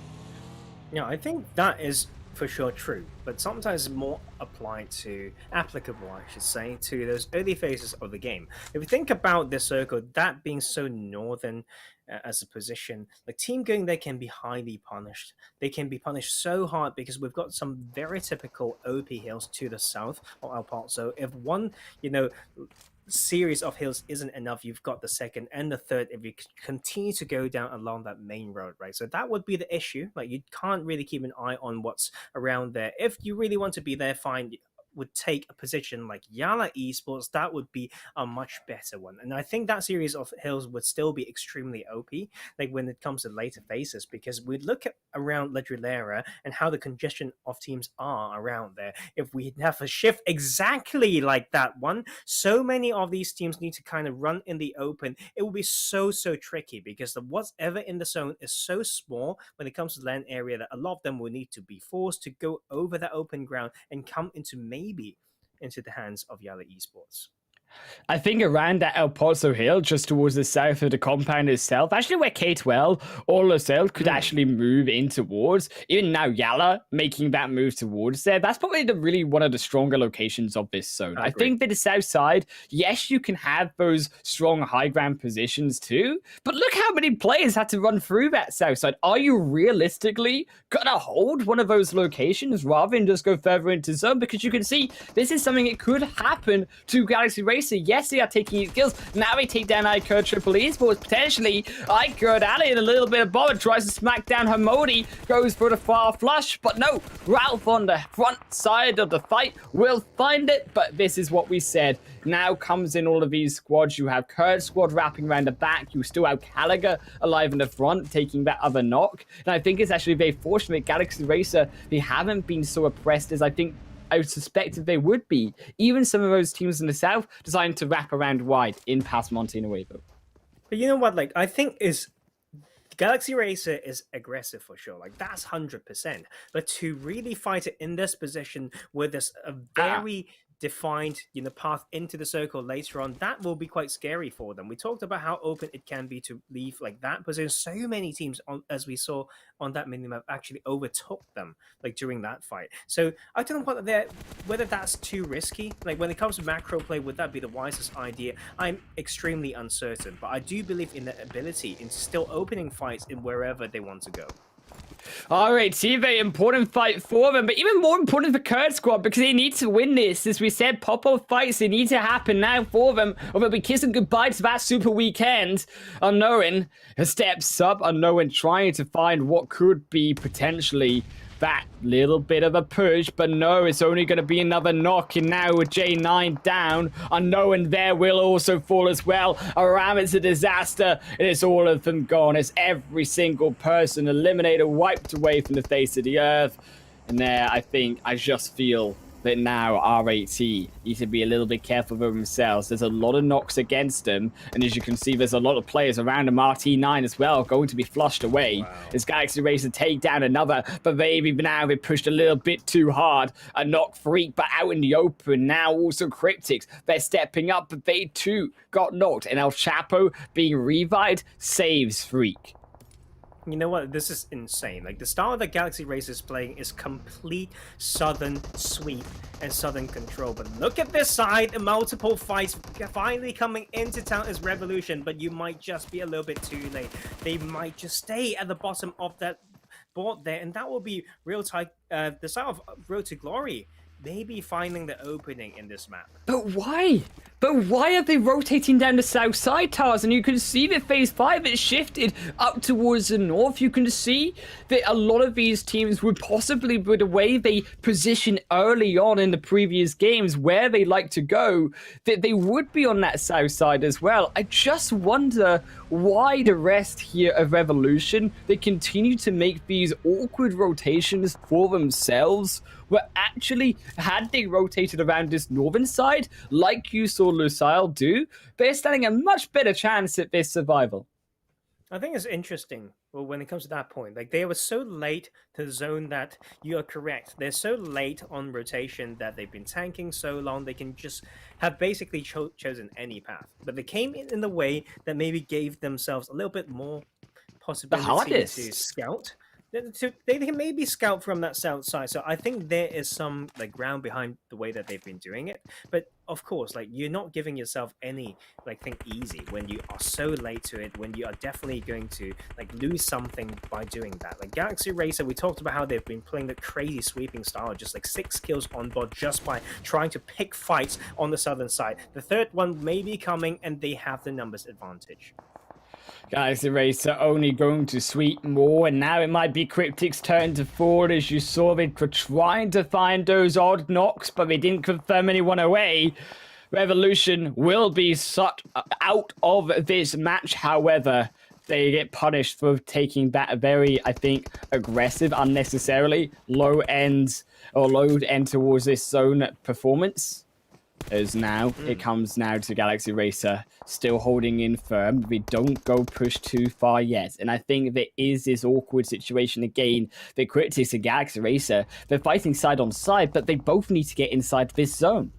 Yeah, I think that is for sure true, but sometimes more applicable, I should say, to those early phases of the game. If you think about this circle, that being so northern as a position, the team going there can be highly punished. They can be punished so hard because we've got some very typical OP hills to the south of El Paso. If one, series of hills isn't enough, you've got the second and the third if you continue to go down along that main road, right? So that would be the issue. Like, you can't really keep an eye on what's around there. If you really want to be there, fine, would take a position like YaLLa Esports, that would be a much better one. And I think that series of hills would still be extremely OP, like when it comes to later phases, because we look at around La Drillera and how the congestion of teams are around there. If we have a shift exactly like that one, so many of these teams need to kind of run in the open. It will be so tricky because the whatever in the zone is so small when it comes to land area that a lot of them will need to be forced to go over that open ground and come into maybe into the hands of YaLLa Esports. I think around that El Paso Hill, just towards the south of the compound itself, actually where K12 or Lusail could actually move in towards, even now YaLLa making that move towards there, that's probably really one of the stronger locations of this zone. I think that the south side, yes, you can have those strong high ground positions too, but look how many players had to run through that south side. Are you realistically gonna hold one of those locations rather than just go further into zone? Because you can see this is something that could happen to Galaxy Racer. Yes, they are taking his kills. Now they take down iKURD Triple Esports. Potentially, iKURD adding a little bit of bother, tries to smack down Hamodi, goes for the far flush, but no, Ralph on the front side of the fight will find it, but this is what we said. Now comes in all of these squads. You have KURD squad wrapping around the back. You still have Gallagher alive in the front, taking that other knock. And I think it's actually very fortunate Galaxy Racer, they haven't been so oppressed as I suspected they would be. Even some of those teams in the south designed to wrap around wide in past Monte Nuevo. But you know what? Like, I think Galaxy Racer is aggressive for sure. Like, that's 100%. But to really fight it in this position with this a very defined path into the circle later on, that will be quite scary for them. We talked about how open it can be to leave like that, but there's so many teams as we saw on that minimap actually overtook them like during that fight. So I don't know whether that's too risky. Like, when it comes to macro play, would that be the wisest idea? I'm extremely uncertain, but I do believe in the ability in still opening fights in wherever they want to go. All right, see, very important fight for them, but even more important for KURD squad because they need to win this. As we said, pop-up fights, they need to happen now for them, or they'll be kissing goodbye to that super weekend. Unknown steps up, Unknown trying to find what could be potentially that little bit of a push, but no, it's only going to be another knock, and now with J9 down, Unknown there will also fall as well. Aram is a disaster, and it's all of them gone. It's every single person eliminated, wiped away from the face of the earth. And there, I just feel that now RAT need to be a little bit careful with themselves. There's a lot of knocks against them, and as you can see, there's a lot of players around them. RT9 as well, going to be flushed away. Wow. As Galaxy Racer take down another, but maybe now they pushed a little bit too hard. A knock Freak, but out in the open. Now also Cryptics, they're stepping up, but they too got knocked. And El Chapo being revived saves Freak. You know what? This is insane. Like, the style that Galaxy Racer is playing is complete Southern sweep and Southern control. But look at this side, and multiple fights finally coming into town is Revolution, but you might just be a little bit too late. They might just stay at the bottom of that board there, and that will be real tight. The style of Road to Glory maybe finding the opening in this map. But why? But why are they rotating down the south side, Tars? And you can see that phase 5 is shifted up towards the north. You can see that a lot of these teams would possibly, with the way they position early on in the previous games, where they like to go, that they would be on that south side as well. I just wonder why the rest here of Revolution, they continue to make these awkward rotations for themselves, where actually, had they rotated around this northern side, like you saw Lusail do, they're standing a much better chance at this survival. I think it's interesting, well, when it comes to that point. Like, they were so late to the zone that you are correct. They're so late on rotation that they've been tanking so long, they can just have basically chosen any path. But they came in the way that maybe gave themselves a little bit more possibility to scout. They can maybe scout from that south side. So I think there is some like ground behind the way that they've been doing it. But of course, like you're not giving yourself any like thing easy when you are so late to it, when you are definitely going to like lose something by doing that. Like Galaxy Racer, we talked about how they've been playing the crazy sweeping style, just like 6 kills on board just by trying to pick fights on the southern side. The third one may be coming and they have the numbers advantage. Galaxy Racer only going to sweep more, and now it might be Cryptics' turn to forward. As you saw, they were trying to find those odd knocks, but they didn't confirm anyone away. Revolution will be sucked out of this match, however. They get punished for taking that very, I think, aggressive, unnecessarily low end towards this zone performance. As now, it comes now to Galaxy Racer, still holding in firm. We don't go push too far yet. And I think there is this awkward situation again. The Cryptics and Galaxy Racer, they're fighting side on side, but they both need to get inside this zone.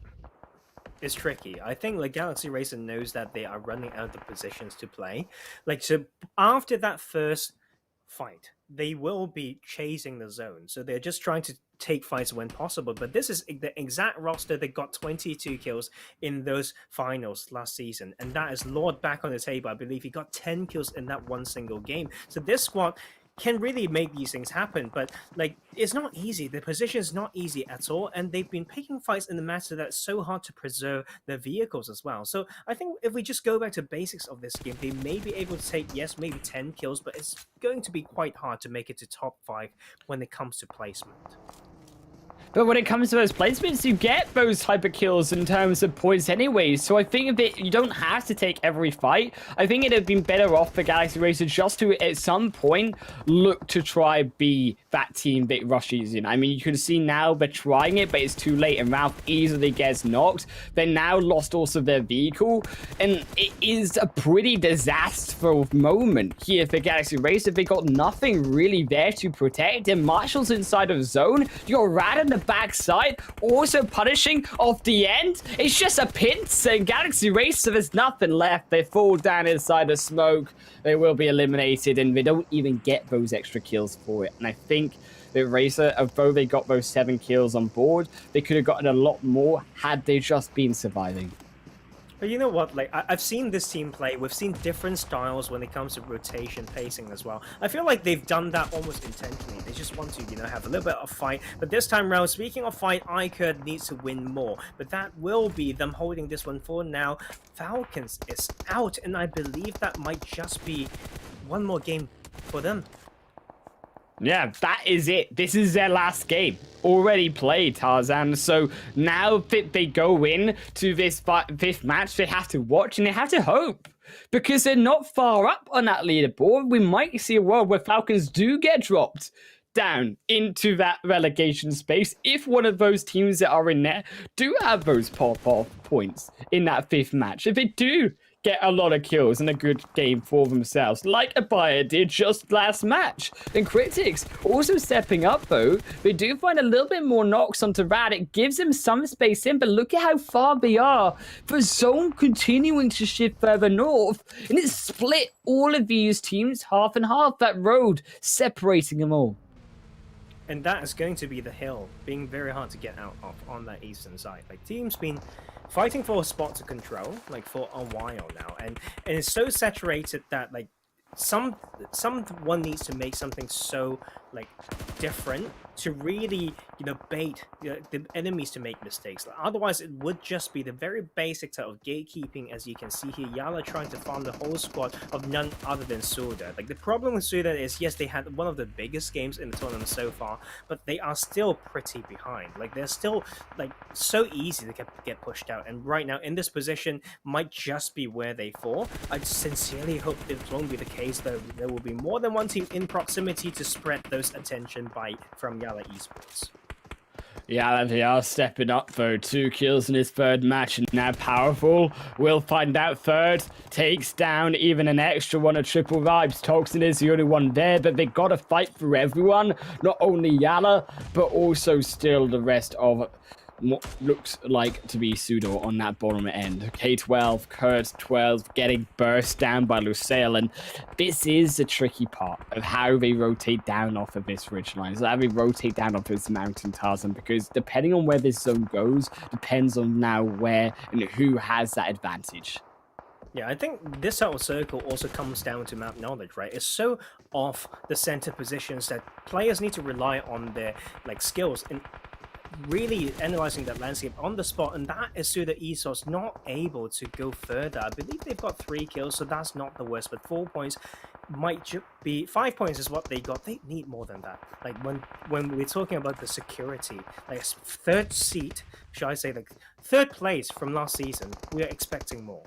It's tricky. I think like Galaxy Racer knows that they are running out of positions to play. Like, so after that first fight, they will be chasing the zone. So they're just trying to take fights when possible. But this is the exact roster that got 22 kills in those finals last season. And that is Lord back on the table. I believe he got 10 kills in that one single game. So this squad can really make these things happen, but like it's not easy. The position is not easy at all, and they've been picking fights in the matter that's so hard to preserve their vehicles as well. So I think if we just go back to basics of this game, they may be able to take, yes, maybe 10 kills, but it's going to be quite hard to make it to top 5 when it comes to placement. But when it comes to those placements, you get those type of kills in terms of points anyway. So I think that you don't have to take every fight. I think it'd have been better off for Galaxy Racer just to, at some point, look to try be that team that rushes in. I mean, you can see now they're trying it, but it's too late, and Ralph easily gets knocked. They now lost also their vehicle, and it is a pretty disastrous moment here for Galaxy Racer. They got nothing really there to protect, and Marshall's inside of zone. You got Rad in the backside, also punishing off the end. It's just a pinch, and Galaxy Racer, there's nothing left. They fall down inside the smoke. They will be eliminated, and they don't even get those extra kills for it. And I think the Racer, although they got those 7 kills on board, they could have gotten a lot more had they just been surviving. But you know what, like, I've seen this team play. We've seen different styles when it comes to rotation, pacing as well. I feel like they've done that almost intentionally. They just want to, you know, have a little bit of fight. But this time around, speaking of fight, iKURD needs to win more. But that will be them holding this one for now. Falcons is out, and I believe that might just be one more game for them. Yeah, that is it. This is their last game. Already played, Tarzan. So now that they go in to this fifth match, they have to watch and they have to hope. Because they're not far up on that leaderboard. We might see a world where Falcons do get dropped down into that relegation space if one of those teams that are in there do have those pop-off points in that 5th match. If they do get a lot of kills and a good game for themselves, like ABIAH did just last match. And Cryptics also stepping up, though. They do find a little bit more knocks onto Rad. It gives them some space in, but look at how far they are. The zone continuing to shift further north, and it's split all of these teams half and half. That road separating them all. And that is going to be the hill, being very hard to get out of on that eastern side. Like, teams been fighting for a spot to control, like, for a while now. And it's so saturated that, like, someone needs to make something so, like, different to really, you know, bait the enemies to make mistakes. Like, otherwise, it would just be the very basic type of gatekeeping, as you can see here. YaLLa trying to farm the whole squad of none other than SUDOR. Like, the problem with SUDOR is, yes, they had one of the biggest games in the tournament so far, but they are still pretty behind. Like, they're still, like, so easy to get pushed out. And right now, in this position, might just be where they fall. I sincerely hope this won't be the case, though. There will be more than one team in proximity to spread those attention from YaLLa Esports. Yeah, they are stepping up, though. 2 kills in his 3rd match, and now Powerful will find out. 3rd takes down even an extra one of Triple Vibes. Toxin is the only one there, but they got to fight for everyone. Not only YaLLa, but also still the rest of looks like to be SUDOR on that bottom end. K12, KURD 12 getting burst down by Lusail, and this is the tricky part of how they rotate down off of this ridge line. So how they rotate down off this mountain Tarzan, because depending on where this zone goes, depends on now where and who has that advantage. Yeah, I think this whole circle also comes down to map knowledge, right? It's so off the center positions that players need to rely on their skills in really analyzing that landscape on the spot, and that is SUDOR Esports not able to go further. I believe they've got 3 kills, so that's not the worst, but 4 points might be 5 points is what they got. They need more than that. Like when we're talking about the security, like third seat, should I say, third place from last season, we are expecting more.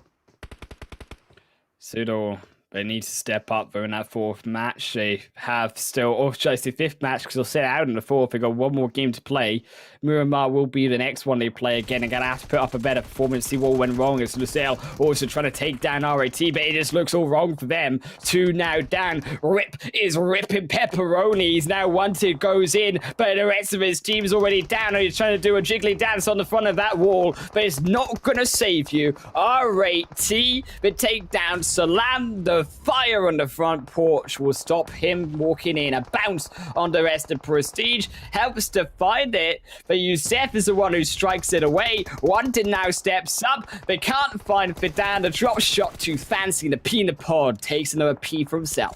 SUDOR, they need to step up. They're in that 4th match. They have still, or should I say 5th match, because they'll sit out in the 4th. They've got 1 more game to play. Miramar will be the next one they play again. They're going to have to put up a better performance, see what went wrong. As Lusail also trying to take down RAT, but it just looks all wrong for them. 2 now down. Rip is ripping pepperoni. He's now wanted, goes in, but the rest of his team's already down. He's trying to do a jiggly dance on the front of that wall, but it's not going to save you. RAT, the takedown, Salam, the fire on the front porch will stop him walking in. A bounce on the rest of Prestige helps to find it, but Youssef is the one who strikes it away. Wanted now steps up. They can't find Fidan. The drop shot too fancy. The peanut pod takes another P for himself.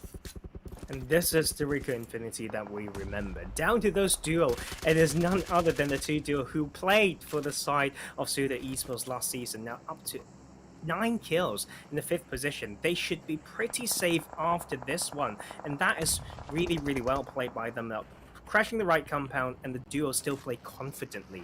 And this is the RICO Infinity that we remember. Down to those duo, and there's none other than the 2 duo who played for the side of SUDOR Esports last season. Now up to 9 kills in the 5th position. They should be pretty safe after this one, and that is really, really well played by them. Now, crashing the right compound, and the duo still play confidently.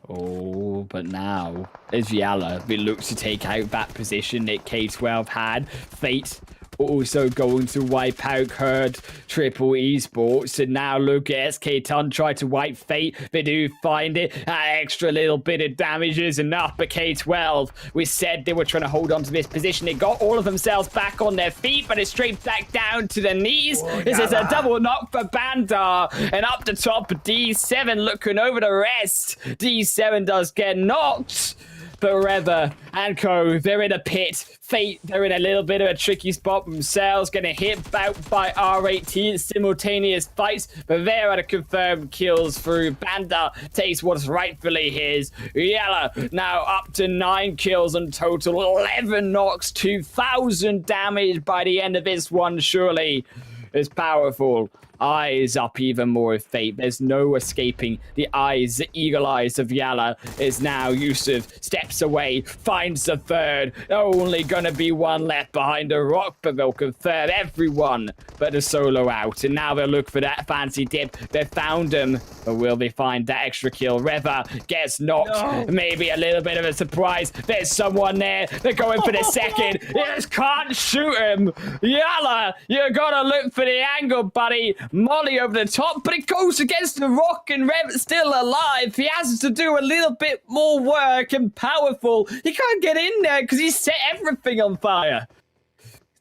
Oh, but now, as YaLLa, we look to take out that position that K12 had. Fate also going to wipe out KURD Triple Esports, and now look at SK Ton try to wipe Fate. They do find it. That extra little bit of damage is enough, but K12, we said they were trying to hold on to this position. They got all of themselves back on their feet, but it's straight back down to the knees. This is a double knock for Bandar, and up the top, D7 looking over the rest. D7 does get knocked, but Reva and Co, they're in a pit. Fate, they're in a little bit of a tricky spot themselves, getting hit out by R18 simultaneous fights, but they're at a confirmed kills through. Banda takes what's rightfully his. YaLLa now up to 9 kills in total, 11 knocks, 2,000 damage by the end of this one, surely is powerful. Eyes up even more with Fate. There's no escaping the eyes, the eagle eyes of YaLLa. Is now Yusuf steps away, finds the 3rd. Only gonna be 1 left behind a rock, but they'll confirm everyone but a solo out. And now they'll look for that fancy dip. They found him, but will they find that extra kill? Reva gets knocked. No. Maybe a little bit of a surprise. There's someone there. They're going for the 2nd. You just can't shoot him. YaLLa, you gotta look for the angle, buddy. Molly over the top, but it goes against the rock, and Rev's still alive. He has to do a little bit more work, and powerful. He can't get in there because he set everything on fire.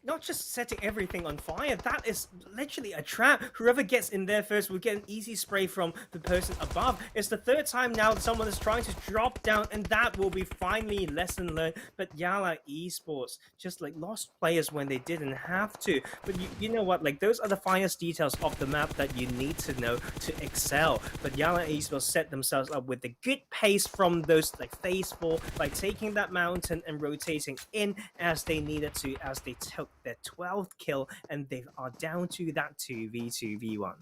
Not just setting everything on fire, that is literally a trap. Whoever gets in there first will get an easy spray from the person above. It's the 3rd time now that someone is trying to drop down, and that will be finally lesson learned. But YaLLa Esports just lost players when they didn't have to. But you know what, those are the finest details of the map that you need to know to excel. But YaLLa Esports set themselves up with the good pace from those phase 4 by taking that mountain and rotating in as they needed to, as they took their 12th kill, and they are down to that 2v2v1.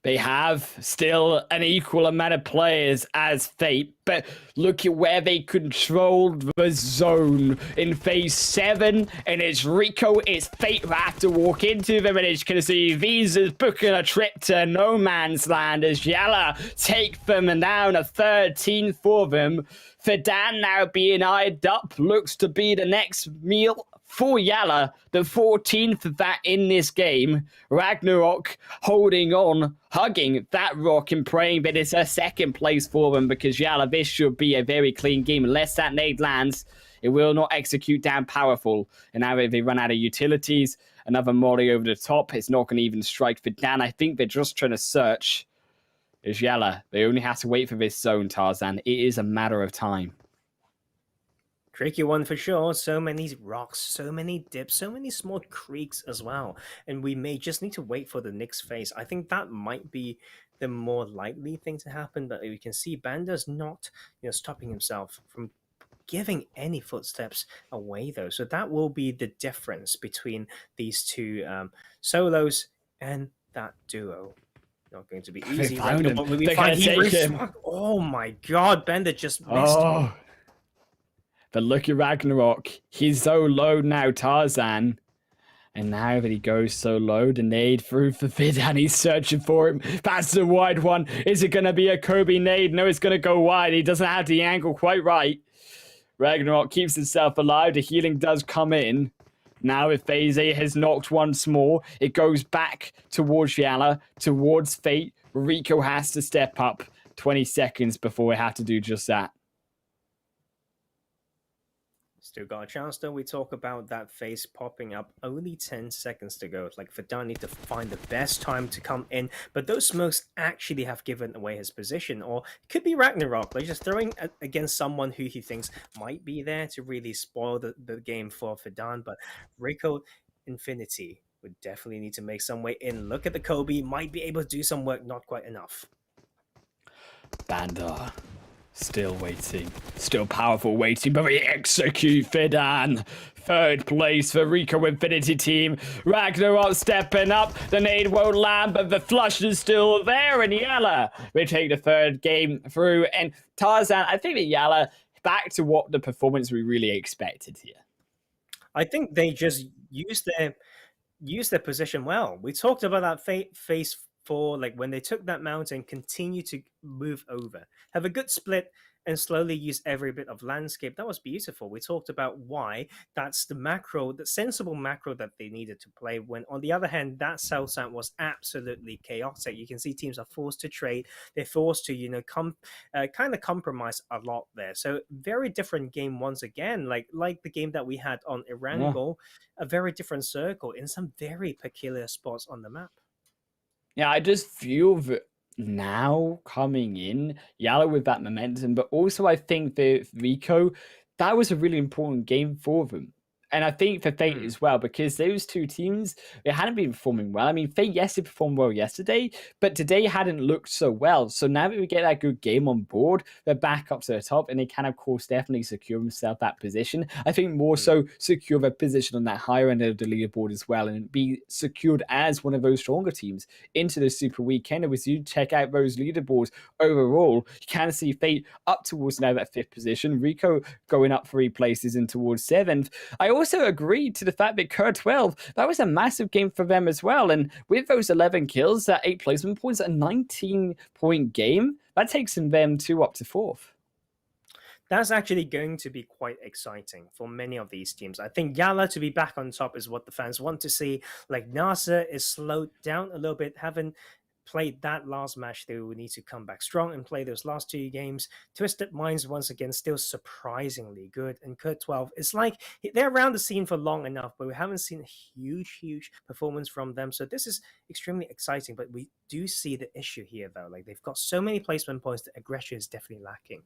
They have still an equal amount of players as Fate, but look at where they controlled the zone in phase 7, and it's RICO, it's Fate who have to walk into them, and it's going to see Visas booking a trip to no man's land as YaLLa take them down, a 13 for them. Fidan now being eyed up, looks to be the next meal for YaLLa, the 14th of that in this game. Ragnarok holding on, hugging that rock and praying that it's a 2nd place for them, because YaLLa, this should be a very clean game. Unless that nade lands, it will not execute down powerful. And now they run out of utilities. Another molly over the top. It's not going to even strike Fidan. I think they're just trying to search is YaLLa. They only have to wait for this zone, Tarzan. It is a matter of time. Tricky one for sure. So many rocks, so many dips, so many small creeks as well. And we may just need to wait for the next phase. I think that might be the more likely thing to happen. But we can see Banda's not, stopping himself from giving any footsteps away though. So that will be the difference between these two solos and that duo. Not going to be easy. Found him. We They're find gonna take him. Oh my god, Bender just missed him. Oh. But look at Ragnarok. He's so low now, Tarzan. And now that he goes so low, the nade through for Fidan. He's searching for him. That's the wide one. Is it going to be a Kobe nade? No, it's going to go wide. He doesn't have the angle quite right. Ragnarok keeps himself alive. The healing does come in. Now if Phase 8 has knocked once more, it goes back towards YaLLa, towards Fate. RICO has to step up 20 seconds before we have to do just that. Still got a chance though. We talk about that phase popping up. Only 10 seconds to go. It's like Fidan need to find the best time to come in. But those smokes actually have given away his position. Or it could be Ragnarok. Like just throwing against someone who he thinks might be there to really spoil the game for Fidan. But RICO Infinity would definitely need to make some way in. Look at the Kobe. Might be able to do some work. Not quite enough. Banda. Still waiting. Still powerful waiting, but we execute Fidan. Third place for RICO Infinity team. Ragnarok stepping up. The nade won't land, but the flush is still there. And YaLLa, we take the third game through. And Tarzan, I think that YaLLa, back to what the performance we really expected here. I think they just used their position well. We talked about that phase 4, like when they took that mountain, continue to move over, have a good split, and slowly use every bit of landscape. That was beautiful. We talked about why that's the macro, the sensible macro that they needed to play. When on the other hand, that South Sound was absolutely chaotic. You can see teams are forced to trade. They're forced to, kind of compromise a lot there. So very different game once again, like the game that we had on Erangel, a very different circle in some very peculiar spots on the map. Yeah, I just feel that now coming in, YaLLa with that momentum, but also I think that RICO, that was a really important game for them. And I think for Fate as well, because those two teams, they hadn't been performing well. I mean, Fate, yes, it performed well yesterday, but today hadn't looked so well. So now that we get that good game on board, they're back up to the top, and they can, of course, definitely secure themselves that position. I think more so secure their position on that higher end of the leaderboard as well, and be secured as one of those stronger teams into the Super Weekend. And as you check out those leaderboards overall, you can see Fate up towards now that 5th position, RICO going up 3 places and towards 7th. I also agreed to the fact that KURD 12, that was a massive game for them as well. And with those 11 kills, that 8 placement points, a 19-point game, that takes them 2 up to 4th. That's actually going to be quite exciting for many of these teams. I think YaLLa to be back on top is what the fans want to see. Like NASR is slowed down a little bit, haven't played that last match. They will need to come back strong and play those last 2 games. Twisted Minds, once again, still surprisingly good. And KURD 12, it's like they're around the scene for long enough, but we haven't seen a huge performance from them. So this is extremely exciting, but we do see the issue here, though. Like they've got so many placement points that aggression is definitely lacking.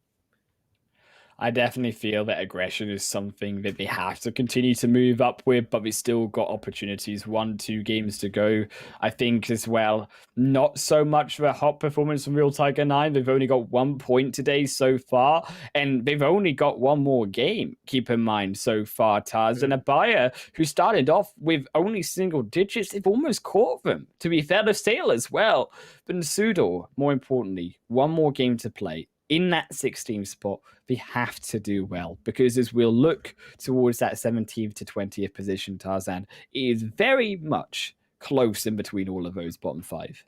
I definitely feel that aggression is something that they have to continue to move up with, but we still got opportunities. 1-2 games to go. I think as well, not so much of a hot performance from Real Tiger 9. They've only got 1 point today so far, and they've only got 1 more game, keep in mind, so far, Taz. And ABIAH, who started off with only single digits, they've almost caught them, to be fair to Sale as well. But SUDOR, more importantly, 1 more game to play. In that 16th spot, they have to do well, because as we'll look towards that 17th to 20th position, Tarzan, it is very much close in between all of those bottom 5.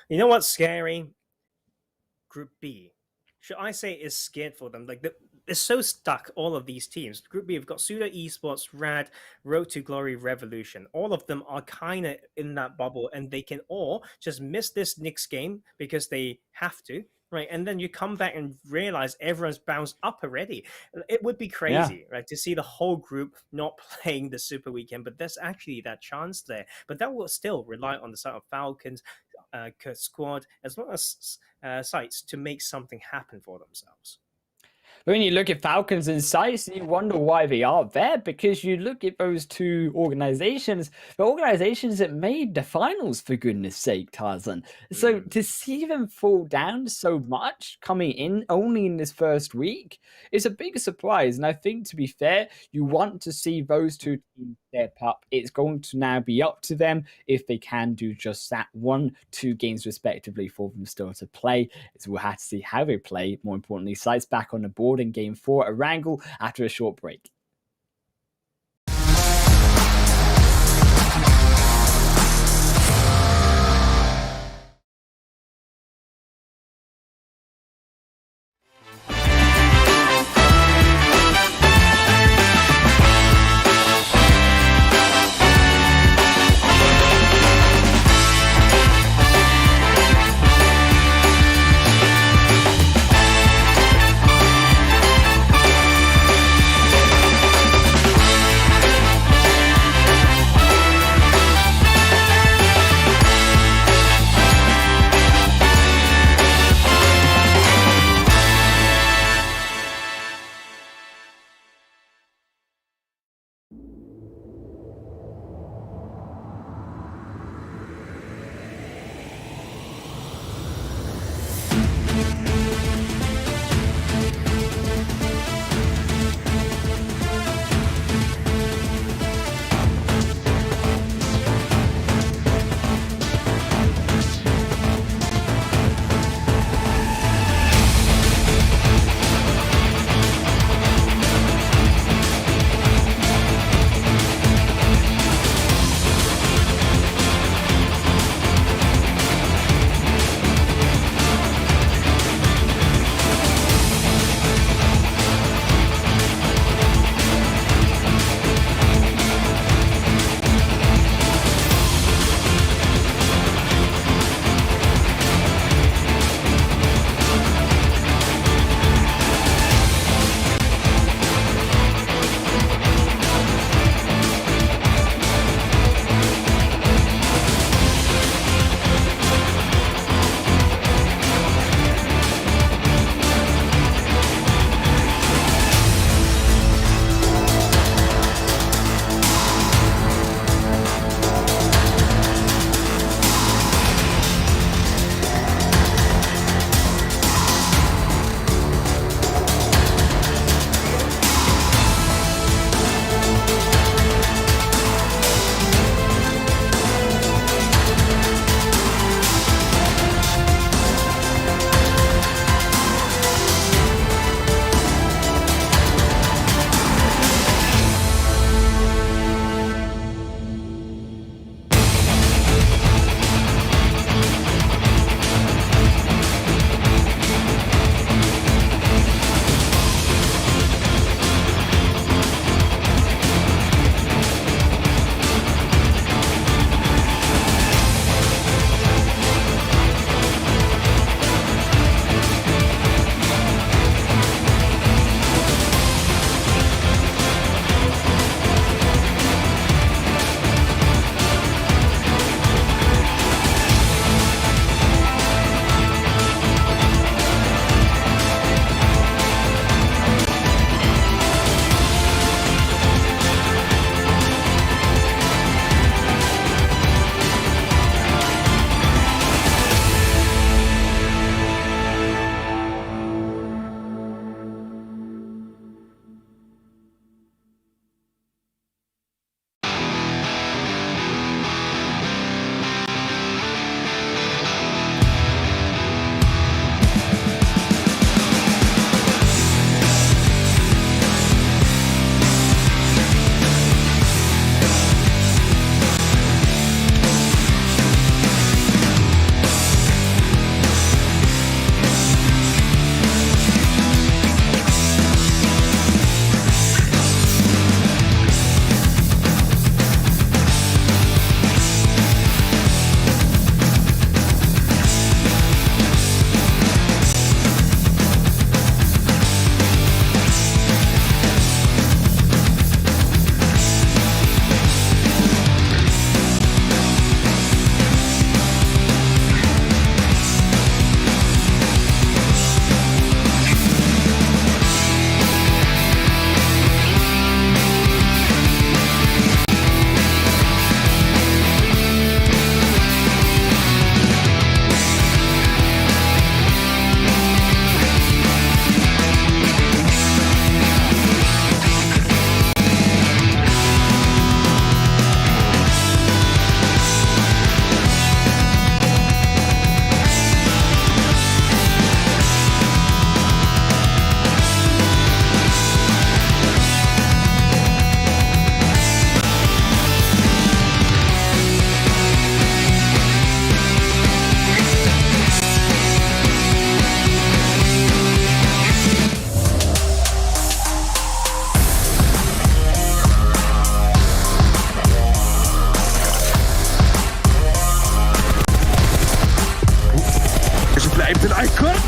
You know what's scary? Group B. Should I say is scared for them? Like they're so stuck, all of these teams. Group B, we've got SUDOR Esports, RAD, Road to Glory, Revolution. All of them are kind of in that bubble, and they can all just miss this next game because they have to. Right, and then you come back and realize everyone's bounced up already. It would be crazy, right, to see the whole group not playing the Super Weekend, but there's actually that chance there. But that will still rely on the side of Falcons KURD squad, as well as SCYTES to make something happen for themselves. When you look at Falcons and SCYTES, you wonder why they are there, because you look at those two organizations, the organizations that made the finals, for goodness sake, Tarzan. So to see them fall down so much coming in only in this first week is a big surprise. And I think, to be fair, you want to see those two teams step up. It's going to now be up to them if they can do just that, 1-2 games respectively for them still to play. So we'll have to see how they play. More importantly, SCYTES back on the board in game 4 Erangel after a short break.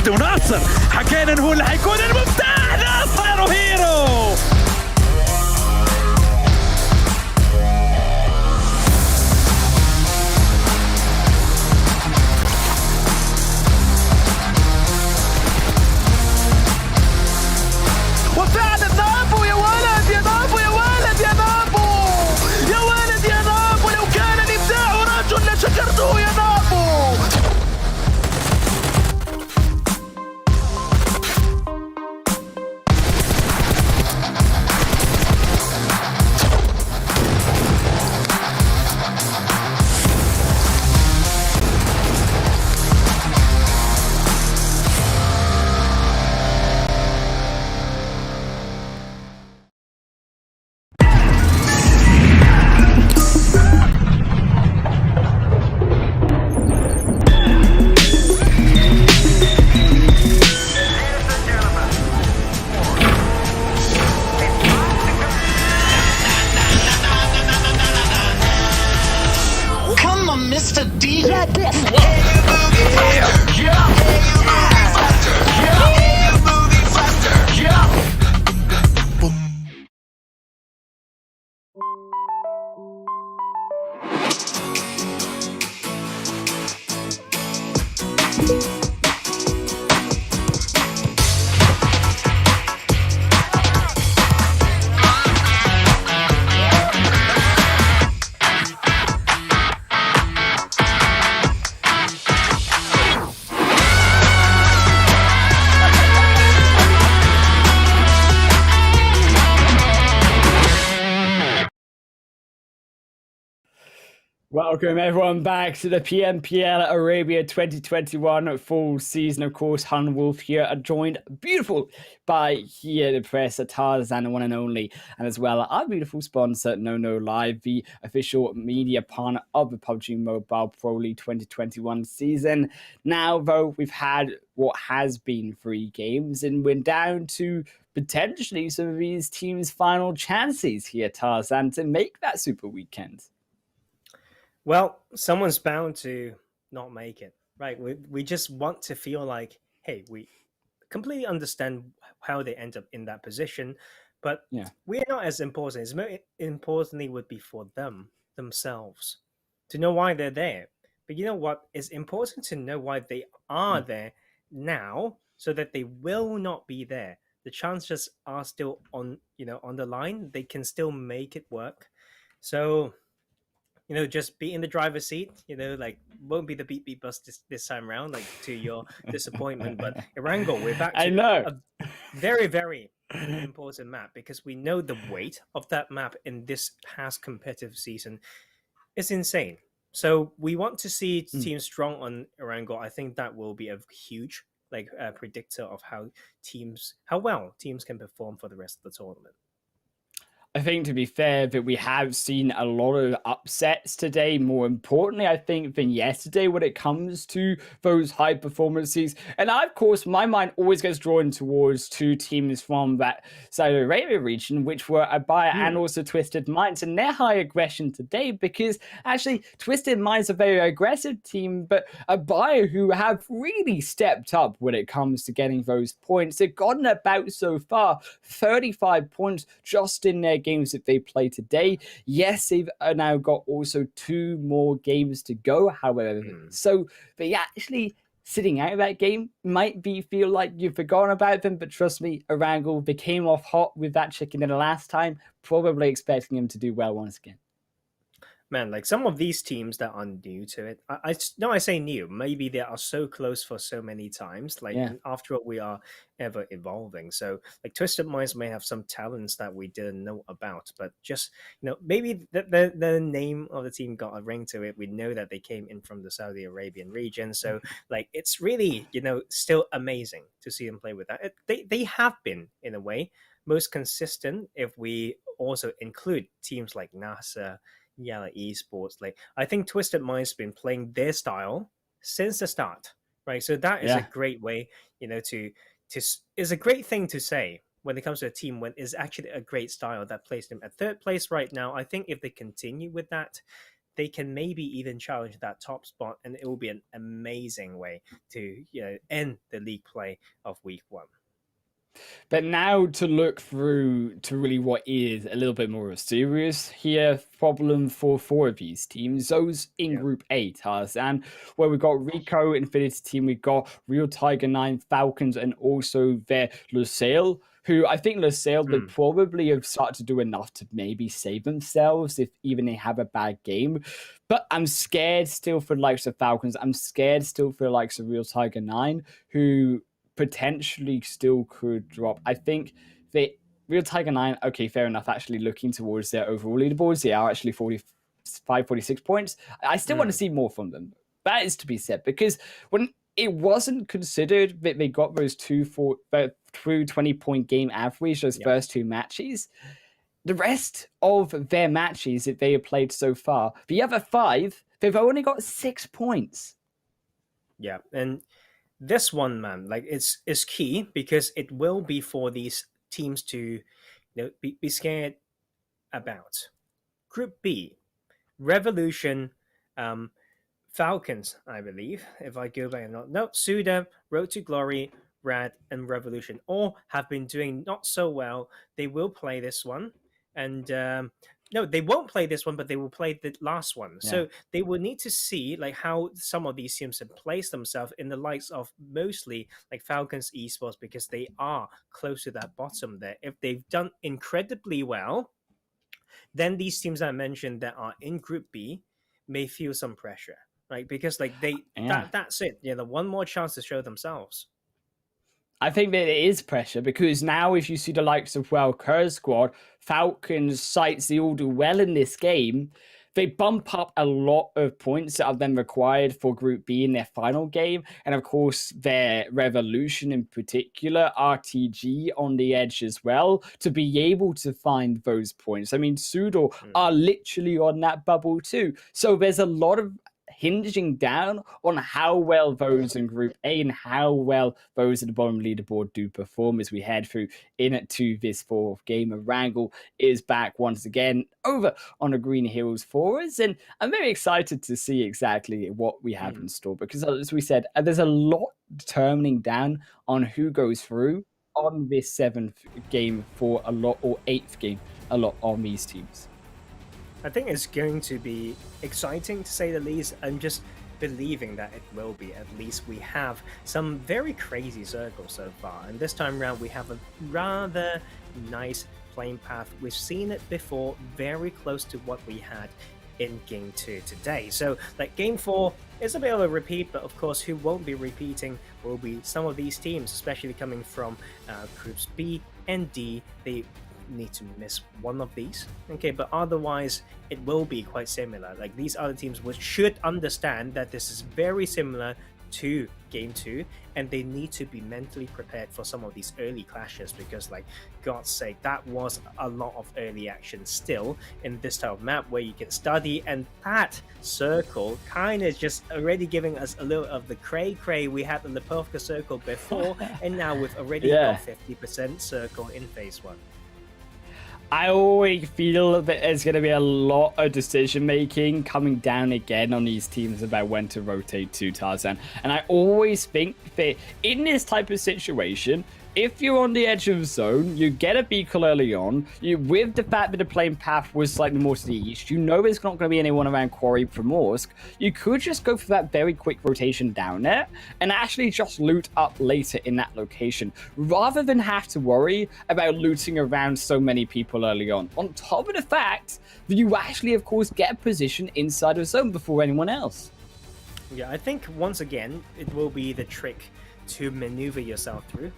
وناصر حكينا انه هو اللي حيكون المفتاح. ناصر هيرو. وفعلا نابو يا ولد يا نابو يا ولد يا نابو يا ولد يا نابو، لو كان الابداع رجل لشكرته يا نابو. Welcome everyone back to the PMPL Arabia 2021 full season. Of course, Han Wolf here, joined beautiful by here the press, Tarzan, the one and only, and as well our beautiful sponsor, No Live, the official media partner of the PUBG Mobile Pro League 2021 season. Now, though, we've had what has been 3 games, and we're down to potentially some of these teams' final chances here, Tarzan, to make that super weekend. Well, someone's bound to not make it, right? We just want to feel like, hey, we completely understand how they end up in that position, but we're not as important. As more importantly would be for themselves, to know why they're there. But you know what? It's important to know why they are there now, so that they will not be there. The chances are still on the line. They can still make it work. So, just be in the driver's seat, like won't be the beep bus this time around, like to your disappointment. But Erangel, we're back to a very, very important map, because we know the weight of that map in this past competitive season is insane. So we want to see teams strong on Erangel. I think that will be a huge predictor of how well teams can perform for the rest of the tournament. I think, to be fair, that we have seen a lot of upsets today, more importantly, I think, than yesterday when it comes to those high performances. And I, of course, my mind always gets drawn towards 2 teams from that Saudi Arabia region, which were ABIAH and also Twisted Minds, and their high aggression today, because actually Twisted Minds are a very aggressive team, but ABIAH, who have really stepped up when it comes to getting those points. They've gotten about, so far, 35 points just in their games that they play today. Yes, they've now got also 2 more games to go, however. So they actually sitting out of that game might feel like you've forgotten about them, but trust me, Erangel, they came off hot with that chicken dinner last time, probably expecting him to do well once again. Man, like some of these teams that are new to it, I say new, maybe they are so close for so many times. Like, after all, we are ever evolving. So like Twisted Minds may have some talents that we didn't know about, but just, maybe the name of the team got a ring to it. We know that they came in from the Saudi Arabian region. So like, it's really, still amazing to see them play with that. They have been, in a way, most consistent if we also include teams like NASR, YaLLa Esports. Like, I think Twisted Minds been playing their style since the start, right? So that is a great way, to is a great thing to say when it comes to a team when it's actually a great style that placed them at 3rd place right now. I think if they continue with that, they can maybe even challenge that top spot, and it will be an amazing way to end the league play of week 1. But now to look through to really what is a little bit more of a serious here problem for 4 of these teams. Those in Group A, Tarzan, where we've got RICO, Infinity Team, we've got Real Tiger 9, Falcons, and also their Lusail, who I think Lusail would probably have started to do enough to maybe save themselves if even they have a bad game. But I'm scared still for the likes of Falcons. I'm scared still for the likes of Real Tiger 9, who potentially still could drop. I think the Real Tiger 9, okay, fair enough, actually looking towards their overall leaderboards, they are actually 45, 46 points. I still want to see more from them. That is to be said, because when it wasn't considered that they got those through 20-point game average, those first 2 matches, the rest of their matches that they have played so far, the other 5, they've only got 6 points. Yeah, and this one, man, like it's key because it will be for these teams to be scared about. Group B, Revolution, Falcons, I believe, if I go back and not. No, SUDOR, Road to Glory, Rad, and Revolution all have been doing not so well. They will play this one. And no, they won't play this one, but they will play the last one. Yeah. So they will need to see like how some of these teams have placed themselves in the likes of mostly like Falcons Esports, because they are close to that bottom there. If they've done incredibly well, then these teams I mentioned that are in Group B may feel some pressure, right? Because like that's it. Yeah, the one more chance to show themselves. I think that it is pressure because now if you see the likes of KURD squad, Falcons, SCYTES, they all do well in this game. They bump up a lot of points that are then required for Group B in their final game. And of course, their Revolution in particular, RTG on the edge as well, to be able to find those points. I mean, SUDOR are literally on that bubble too. So there's a lot of hinging down on how well those in Group A and how well those at the bottom leaderboard do perform as we head through into this 4th game. Erangel is back once again over on the Green Hills for us, and I'm very excited to see exactly what we have in store because, as we said, there's a lot determining down on who goes through on this 7th game for a lot, or 8th game a lot on these teams. I think it's going to be exciting to say the least. I'm just believing that it will be. At least we have some very crazy circles so far, and this time around we have a rather nice playing path. We've seen it before, very close to what we had in Game 2 today. So like Game 4 is a bit of a repeat, but of course who won't be repeating will be some of these teams, especially coming from Groups B and D. They need to miss one of these, okay, but otherwise it will be quite similar. Like these other teams should understand that this is very similar to Game 2, and they need to be mentally prepared for some of these early clashes, because like God's sake, that was a lot of early action still in this type of map where you can study, and that circle kind of just already giving us a little of the cray we had in the perfect circle before, and now we've already got 50% circle in phase 1. I always feel that there's going to be a lot of decision making coming down again on these teams about when to rotate to Tarzan. And I always think that in this type of situation, if you're on the edge of the zone, you get a beacon early on. With the fact that the playing path was slightly more to the east, you know there's not going to be anyone around Quarry Primorsk. You could just go for that very quick rotation down there and actually just loot up later in that location, rather than have to worry about looting around so many people early on. On top of the fact that you actually, of course, get a position inside of the zone before anyone else. Yeah, I think once again, it will be the trick to maneuver yourself through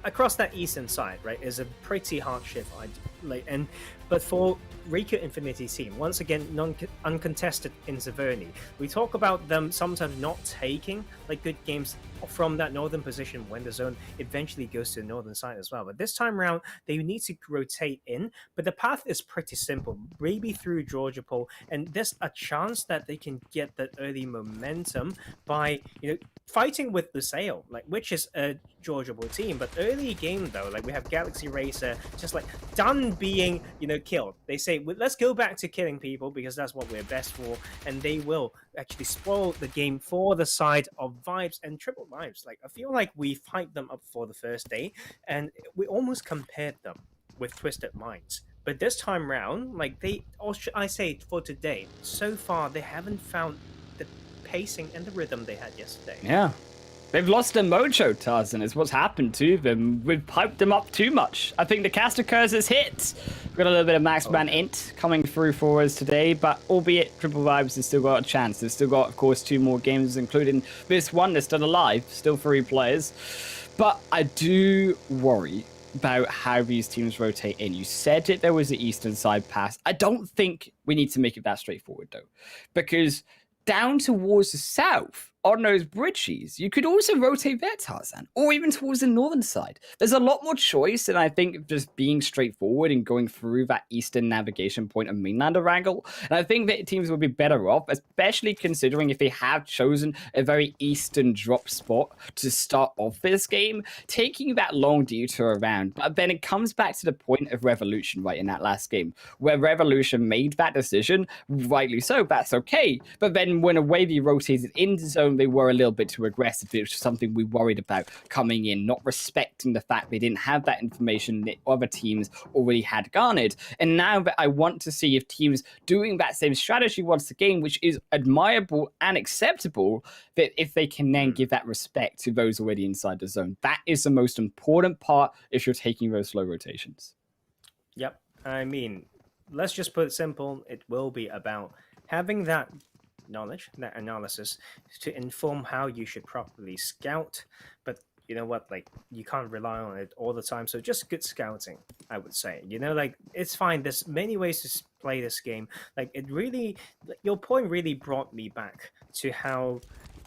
across that eastern side, right, is a pretty hard shift. But for RICO Infinity team, once again, uncontested in Zaverny. We talk about them sometimes not taking like good games from that northern position when the zone eventually goes to the northern side as well. But this time around, they need to rotate in, but the path is pretty simple, maybe through Georgia Pole, and there's a chance that they can get that early momentum by fighting with Lusail, which is a Georgia Pole team. But early game though, we have Galaxy Racer just done being killed. They say let's go back to killing people because that's what we're best for, and they will actually spoil the game for the side of Vibes and Triple Vibes. Like I feel like we hyped them up for the first day, and we almost compared them with Twisted Minds. But this time round, like they, or should I say, for today, so far they haven't found the pacing and the rhythm they had yesterday. Yeah. They've lost their mojo, Tarzan, is what's happened to them. We've hyped them up too much. I think the caster curse has hit. We've got a little bit of Max Ban Int coming through for us today, but albeit Triple Vibes has still got a chance. They've still got, of course, 2 more games, including this one that's still alive, still 3 players. But I do worry about how these teams rotate in. You said it, there was the Eastern side pass. I don't think we need to make it that straightforward, though, because down towards the south, on those bridges, you could also rotate there, Tarzan, or even towards the northern side. There's a lot more choice, and I think just being straightforward and going through that eastern navigation point of mainland Erangel, and I think that teams would be better off, especially considering if they have chosen a very eastern drop spot to start off this game, taking that long detour around. But then it comes back to the point of Revolution, right, in that last game, where Revolution made that decision, rightly so, that's okay. But then when a wavy rotated into zone, they were a little bit too aggressive, which is something we worried about coming in, not respecting the fact they didn't have that information that other teams already had garnered. And now that I want to see if teams doing that same strategy once again, which is admirable and acceptable, that if they can then give that respect to those already inside the zone. That is the most important part if you're taking those slow rotations. Yep. I mean, let's just put it simple. It will be about having that knowledge, that analysis, to inform how you should properly scout. But you know what, like, you can't rely on it all the time, so just good scouting, I would say. You know, like, it's fine, there's many ways to play this game. Like, it really, your point really brought me back to how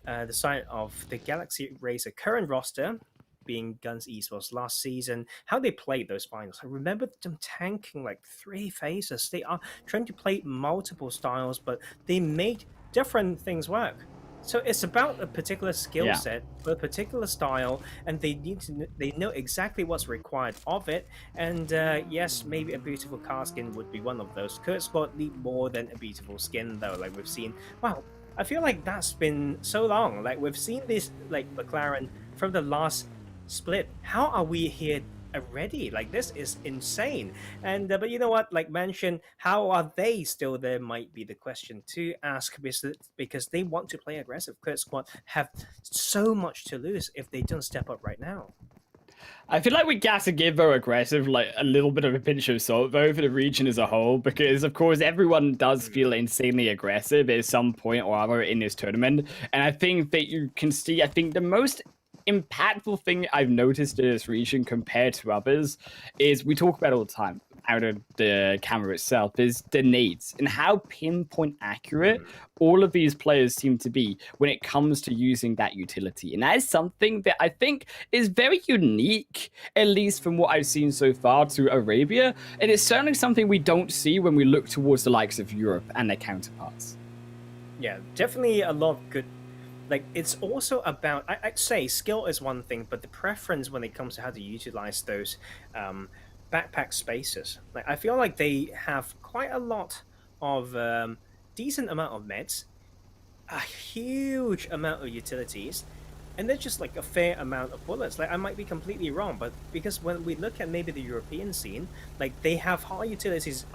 the side of the Galaxy Racer current roster, being Guns Esports last season, how they played those finals. I remember them tanking like 3 phases. They are trying to play multiple styles, but they made different things work. So it's about a particular skill set, a particular style, and they know exactly what's required of it. And yes, maybe a beautiful car skin would be one of those. KURD Squad need more than a beautiful skin, though. Like we've seen, wow, I feel like that's been so long. Like we've seen this, like McLaren from the last split. How are we here already? Like, this is insane. And but you know what, like mentioned, how are they still there might be the question to ask, because they want to play aggressive. KURD Squad have so much to lose if they don't step up right now. I feel like we got to give though aggressive like a little bit of a pinch of salt though for the region as a whole, because of course everyone does feel insanely aggressive at some point or other in this tournament. And I think that you can see, I think the most impactful thing I've noticed in this region compared to others is, we talk about all the time out of the camera itself, is the nades and how pinpoint accurate all of these players seem to be when it comes to using that utility. And that is something that I think is very unique, at least from what I've seen so far, to Arabia. And it's certainly something we don't see when we look towards the likes of Europe and their counterparts. Yeah, definitely a lot of good. Like, it's also about, I'd say skill is one thing, but the preference when it comes to how to utilize those backpack spaces. Like, I feel like they have quite a lot of decent amount of meds, a huge amount of utilities, and then just like a fair amount of bullets. Like, I might be completely wrong, but because when we look at maybe the European scene, like, they have high utilities,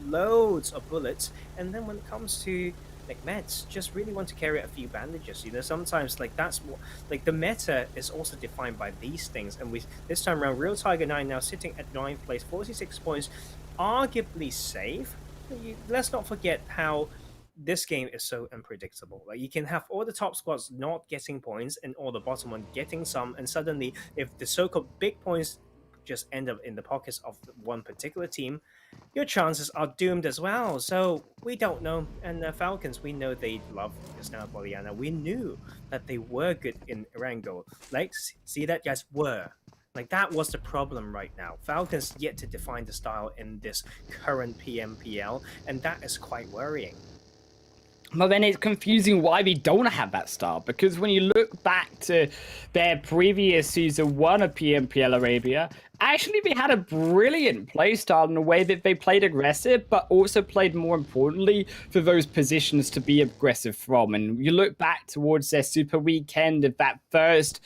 loads of bullets, and then when it comes to like meds, just really want to carry a few bandages. You know, sometimes like that's what, like the meta is also defined by these things. And we this time around, Real Tiger 9 now sitting at 9th place, 46 points, arguably safe. Let's not forget how this game is so unpredictable. Like, you can have all the top squads not getting points and all the bottom one getting some, and suddenly if the so-called big points just end up in the pockets of one particular team, your chances are doomed as well. So we don't know. And Falcons, we know they love Casnao Poliana. We knew that they were good in Erangel. Like, see that, guys? Were. Like, that was the problem right now. Falcons yet to define the style in this current PMPL, and that is quite worrying. But then it's confusing why they don't have that style, because when you look back to their previous season 1 of PMPL Arabia actually they had a brilliant play style in the way that they played aggressive, but also played, more importantly, for those positions to be aggressive from. And you look back towards their super weekend of that first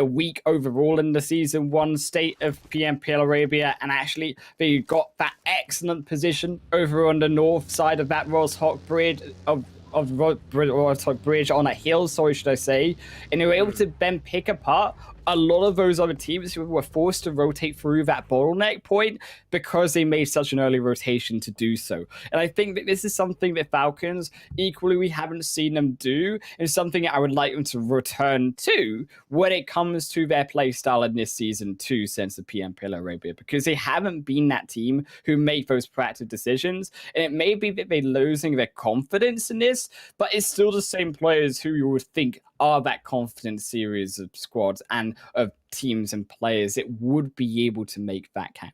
week overall in the season 1 state of PMPL Arabia, and actually they got that excellent position over on the north side of that Roshawk Bridge of Roshawk Bridge on a hill, sorry, should I say, and they were able to then pick apart a lot of those other teams who were forced to rotate through that bottleneck point because they made such an early rotation to do so. And I think that this is something that Falcons, equally, we haven't seen them do, and something that I would like them to return to when it comes to their play style in this season too, since the PMPL Arabia, because they haven't been that team who make those proactive decisions. And it may be that they're losing their confidence in this, but it's still the same players who you would think are that confident series of squads and of teams and players that would be able to make that count.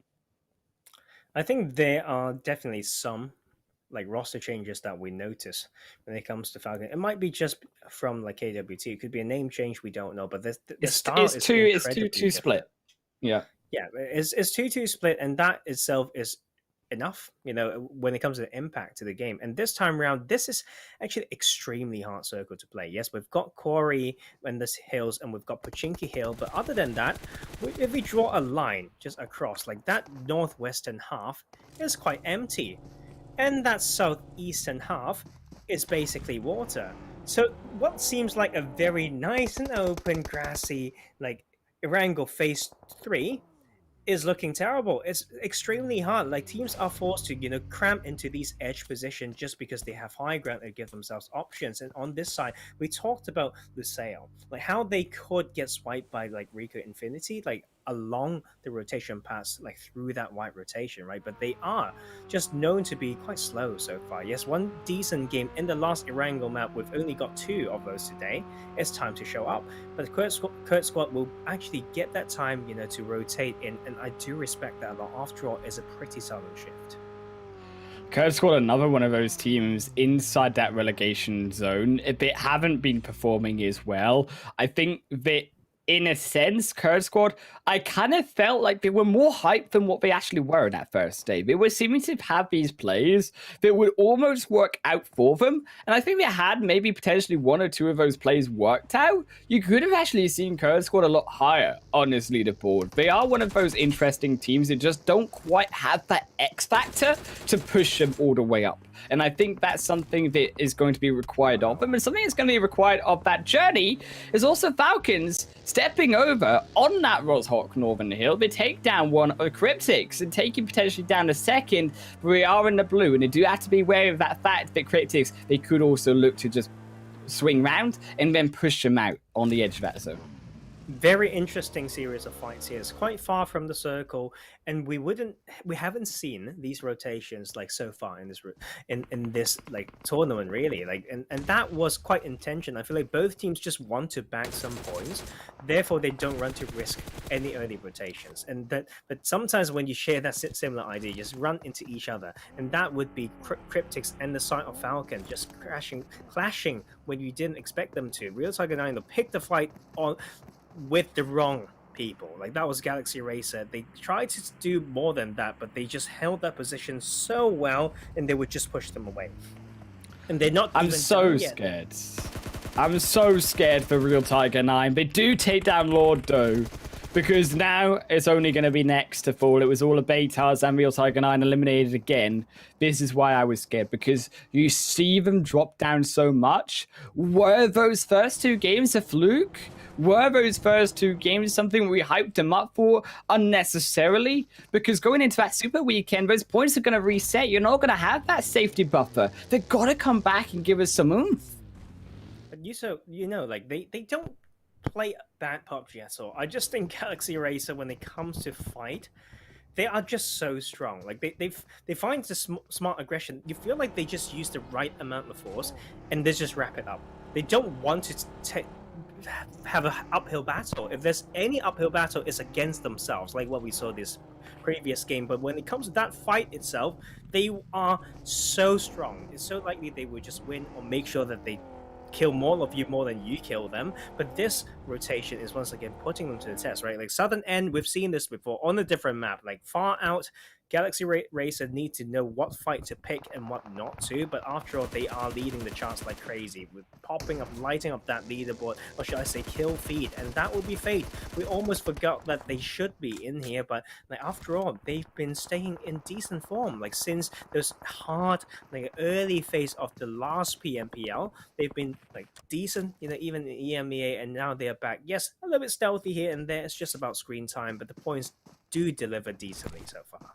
I think there are definitely some like roster changes that we notice when it comes to Falcon. It might be just from like KWT. It could be a name change. We don't know, but the style is two split. Yeah, it's 2-2 split, and that itself is enough, when it comes to the impact to the game. And this time around, this is actually extremely hard circle to play. Yes, we've got Quarry and this hills, and we've got Pochinki Hill, but other than that, if we draw a line just across, like that northwestern half is quite empty, and that southeastern half is basically water. So what seems like a very nice and open, grassy, like Erangel phase 3 is looking terrible. It's extremely hard. Like, teams are forced to, cramp into these edge positions just because they have high ground and give themselves options. And on this side, we talked about Lusail, like how they could get swiped by like RICO Infinity, like along the rotation paths, like through that wide rotation, right? But they are just known to be quite slow so far. Yes, one decent game in the last Erangel map. We've only got 2 of those today. It's time to show up. But KURD squad will actually get that time, to rotate in, and I do respect that a lot. After all, it's a pretty sudden shift. KURD squad, another one of those teams inside that relegation zone. If they haven't been performing as well, I think that in a sense, KURD squad, I kind of felt like they were more hyped than what they actually were in that first day. They were seeming to have these plays that would almost work out for them. And I think they had maybe potentially 1 or 2 of those plays worked out. You could have actually seen KURD squad a lot higher on this leaderboard. They are one of those interesting teams that just don't quite have that X factor to push them all the way up. And I think that's something that is going to be required of them. And something that's going to be required of that journey is also Falcons stepping over on that Roshawk Northern Hill. They take down one of Cryptics and taking potentially down a second. But we are in the blue, and they do have to be wary of that fact that Cryptics, they could also look to just swing round and then push them out on the edge of that zone. Very interesting series of fights here. It's quite far from the circle, and we haven't seen these rotations like so far in this like tournament, really. Like, and that was quite intentional. I feel like both teams just want to bag some points, therefore they don't run to risk any early rotations. But sometimes when you share that similar idea, you just run into each other, and that would be Cryptics and the side of Falcon just clashing when you didn't expect them to. Real Tiger 9 will pick the fight on with the wrong people. Like, that was Galaxy Racer. They tried to do more than that, but they just held that position so well, and they would just push them away. And they're not. I'm so scared. I'm so scared for Real Tiger 9. They do take down Lord though, because now it's only going to be next to fall. It was all of Betas and Real Tiger 9 eliminated again. This is why I was scared, because you see them drop down so much. Were those first 2 games a fluke? Were those first 2 games something we hyped them up for unnecessarily? Because going into that super weekend, those points are going to reset. You're not going to have that safety buffer. They've got to come back and give us some oomph. But like they don't play bad PUBG at all. I just think Galaxy Racer, when it comes to fight, they are just so strong. Like they find the smart aggression. You feel like they just use the right amount of force and they just wrap it up. They don't want to have an uphill battle. If there's any uphill battle, it's against themselves, like what we saw this previous game. But when it comes to that fight itself, they are so strong. It's so likely they will just win or make sure that they kill more of you more than you kill them. But this rotation is once again putting them to the test, right? Like Southern End, we've seen this before on a different map, like far out. Galaxy Racer need to know what fight to pick and what not to, but after all, they are leading the charts like crazy, with popping up, lighting up that leaderboard, or should I say kill feed, and that will be Fate. We almost forgot that they should be in here, but like after all, they've been staying in decent form, like since those hard, like early phase of the last PMPL, they've been like decent, you know, even in EMEA, and now they're back. Yes, a little bit stealthy here and there, it's just about screen time, but the points do deliver decently so far.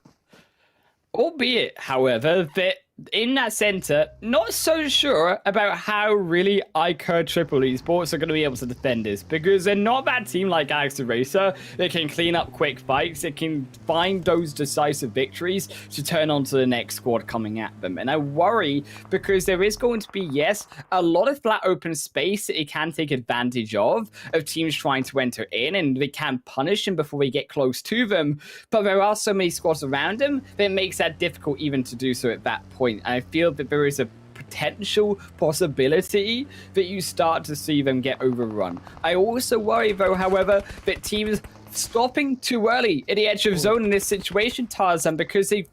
Albeit, however, that in that center, not so sure about how really iKURD Triple Esports are going to be able to defend this, because they're not that team like Galaxy Racer. They can clean up quick fights, they can find those decisive victories to turn on to the next squad coming at them. And I worry because there is going to be, yes, a lot of flat open space that it can take advantage of teams trying to enter in, and they can punish them before we get close to them. But there are so many squads around them that it makes that difficult even to do so at that point. And I feel that there is a potential possibility that you start to see them get overrun. I also worry, though, however, that teams stopping too early at the edge of zone in this situation, Tarzan, because they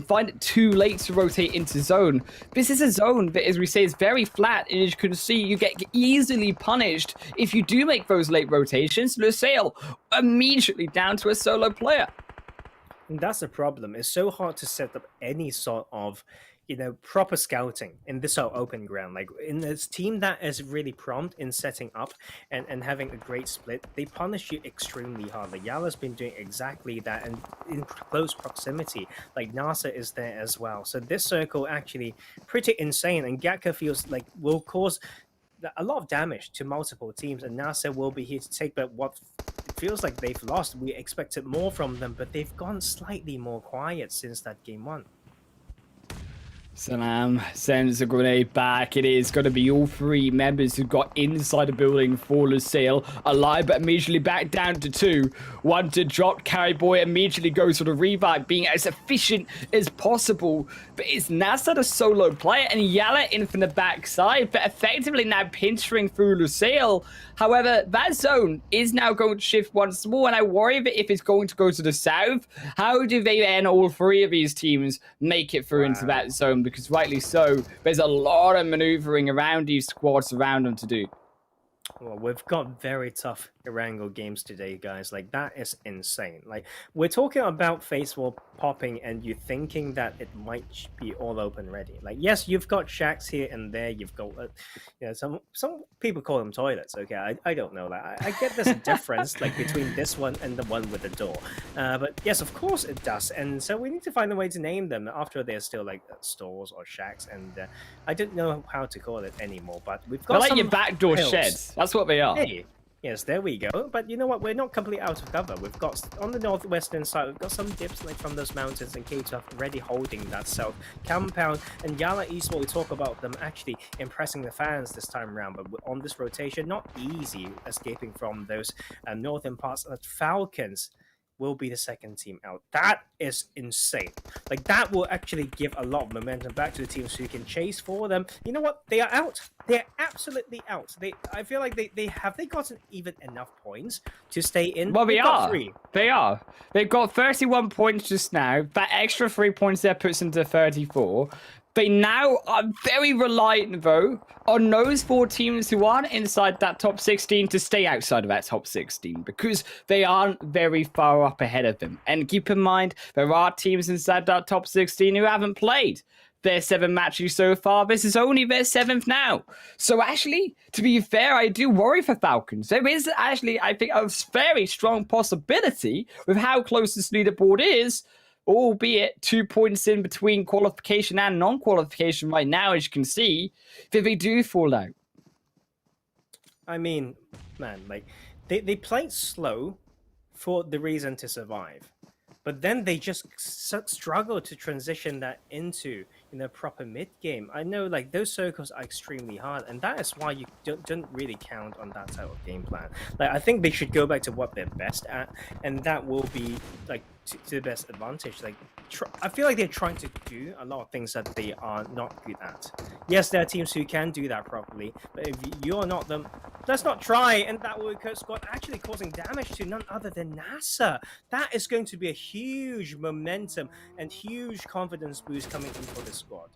find it too late to rotate into zone. This is a zone that, as we say, is very flat, and as you can see, you get easily punished if you do make those late rotations. Lusail immediately down to a solo player. And that's the problem. It's so hard to set up any sort of, you know, proper scouting in this sort of open ground. Like in this team that is really prompt in setting up and having a great split, they punish you extremely hard. Like YaLLa's been doing exactly that, and in close proximity. Like NASR is there as well. So this circle actually pretty insane, and Gatka feels like will cause a lot of damage to multiple teams, and NASR will be here to take back what it feels like they've lost. We expected more from them, but they've gone slightly more quiet since that game one. Salam sends a grenade back. It is going to be all three members who got inside the building for Lusail alive, but immediately back down to two. One to drop. Carry Boy immediately goes for the revive, being as efficient as possible. But it's NASR the solo player, and YaLLa in from the backside, but effectively now pinching through Lusail. However, that zone is now going to shift once more, and I worry that if it's going to go to the south, how do they then, all three of these teams, make it through into that zone? Because rightly so, there's a lot of maneuvering around these squads around them to do. Well, we've got very tough Erangel games today, guys. Like, that is insane. Like, we're talking about face wall popping, and you're thinking that it might be all open ready. Like, yes, you've got shacks here and there. You've got, you know, some people call them toilets. Okay, I don't know that. I get this difference like between this one and the one with the door. But yes, of course it does. And so we need to find a way to name them. After they're still like stores or shacks, and I don't know how to call it anymore. But we've got they're like your backdoor sheds. That's what they are. Hey. Yes, there we go. But you know what? We're not completely out of cover. We've got, on the northwestern side, we've got some dips like from those mountains and caves already holding that south compound. And YaLLa Esports, we talk about them actually impressing the fans this time around. But on this rotation, not easy escaping from those northern parts. Falcons will be the second team out. That is insane. Like, that will actually give a lot of momentum back to the teams who can chase for them. You know what? They are out. They're absolutely out. I feel like they gotten even enough points to stay in. Well, they are. They are. They've got 31 points just now. That extra 3 points there puts them to 34. They now are very reliant, though, on those four teams who aren't inside that top 16 to stay outside of that top 16, because they aren't very far up ahead of them. And keep in mind, there are teams inside that top 16 who haven't played their 7 matches so far. This is only their 7th now. So actually, to be fair, I do worry for Falcons. There is actually, I think, a very strong possibility with how close this leaderboard is, albeit 2 points in between qualification and non-qualification right now, as you can see, that they do fall out. I mean, man, like, they played slow for the reason to survive. But then they just struggle to transition that into, you know, proper mid-game. I know, like, those circles are extremely hard, and that is why you don't really count on that type of game plan. Like, I think they should go back to what they're best at, and that will be, like, to the best advantage. Like, I feel like they're trying to do a lot of things that they are not good at. Yes, there are teams who can do that properly, but if you are not them, let's not try. And that will KURD squad actually causing damage to none other than NASR. That is going to be a huge momentum and huge confidence boost coming in for this squad.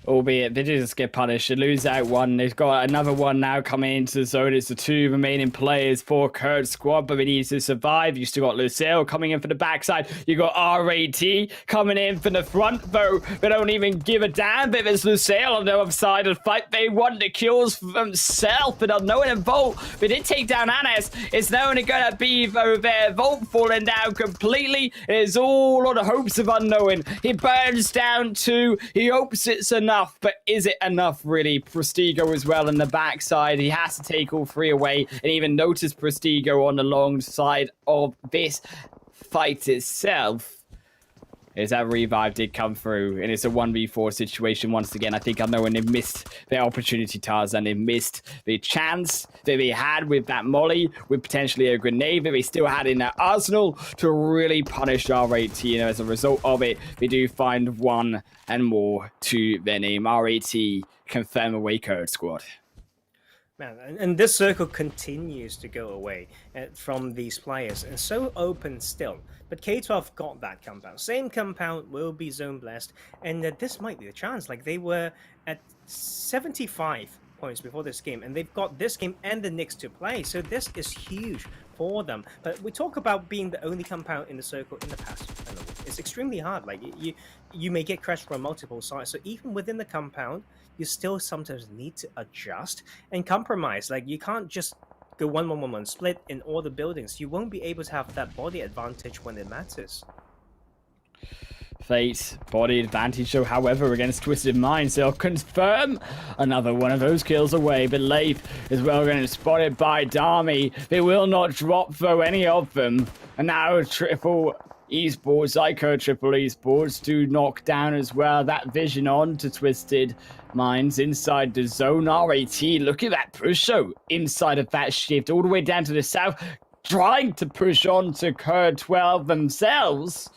Albeit they just get punished. They lose out one. They've got another one now coming into the zone. It's the 2 remaining players for KURD squad, but they need to survive. You still got Lusail coming in for the backside. You got RAT coming in for the front, though they don't even give a damn if it's Lusail on the other side of the fight. They want the kills for themselves, but unknown and Volt. They did take down Anes. It's now only going to be though their Volt falling down completely. It's all on the hopes of unknown. He burns down 2. He hopes it's enough, but is it enough really? Prestigo as well in the backside. He has to take all 3 away, and even notice Prestigo on the long side of this fight itself. Is that revive did come through, and it's a 1v4 situation once again. I think I know when they missed their opportunity, Tarzan. They missed the chance that they had with that molly, with potentially a grenade that they still had in their arsenal to really punish RAT. You know, as a result of it, they do find 1 and more to their name. RAT confirm away KURD squad. Man, and this circle continues to go away from these players, and so open still. But K12 got that compound. Same compound will be zone blessed, and this might be the chance. Like, they were at 75 points before this game, and they've got this game and the Knicks to play. So this is huge for them. But we talk about being the only compound in the circle in the past. It's extremely hard. Like, you may get crashed from multiple sides. So even within the compound, you still sometimes need to adjust and compromise. Like, you can't just go 1-1-1-1 split in all the buildings. You won't be able to have that body advantage when it matters. Fate, body advantage, so however, against Twisted Minds, they'll confirm another one of those kills away, but Leif is well going to spot it by Dami. They will not drop, though, any of them. And now Triple Esports, iKURD Triple Esports, do knock down as well. That vision on to Twisted Minds inside the zone. RAT, look at that push, though, inside of that shift, all the way down to the south, trying to push on to KURD 12 themselves.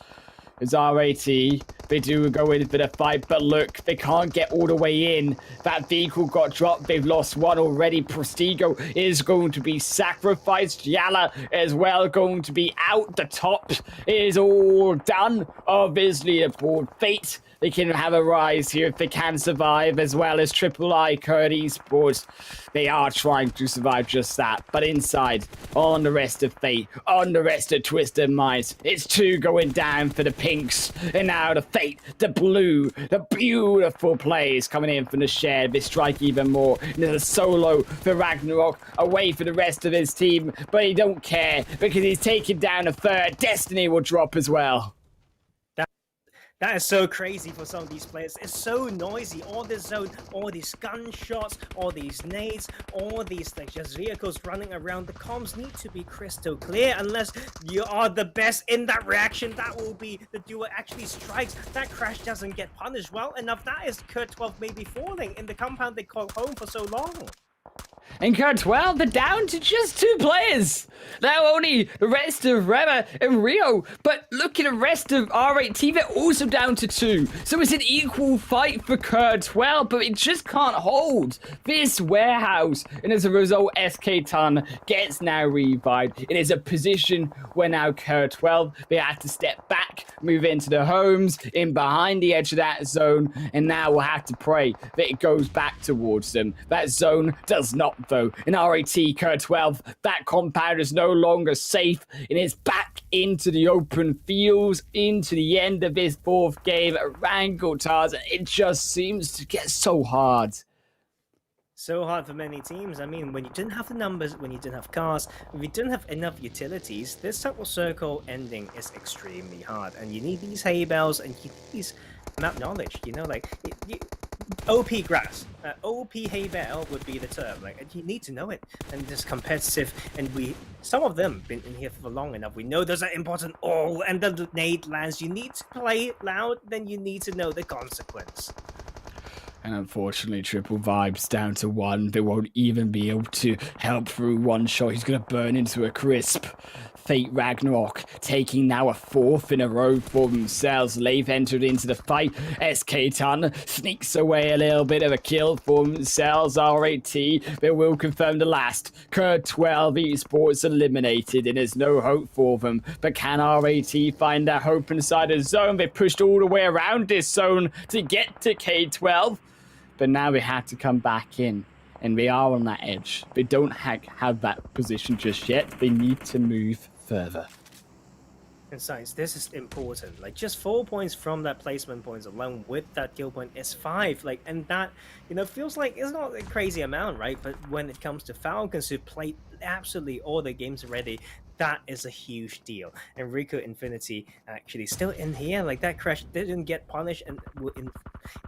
As RAT, they do go in for the fight, but look, they can't get all the way in. That vehicle got dropped. They've lost 1 already. Prestigo is going to be sacrificed. YaLLa as well going to be out the top. It is all done. Obviously, aboard Fate, they can have a rise here if they can survive, as well as iKURD Esports. They are trying to survive just that. But inside, on the rest of Fate, on the rest of Twisted Minds, it's 2 going down for the pinks. And now the Fate, the blue, the beautiful plays coming in from the shed. They strike even more. And there's a solo for Ragnarok away for the rest of his team. But he don't care because he's taking down a 3rd. Destiny will drop as well. That is so crazy for some of these players. It's so noisy. All this zone, all these gunshots, all these nades, all these like just vehicles running around. The comms need to be crystal clear. Unless you are the best in that reaction, that will be the duo actually strikes. That crash doesn't get punished well enough. That is KURD 12 maybe falling in the compound they called home for so long. And KURD 12, they're down to just 2 players. Now only the rest of Rema and Rio. But look at the rest of RAT, they're also down to 2. So it's an equal fight for KURD 12, but it just can't hold this warehouse. And as a result, SK Ton gets now revived. It is a position where now KURD 12, they have to step back, move into the homes, in behind the edge of that zone. And now we'll have to pray that it goes back towards them. That zone does not, though. In RAT, KURD 12, that compound is no longer safe, and it's back into the open fields, into the end of this 4th game. Erangel, Tarzan, it just seems to get so hard. So hard for many teams. I mean, when you didn't have the numbers, when you didn't have cars, if you didn't have enough utilities, this type of circle ending is extremely hard. And you need these hay bales and you need these map knowledge, you know, like OP grass, OP hay bale would be the term. Like, you need to know it, and just competitive. And some of them been in here for long enough. We know those are important. Oh, and the nade lands. You need to play loud. Then you need to know the consequence. And unfortunately, Triple Vibes down to 1. They won't even be able to help through one shot. He's going to burn into a crisp. Fate Ragnarok taking now a 4th in a row for themselves. They've entered into the fight. SK-Ton sneaks away a little bit of a kill for themselves. RAT, they will confirm the last. KURD 12 Esports eliminated, and there's no hope for them. But can RAT find that hope inside the zone? They pushed all the way around this zone to get to K12, but now they have to come back in. And they are on that edge. They don't have that position just yet. They need to move further. And SCYTES, this is important. Like, just 4 points from that placement points alone with that kill point is 5. Like, and that, you know, feels like it's not a crazy amount, right? But when it comes to Falcons, who played absolutely all the games already, that is a huge deal. And RICO Infinity actually still in here. Like, that crash didn't get punished, and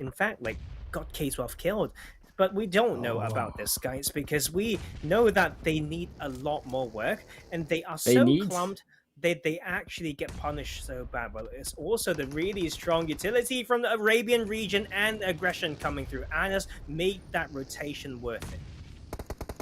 in fact, like, got K12 killed. But we don't know about this, guys, because we know that they need a lot more work, and they are so clumped that they actually get punished so bad. But it's also the really strong utility from the Arabian region and aggression coming through. Anas made that rotation worth it.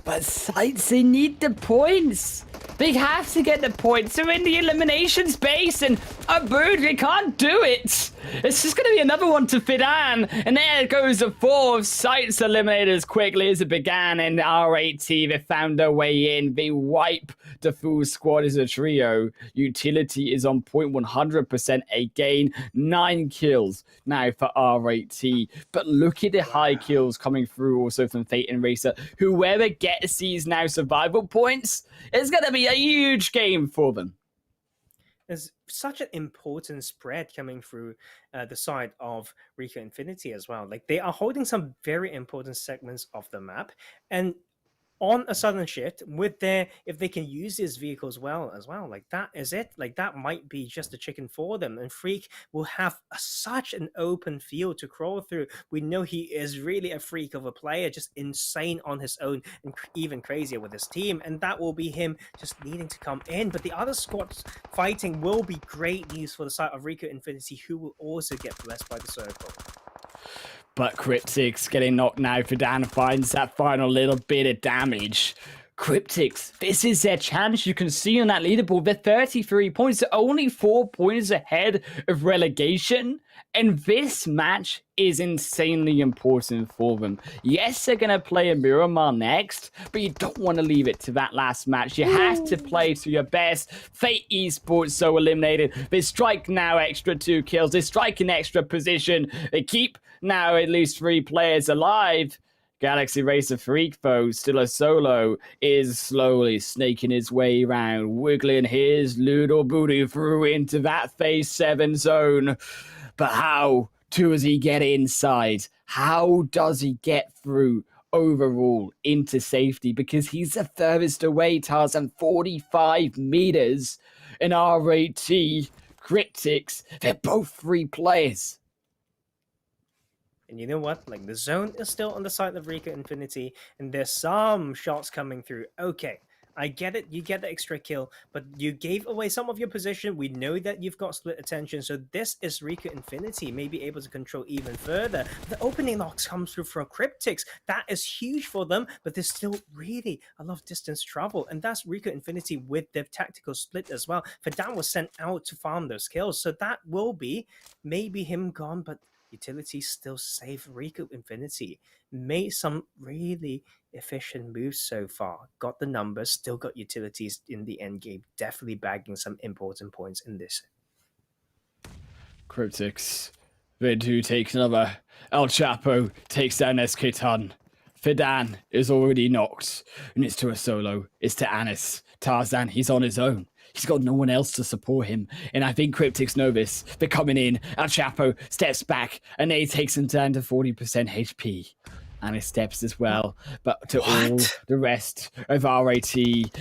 But SCYTES, they need the points. They have to get the points. They're in the elimination space, and they can't do it. It's just going to be another one to Fidan. And there goes the 4 of SCYTES eliminated as quickly as it began. And RAT, they found their way in. They wipe the full squad as a trio. Utility is on point 100% again. 9 kills now for RAT. But look at the high kills coming through also from Fate and Racer. Whoever gets these now survival points, it's going to be a huge game for them. There's such an important spread coming through the side of RICO Infinity as well. Like, they are holding some very important segments of the map, and on a sudden shift with if they can use these vehicles well as well, like, that is it. Like, that might be just a chicken for them, and Freak will have such an open field to crawl through. We know he is really a freak of a player, just insane on his own, and even crazier with his team, and that will be him just needing to come in. But the other squads fighting will be great news for the side of RICO Infinity, who will also get blessed by the circle. But Cryptics getting knocked now. Fidan finds that final little bit of damage. Cryptics, this is their chance. You can see on that leaderboard, they're 33 points. They're only 4 points ahead of relegation. And this match is insanely important for them. Yes, they're going to play a Miramar next, but you don't want to leave it to that last match. You have to play to your best. Fate Esports so eliminated. They strike now extra 2 kills. They strike an extra position. They keep now at least 3 players alive. Galaxy Racer Freakfo, still a solo, is slowly snaking his way around, wiggling his little booty through into that phase 7 zone. But how does he get inside? How does he get through overall into safety? Because he's the furthest away, Tarzan, 45 meters. And RAT, Cryptics, they're both 3 players. And you know what? Like, the zone is still on the side of RICO Infinity, and there's some shots coming through. Okay, I get it. You get the extra kill, but you gave away some of your position. We know that you've got split attention, so this is RICO Infinity, maybe able to control even further. The opening locks comes through from Cryptics. That is huge for them, but there's still really a lot of distance travel, and that's RICO Infinity with their tactical split as well. Fidan was sent out to farm those kills, so that will be maybe him gone, but utility still save. RICO Infinity made some really efficient moves so far. Got the numbers, still got utilities in the end game. Definitely bagging some important points in this. Cryptics, they do take another. El Chapo takes down SK-Ton. Fidan is already knocked, and it's to a solo. It's to Anis. Tarzan, he's on his own. He's got no one else to support him. And I think Cryptics know this. They're coming in. El Chapo steps back, and he takes him down to 40% HP. And his steps as well. But to all the rest of RAT,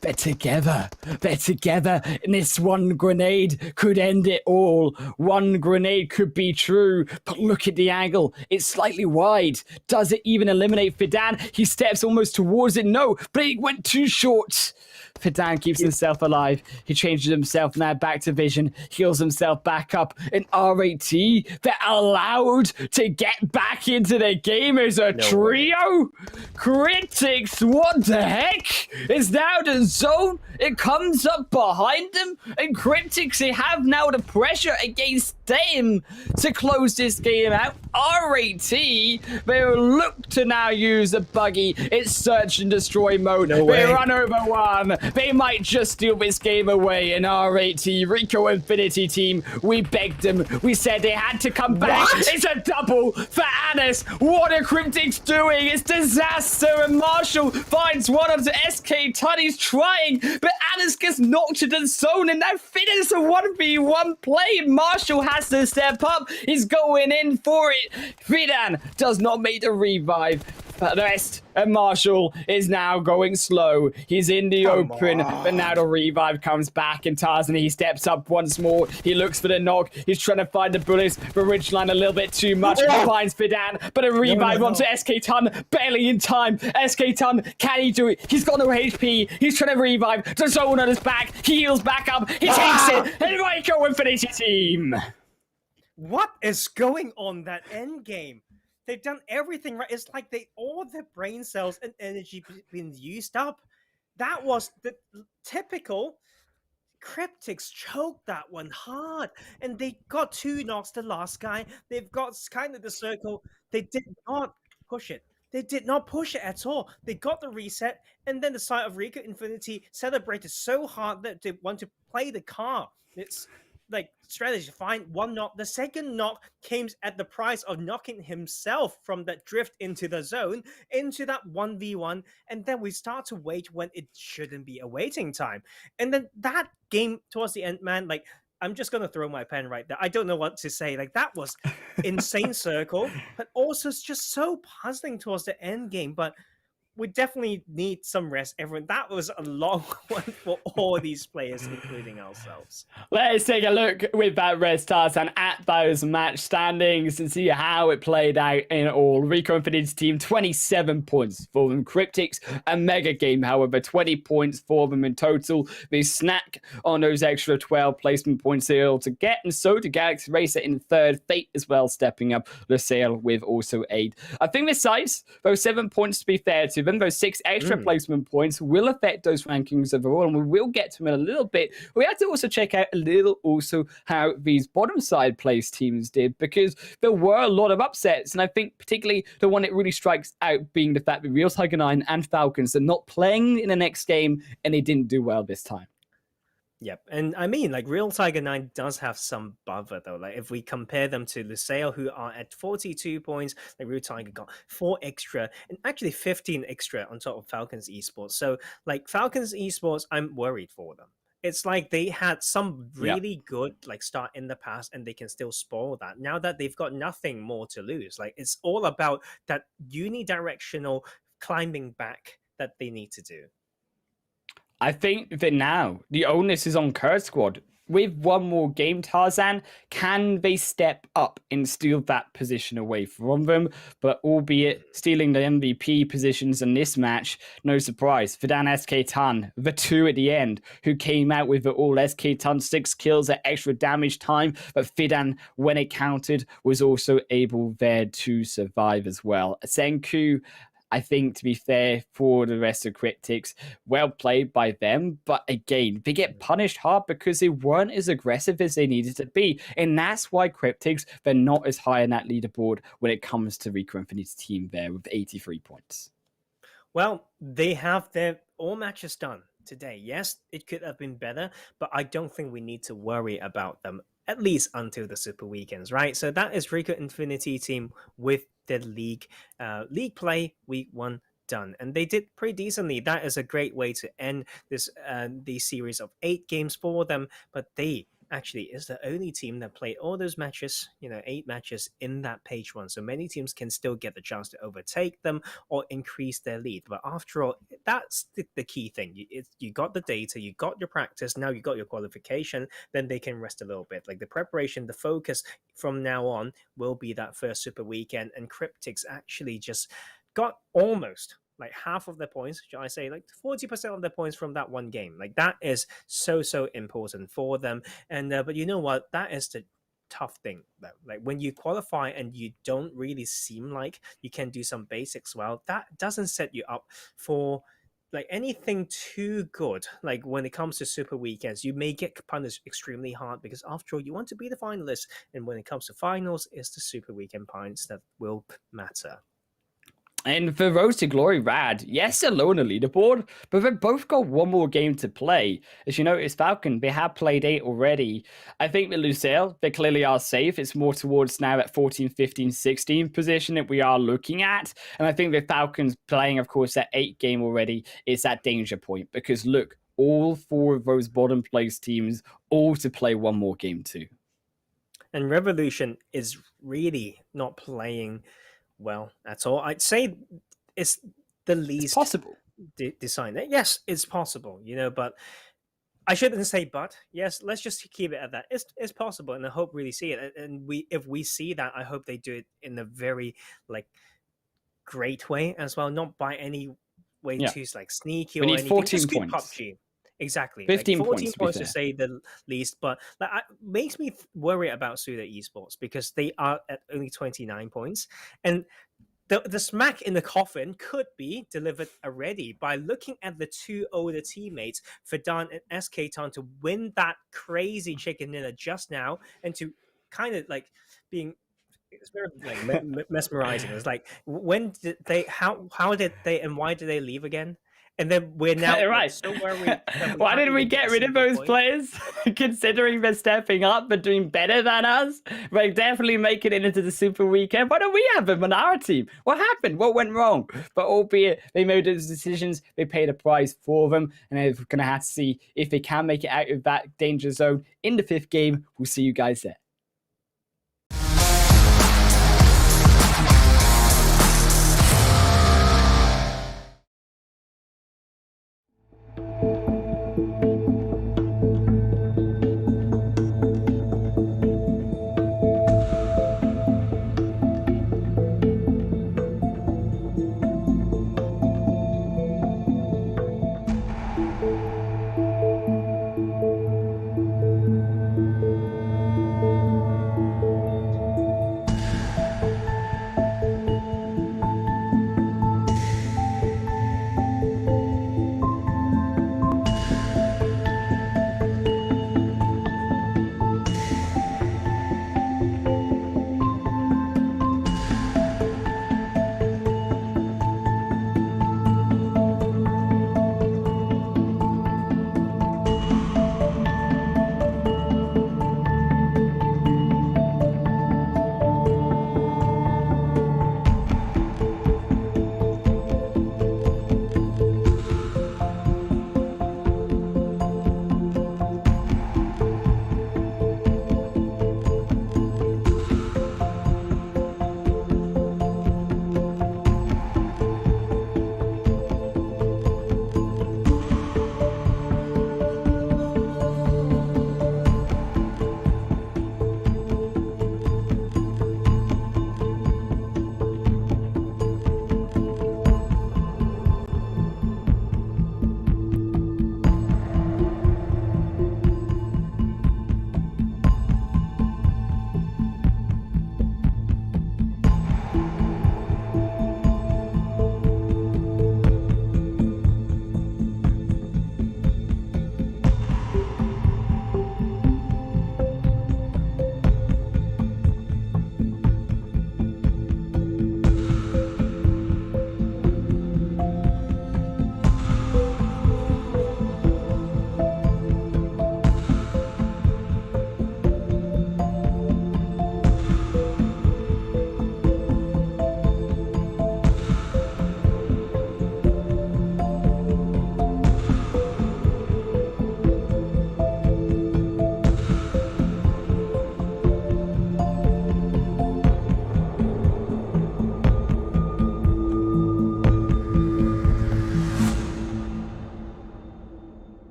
they're together. They're together. And this one grenade could end it all. One grenade could be true. But look at the angle. It's slightly wide. Does it even eliminate Fidan? He steps almost towards it. No, but it went too short. Fidan keeps himself alive. He changes himself now back to vision, heals himself back up. And RAT, they're allowed to get back into the game as a trio? Cryptics, what the heck? It's now the zone. It comes up behind them. And Cryptics, they have now the pressure against them to close this game out. RAT, they look to now use the buggy. It's search and destroy mode. They run over one. They might just steal this game away. And RAT, RICO Infinity team, we begged them. We said they had to come back. It's a double for Anis. What are Cryptics doing? It's disaster. And Marshall finds one of the SK Tunnies trying, but Anis gets knocked to the zone. And now finishes a 1v1 play. Marshall has to step up. He's going in for it. Fidan does not make the revive. But the rest, and Marshall is now going slow. He's in the open, but now the revive comes back, and Tarzan, he steps up once more. He looks for the knock. He's trying to find the bullets, but Ridgeline a little bit too much. Finds Fidan, but a revive onto SK Tun, barely in time. SK Tun, can he do it? He's got no HP. He's trying to revive. The zone on his back. He heals back up. He takes it. And RICO Infinity team. What is going on that end game? They've done everything right. It's like all their brain cells and energy been used up. That was the typical Cryptics choked that one hard. And they got 2 knocks, the last guy. They've got kind of the circle. They did not push it. They did not push it at all. They got the reset, and then the side of RICO Infinity celebrated so hard that they want to play the car. It's like strategy, fine, 1 knock. The second knock came at the price of knocking himself from that drift into the zone, into that 1v1, and then we start to wait when it shouldn't be a waiting time. And then that game towards the end, man, like, I'm just gonna throw my pen right there. I don't know what to say. Like, that was insane circle, but also it's just so puzzling towards the end game. But we definitely need some rest, everyone. That was a long one for all these players, including ourselves. Let's take a look with that rest, Tarzan, at those match standings and see how it played out in all. RICO Infinity's team, 27 points for them. Cryptics, a mega game, however, 20 points for them in total. They snack on those extra 12 placement points they're able to get, and so to Galaxy Racer in third. Fate as well stepping up. Lusail with also 8. I think this size, those 7 points to be fair to them, those 6 extra placement points will affect those rankings overall, and we will get to them in a little bit. We have to also check out a little also how these bottom side place teams did, because there were a lot of upsets, and I think particularly the one that really strikes out being the fact that Real Tiger 9 and Falcons are not playing in the next game, and they didn't do well this time. Yep, and I mean, like, Real Tiger 9 does have some buffer, though. Like, if we compare them to Lusail, who are at 42 points, like, Real Tiger got 4 extra, and actually 15 extra on top of Falcons Esports. So, like, Falcons Esports, I'm worried for them. It's like they had some really good, like, start in the past, and they can still spoil that. Now that they've got nothing more to lose, like, it's all about that unidirectional climbing back that they need to do. I think that now the onus is on KURD squad. With one more game, Tarzan, can they step up and steal that position away from them? But albeit stealing the MVP positions in this match, no surprise. Fidan SK Tun, the 2 at the end, who came out with it all. SK Tun 6 kills at extra damage time, but Fidan, when it counted, was also able there to survive as well. Senku, I think, to be fair, for the rest of Cryptics, well played by them. But again, they get punished hard because they weren't as aggressive as they needed to be. And that's why Cryptics, they're not as high on that leaderboard when it comes to RICO Infinity's team there with 83 points. Well, they have their all matches done today. Yes, it could have been better, but I don't think we need to worry about them, at least until the Super Weekends, right? So that is RICO Infinity team with the league play week 1 done, and they did pretty decently. That is a great way to end this series of 8 games for them. But they actually is the only team that played all those matches, 8 matches in that page 1. So many teams can still get the chance to overtake them or increase their lead. But after all, that's the key thing. You got the data, you got your practice, now you got your qualification, then they can rest a little bit. Like, the preparation, the focus from now on will be that first Super Weekend, and Cryptics actually just got almost like half of their points, should I say, like 40% of their points from that one game. Like that is so important for them. And but you know what? That is the tough thing though. Like when you qualify and you don't really seem like you can do some basics well, that doesn't set you up for like anything too good. Like when it comes to super weekends, you may get punished extremely hard because after all, you want to be the finalist. And when it comes to finals, it's the super weekend points that will matter. And for Road to Glory, Rad, yes, alone a leaderboard, but they've both got one more game to play. As you notice, Falcon, they have played 8 already. I think with Lusail, they clearly are safe. It's more towards now at 14, 15, 16 position that we are looking at. And I think with Falcons playing, of course, that 8 game already is that danger point. Because look, all 4 of those bottom place teams all to play one more game too. And Revolution is really not playing well at all. I'd say it's the least it's possible design. Yes, it's possible, you know, but I shouldn't say but. Yes, let's just keep it at that. It's possible, and I hope really see it. And if we see that, I hope they do it in a very like great way as well, not by any way too like sneaky we or need anything. 14 just points. PUBG. Exactly. 15 like 14 points to say the least, but like, makes me worry about SUDOR Esports because they are at only 29 points. And the smack in the coffin could be delivered already by looking at the 2 older teammates, Fadan and SK Tan, to win that crazy chicken dinner just now and to kind of like being it's very like mesmerizing. It's like when did they how did they and why did they leave again? And then we're now right. Like, so worried. Why didn't we get rid of those players? Considering they're stepping up but doing better than us, we're definitely making it into the Super Weekend. Why don't we have them on our team? What happened? What went wrong? But albeit they made those decisions, they paid a price for them, and they're going to have to see if they can make it out of that danger zone in the 5th game. We'll see you guys there.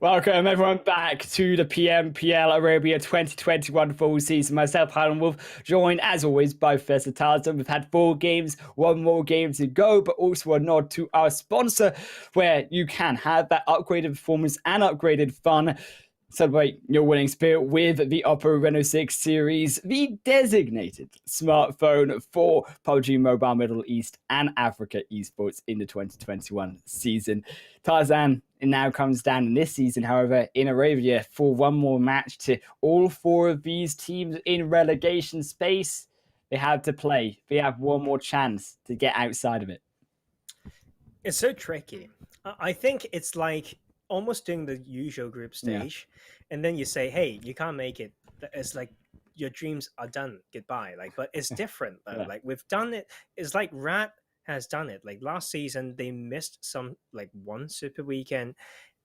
Welcome everyone back to the PMPL Arabia 2021 full season. Myself, Highland Wolf, joined as always by Professor Tarzan. We've had 4 games, 1 more game to go, but also a nod to our sponsor where you can have that upgraded performance and upgraded fun. Celebrate your winning spirit with the Oppo Reno 6 series, the designated smartphone for PUBG Mobile Middle East and Africa Esports in the 2021 season. Tarzan, it now comes down in this season, however, in Arabia for one more match to all 4 of these teams in relegation space. They have to play. They have one more chance to get outside of it. It's so tricky. I think it's like almost doing the usual group stage, and then you say, hey, you can't make it. It's like your dreams are done, goodbye. Like, but it's different though. Like we've done it. It's like Rat has done it. Like last season they missed some like one super weekend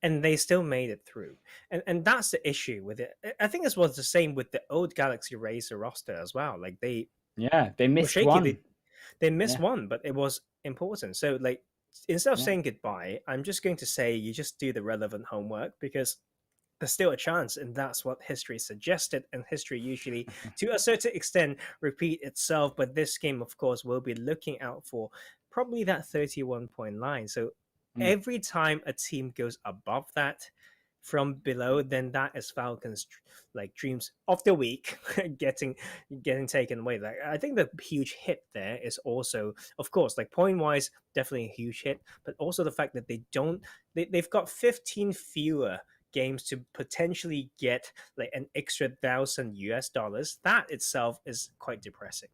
and they still made it through, and that's the issue with it. I think this was the same with the old Galaxy Racer roster as well. Like they missed one. They missed one, but it was important. So like instead of saying goodbye, I'm just going to say you just do the relevant homework, because there's still a chance, and that's what history suggested, and history usually to a certain extent repeat itself. But this game, of course, will be looking out for probably that 31-point line. So every time a team goes above that from below, then that is Falcons like dreams of the week getting taken away. Like I think the huge hit there is also, of course, like point wise, definitely a huge hit, but also the fact that they've got 15 fewer games to potentially get like an extra $1,000. That itself is quite depressing.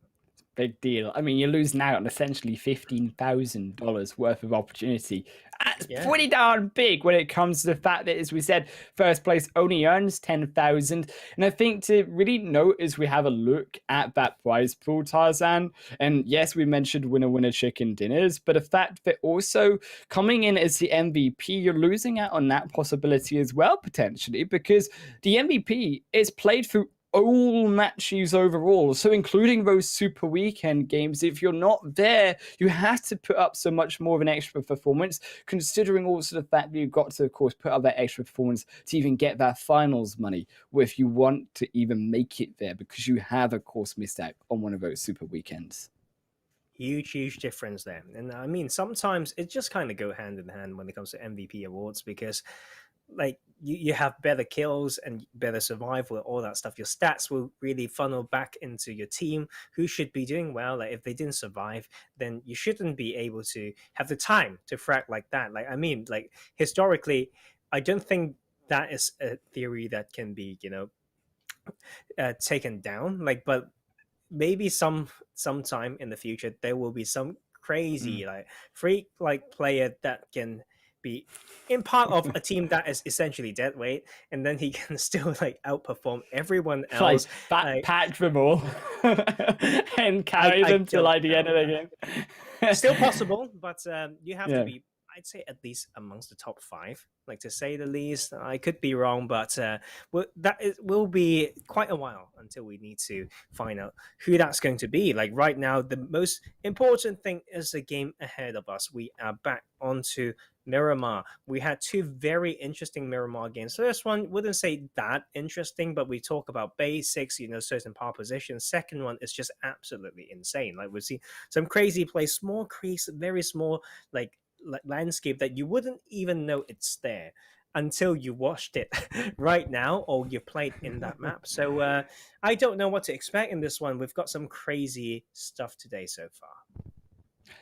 Big deal. I mean, you're losing out on essentially $15,000 worth of opportunity. That's pretty darn big when it comes to the fact that, as we said, first place only earns $10,000. And I think to really note as we have a look at that prize pool, Tarzan, and yes, we mentioned winner chicken dinners, but the fact that also coming in as the MVP, you're losing out on that possibility as well, potentially, because the MVP is played through all matches overall, so including those super weekend games. If you're not there, you have to put up so much more of an extra performance, considering also the fact that you've got to, of course, put up that extra performance to even get that finals money, or if you want to even make it there, because you have, of course, missed out on one of those super weekends. Huge difference there. And I mean, sometimes it just kind of go hand in hand when it comes to MVP awards, because like you have better kills and better survival, all that stuff. Your stats will really funnel back into your team, who should be doing well. Like if they didn't survive, then you shouldn't be able to have the time to frag like that. Like I mean, like historically, I don't think that is a theory that can be taken down. Like, but maybe sometime in the future there will be some crazy like freak like player that can be in part of a team that is essentially dead weight, and then he can still like outperform everyone else, like pack them all and carry them till like the end of the game. Still possible, but you have to be, I'd say, at least amongst the top 5, like to say the least. I could be wrong, but will be quite a while until we need to find out who that's going to be. Like right now, the most important thing is the game ahead of us. We are back onto Miramar. We had 2 very interesting Miramar games. First one wouldn't say that interesting, but we talk about basics, certain power positions. Second one is just absolutely insane. Like we see some crazy plays, small crease, very small like landscape that you wouldn't even know it's there until you watched it right now or you played in that map. So I don't know what to expect in this one. We've got some crazy stuff today so far.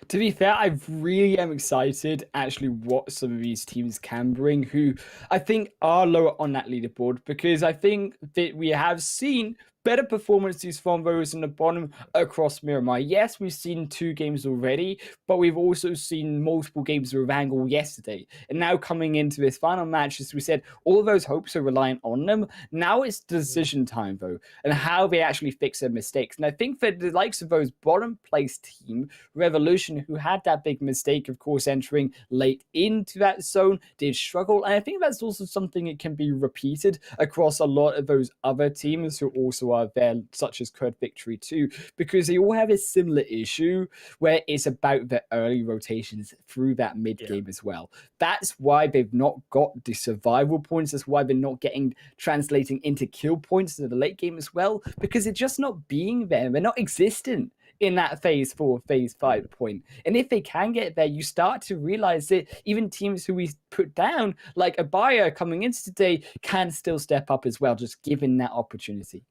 To be fair, I really am excited actually what some of these teams can bring, who I think are lower on that leaderboard, because I think that we have seen better performances from those in the bottom across Miramar. Yes, we've seen 2 games already, but we've also seen multiple games of Erangel yesterday. And now coming into this final match, as we said, all of those hopes are reliant on them. Now it's decision time, though, and how they actually fix their mistakes. And I think that the likes of those bottom place team, Revolution, who had that big mistake, of course, entering late into that zone, did struggle. And I think that's also something that can be repeated across a lot of those other teams who also are are there, such as KURD Victory 2, because they all have a similar issue where it's about the early rotations through that mid game as well. That's why they've not got the survival points. That's why they're not getting translating into kill points in the late game as well, because they're just not being there. They're not existent in that phase 4, phase 5 point. And if they can get there, you start to realize that even teams who we put down, like ABIAH coming into today, can still step up as well, just given that opportunity.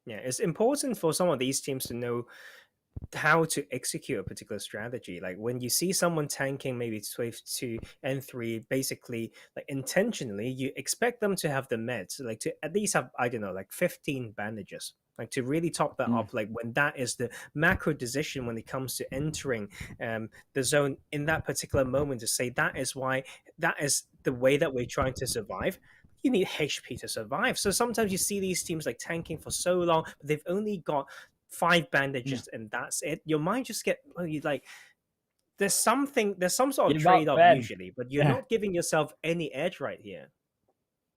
Yeah, it's important for some of these teams to know how to execute a particular strategy. Like when you see someone tanking maybe Swift 2 and 3, basically like intentionally, you expect them to have the meds, like to at least have, I don't know, like 15 bandages, like to really top that up. Like when that is the macro decision when it comes to entering the zone in that particular moment, to say that is the way that we're trying to survive. You need HP to survive. So sometimes you see these teams like tanking for so long, but they've only got 5 bandages and that's it. Your mind just like there's some sort of trade-off usually, but you're not giving yourself any edge right here.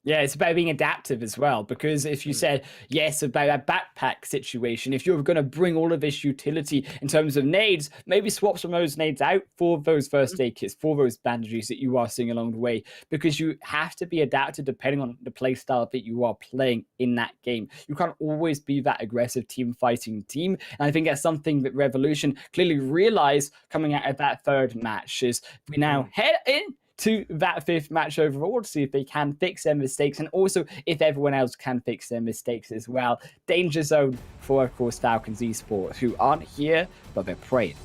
Yeah, it's about being adaptive as well, because if you said yes about a backpack situation, if you're going to bring all of this utility in terms of nades, maybe swap some of those nades out for those first aid kits, for those bandages that you are seeing along the way, because you have to be adapted depending on the play style that you are playing in that game. You can't always be that aggressive team fighting team, and I think that's something that Revolution clearly realized coming out of that third match. Is we now head in to that 5th match overall to see if they can fix their mistakes, and also if everyone else can fix their mistakes as well. Danger zone for, of course, FalconsEsport, who aren't here, but they're praying.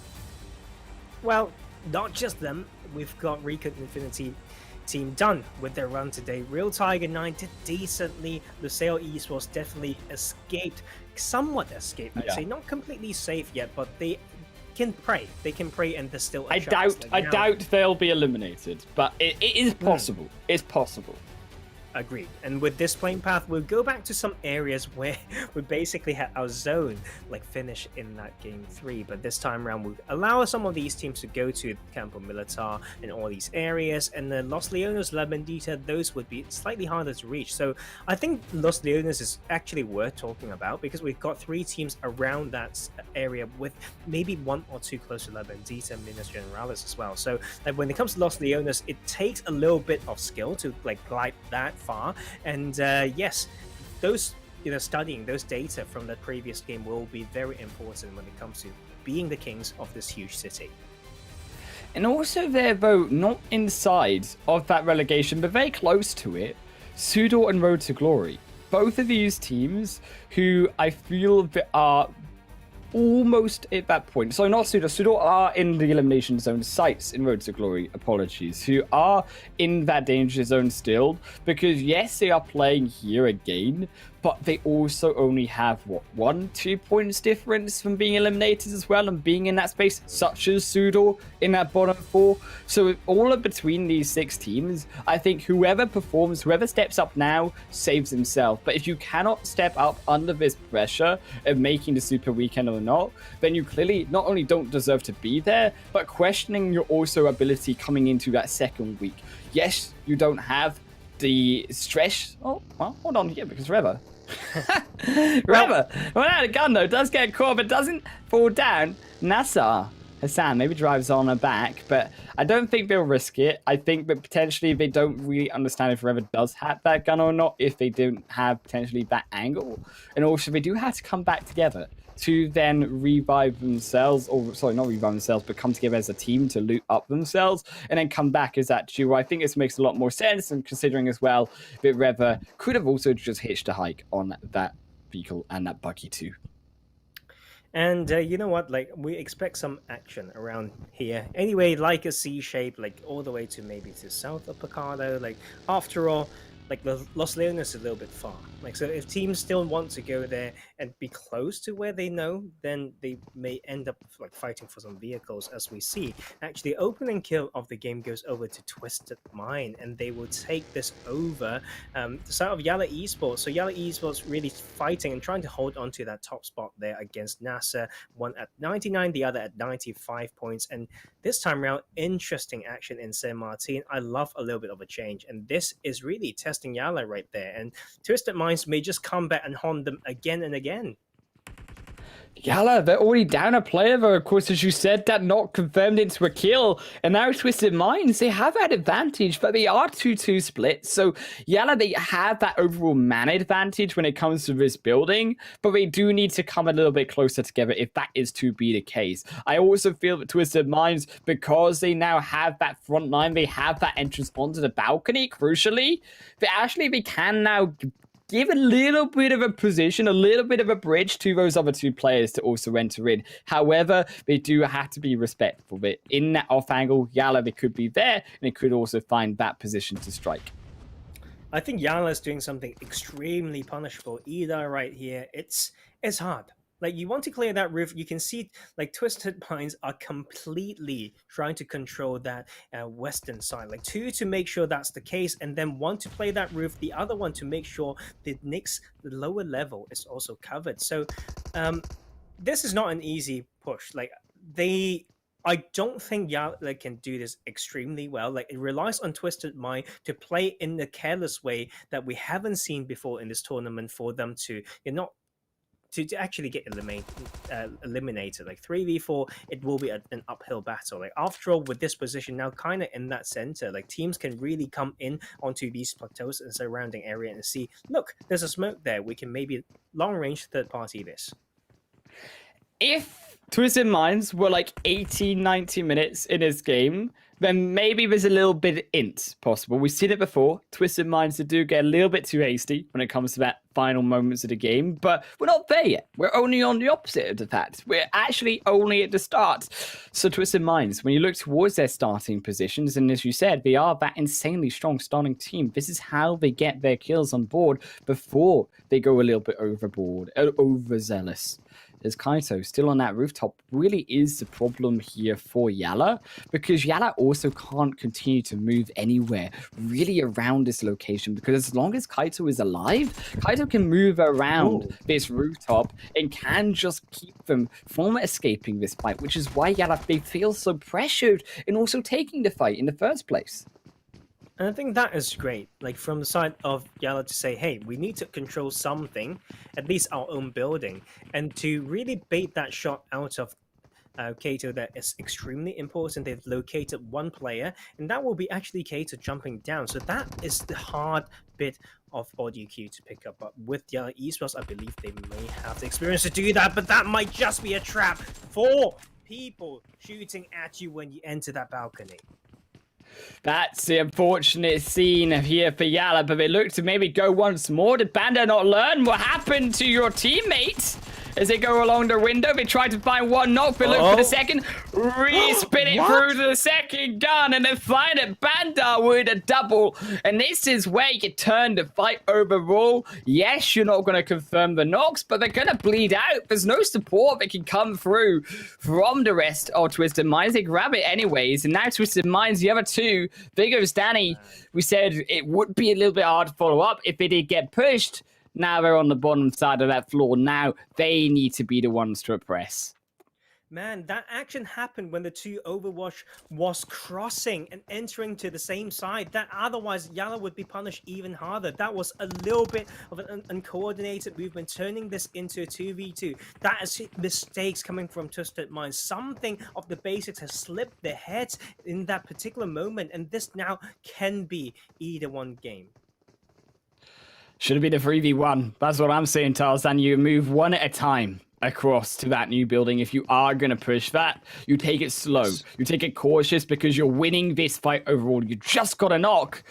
Well, not just them. We've got RICO Infinity team done with their run today. Real Tiger 9 did decently. Lusail Esports definitely somewhat escaped. I'd say not completely safe yet, but they can pray. They can pray, and there's still a chance. I doubt they'll be eliminated, but it is possible. It's possible. Agreed. And with this playing path, we'll go back to some areas where we basically had our zone like finish in that game 3, but this time around we'll allow some of these teams to go to Campo Militar and all these areas, and the Los Leones, La Bendita, those would be slightly harder to reach. So I think Los Leones is actually worth talking about, because we've got 3 teams around that area with maybe 1 or 2 close to La Bendita and Minas Generalis as well. So like when it comes to Los Leones, it takes a little bit of skill to like glide that far, and yes, those studying those data from the previous game will be very important when it comes to being the kings of this huge city. And also they're though not inside of that relegation, but very close to it. SUDOR and Road to Glory, both of these teams who I feel that are almost at that point. So not SUDOR. SUDOR are in the elimination zone. SCYTES in Road to Glory, apologies, who are in that danger zone still, because yes, they are playing here again, but they also only have, 1-2 points difference from being eliminated as well and being in that space, such as SUDOR in that bottom 4. So all of between these 6 teams, I think whoever performs, whoever steps up now, saves himself. But if you cannot step up under this pressure of making the Super Weekend or not, then you clearly not only don't deserve to be there, but questioning your also ability coming into that second week. Yes, you don't have the stress. Oh, well, hold on here, because Reva without a gun though, does get caught, but doesn't fall down. NASR Hassan maybe drives on her back, but I don't think they'll risk it. I think that potentially they don't really understand if Reva does have that gun or not, if they don't have potentially that angle. And also they do have to come back together to then revive themselves, or sorry, not revive themselves, but come together as a team to loot up themselves and then come back as that duo. I think this makes a lot more sense, and considering as well that Reva could have also just hitched a hike on that vehicle and that buggy too. And you know what, like we expect some action around here anyway, like a C shape, like all the way to maybe to south of Picado. Like after all, like the Los Leones is a little bit far. Like, so if teams still want to go there and be close to where they know, then they may end up like fighting for some vehicles, as we see. Actually, opening kill of the game goes over to Twisted Mind, and they will take this over the side of YaLLa Esports. So YaLLa Esports really fighting and trying to hold on to that top spot there against NASR, one at 99, the other at 95 points. And this time around, interesting action in Saint Martin. I love a little bit of a change, and this is really testing testing YaLLa right there. And Twisted Minds may just come back and haunt them again and again. YaLLa, they're already down a player, though, of course, as you said, that not confirmed into a kill. And now Twisted Minds, they have that advantage, but they are 2-2 split. So YaLLa, they have that overall man advantage when it comes to this building, but they do need to come a little bit closer together if that is to be the case. I also feel that Twisted Minds, because they now have that front line, they have that entrance onto the balcony, crucially, they can now give a little bit of a position, a little bit of a bridge to those other two players to also enter in. However, they do have to be respectful. But in that off angle, YaLLa, they could be there, and they could also find that position to strike. I think YaLLa is doing something extremely punishable. Either right here, it's hard. Like, you want to clear that roof, you can see, like, Twisted Minds are completely trying to control that western side. Like, two to make sure that's the case, and then one to play that roof, the other one to make sure the lower level is also covered. So, this is not an easy push. Like, I don't think YaLLa can do this extremely well. Like, it relies on Twisted Mind to play in a careless way that we haven't seen before in this tournament for them to, to actually get eliminated. Like 3v4, it will be an uphill battle. Like, after all, with this position now kind of in that center, like, teams can really come in onto these plateaus and surrounding area and see, look, there's a smoke there. We can maybe long range third party this. If Twisted Minds were like 80-90 minutes in this game, then maybe there's a little bit of int possible. We've seen it before. Twisted Minds do get a little bit too hasty when it comes to that final moments of the game, but we're not there yet. We're only on the opposite of the fact. We're actually only at the start. So Twisted Minds, when you look towards their starting positions, and as you said, they are that insanely strong starting team. This is how they get their kills on board before they go a little bit overboard, overzealous. As Kaito still on that rooftop really is the problem here for YaLLa, because YaLLa also can't continue to move anywhere really around this location, because as long as Kaito is alive, Kaito can move around this rooftop and can just keep them from escaping this fight, which is why YaLLa, they feel so pressured in also taking the fight in the first place. And I think that is great, like, from the side of YaLLa to say, hey, we need to control something, at least our own building, and to really bait that shot out of Kaito that is extremely important. They've located one player, and that will be actually Kaito jumping down. So that is the hard bit of audio queue to pick up. But with YaLLa Esports, I believe they may have the experience to do that, but that might just be a trap for people shooting at you when you enter that balcony. That's the unfortunate scene here for YaLLa, but they look to maybe go once more. Did Banda not learn what happened to your teammates? As they go along the window, they try to find one knock, they look for the second, re-spin it through to the second gun, and then find it. Banda with a double, and this is where you turn the fight overall. Yes, you're not going to confirm the knocks, but they're going to bleed out. There's no support that can come through from the rest of Twisted Minds. They grab it anyways, and now Twisted Minds, the other two, there goes Danny. We said it would be a little bit hard to follow up if they did get pushed. Now they're on the bottom side of that floor. Now they need to be the ones to oppress. Man, that action happened when the two Overwatch was crossing and entering to the same side. That otherwise YaLLa would be punished even harder. That was a little bit of an uncoordinated movement, turning this into a 2v2. That is mistakes coming from Twisted Minds. Something of the basics has slipped their heads in that particular moment, and this now can be either one game. Should have been a 3v1. That's what I'm saying, Tarzan. You move one at a time across to that new building. If you are going to push that, you take it slow. You take it cautious, because you're winning this fight overall. You just got a knock.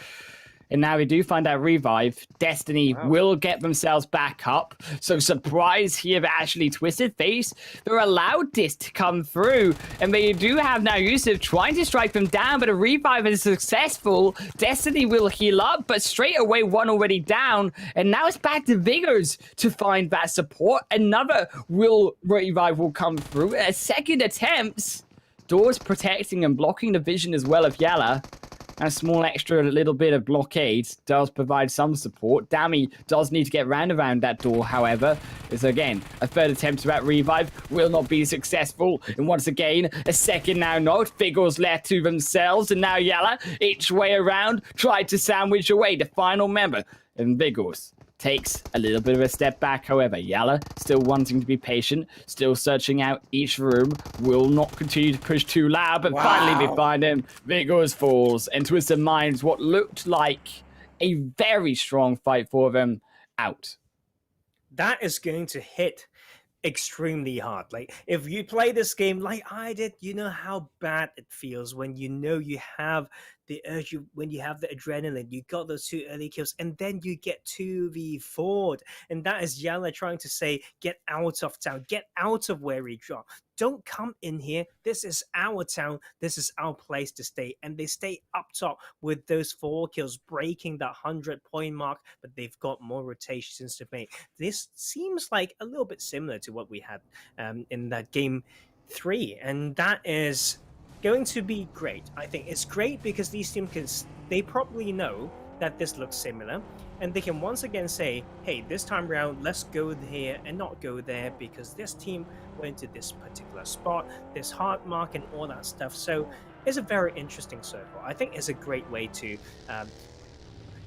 And now we do find that revive. Destiny will get themselves back up. So surprise here that actually Twisted Face, they're allowed this to come through. And they do have now Yusuf trying to strike them down, but a revive is successful. Destiny will heal up, but straight away one already down. And now it's back to Vigors to find that support. Another revive will come through. A second attempt. Doors protecting and blocking the vision as well of YaLLa. A small extra little bit of blockade does provide some support. Dammy does need to get around that door, however. Is again, a third attempt at revive will not be successful. And once again, a second now knocked. Figures left to themselves. And now YaLLa, each way around, tried to sandwich away the final member. And Vigors takes a little bit of a step back, however. YaLLa still wanting to be patient, still searching out each room, will not continue to push too loud, but finally we find him. Vigors falls and Twisted Minds what looked like a very strong fight for them out. That is going to hit extremely hard. Like, if you play this game like I did, you know how bad it feels when you know you have the urge, when you have the adrenaline, you got those 2 early kills, and then you get 2v4'd. And that is YaLLa trying to say, get out of town, get out of where we drop. Don't come in here. This is our town. This is our place to stay. And they stay up top with those 4 kills, breaking that 100-point mark, but they've got more rotations to make. This seems like a little bit similar to what we had in that game 3. And that is going to be great. I think it's great because these teams they probably know that this looks similar, and they can once again say, hey, this time around, let's go here and not go there because this team went to this particular spot, this hard mark and all that stuff. So it's a very interesting circle. I think it's a great way to,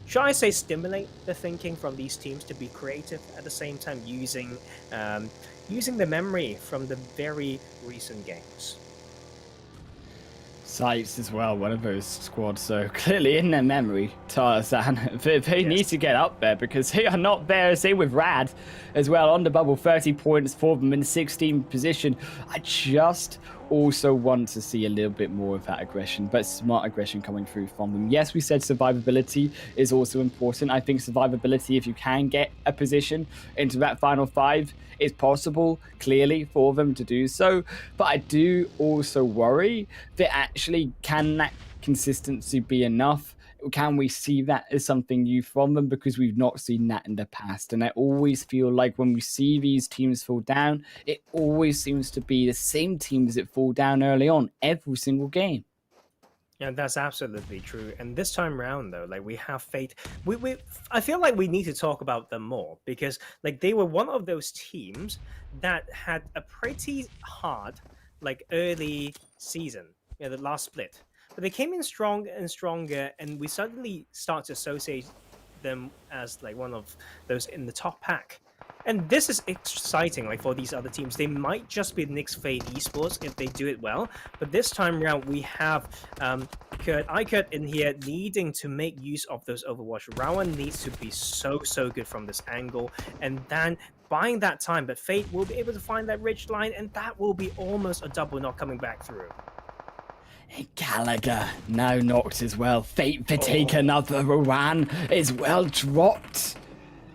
should I say, stimulate the thinking from these teams to be creative at the same time using the memory from the very recent games. SCYTES as well, one of those squads, so clearly in their memory, Tarzan. They need to get up there because they are not there. Same with Rad as well, on the bubble, 30 points for them in 16th position. I just also want to see a little bit more of that aggression, but smart aggression coming through from them. Yes, we said survivability is also important. I think survivability, if you can get a position into that final 5, is possible, clearly, for them to do so. But I do also worry that actually, can that consistency be enough? Can we see that as something new from them? Because we've not seen that in the past. And I always feel like when we see these teams fall down, it always seems to be the same teams that fall down early on, every single game. Yeah, that's absolutely true. And this time around, though, like, we have Fate. I feel like we need to talk about them more because, like, they were one of those teams that had a pretty hard, like, early season, the last split. But they came in strong and stronger, and we suddenly start to associate them as, like, one of those in the top pack. And this is exciting, like, for these other teams. They might just be the next Fate Esports if they do it well. But this time around, we have iKURD in here needing to make use of those Overwatch. Rowan needs to be so good from this angle. And then buying that time. But Fate will be able to find that ridge line, and that will be almost a double knock coming back through. Gallagher now knocked as well. Fate take another Rowan is well dropped.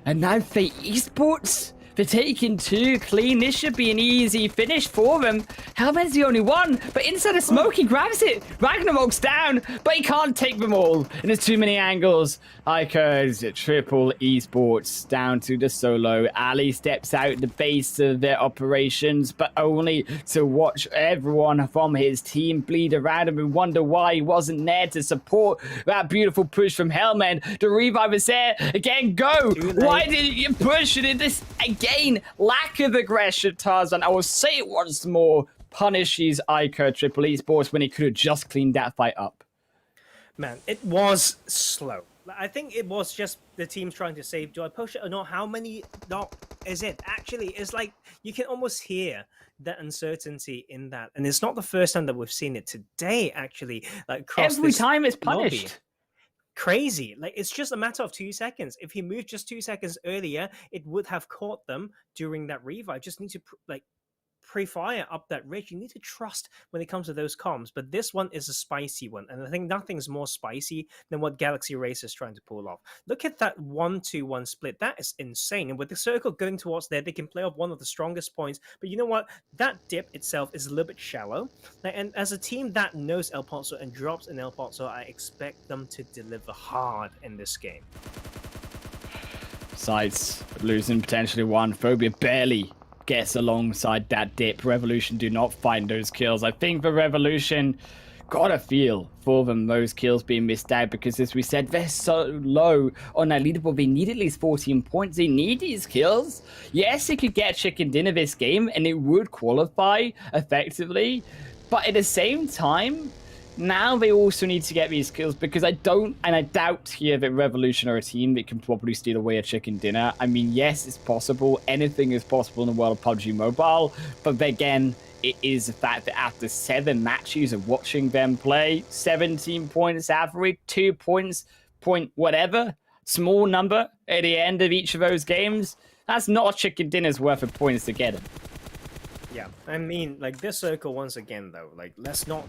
And now Fate Esports for taking 2 clean. This should be an easy finish for them. Helmet's the only one, but inside the smoke, he grabs it. Ragnarok's down, but he can't take them all. And there's too many angles. iKURD's triple esports down to the solo. Ali steps out the base of their operations, but only to watch everyone from his team bleed around him and wonder why he wasn't there to support that beautiful push from Helmet. The revive is there. Again, go. Why didn't you push it in this again? Lack of aggression, Tarzan. I will say it once more. Punish his iKURD triple esports when he could have just cleaned that fight up. Man, it was slow. I think it was just the team trying to save. Do I push it or not? How many not is it? Actually, it's like you can almost hear the uncertainty in that. And it's not the first time that we've seen it today, actually. Like, every time it's punished. Lobby. Crazy. Like, it's just a matter of 2 seconds. If he moved just 2 seconds earlier, it would have caught them during that revive. Just need to pre-fire up that ridge. You need to trust when it comes to those comms. But this one is a spicy one, and I think nothing's more spicy than what Galaxy Racer is trying to pull off. Look at that 1-2-1 split. That is insane. And with the circle going towards there, they can play off one of the strongest points. But you know what? That dip itself is a little bit shallow. And as a team that knows El Paso and drops in El Paso, I expect them to deliver hard in this game. SCYTES losing potentially one. Phobia barely gets alongside that dip. Revolution do not find those kills. I think the Revolution got a feel for them, those kills being missed out, because as we said, they're so low on that leaderboard. They need at least 14 points. They need these kills. Yes, it could get chicken dinner this game, and it would qualify effectively. But at the same time, now they also need to get these kills, because I doubt here that Revolution are a team that can probably steal away a chicken dinner. I mean, yes, it's possible. Anything is possible in the world of PUBG Mobile. But again, it is the fact that after 7 matches of watching them play, 17 points average, 2 points, point whatever, small number at the end of each of those games, that's not a chicken dinner's worth of points to get them. Yeah, I mean, like, this circle, once again, though, like, let's not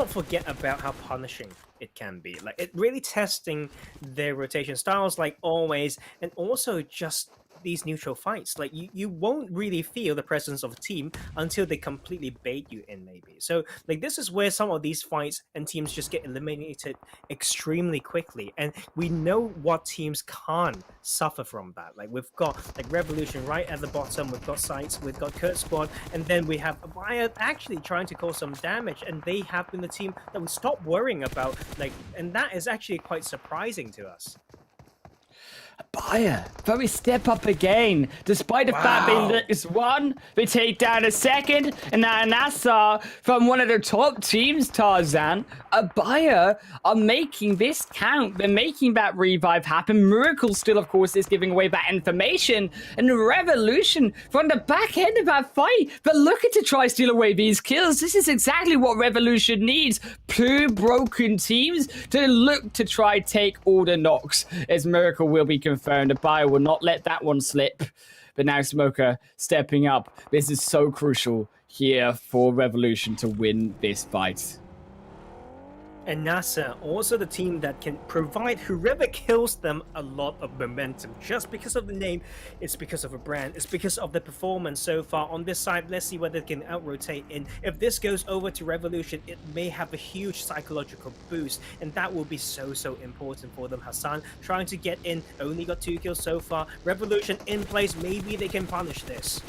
forget about how punishing it can be. Like, it really testing their rotation styles, like always, and also just these neutral fights. Like, you won't really feel the presence of a team until they completely bait you in, maybe. So, like, this is where some of these fights and teams just get eliminated extremely quickly, and we know what teams can't suffer from that. Like, we've got like Revolution right at the bottom, we've got SCYTES, we've got KURD Squad, and then we have ABIAH actually trying to cause some damage, and they have been the team that we stop worrying about, like, and that is actually quite surprising to us. ABIAH, very step up again. Despite the fact they lose one, they take down a second, and now NASR from one of the top teams, Tarzan. ABIAH are making this count. They're making that revive happen. Miracle still, of course, is giving away that information. And Revolution from the back end of that fight, they're looking to try steal away these kills. This is exactly what Revolution needs. 2 broken teams to look to try take all the knocks, as Miracle will be confirmed. ABIAH will not let that one slip. But now Smoker stepping up. This is so crucial here for Revolution to win this fight. And NASR, also the team that can provide whoever kills them a lot of momentum. Just because of the name, it's because of a brand, it's because of the performance so far. On this side, let's see whether it can out-rotate in. If this goes over to Revolution, it may have a huge psychological boost, and that will be so important for them. Hassan trying to get in, only got 2 kills so far. Revolution in place, maybe they can punish this.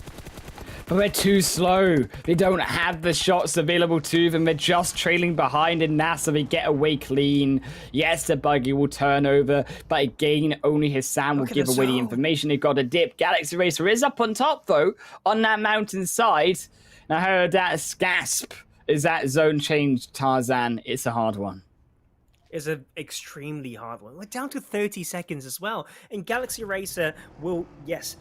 But they're too slow. They don't have the shots available to them. They're just trailing behind in NASR. They get away clean. Yes, the buggy will turn over. But again, only Hassan will give away the information. They've got a dip. Galaxy Racer is up on top, though, on that mountainside. Now, I heard that gasp. Is that zone change, Tarzan? It's a hard one. Is an extremely hard one. We're down to 30 seconds as well. And Galaxy Racer will, yes,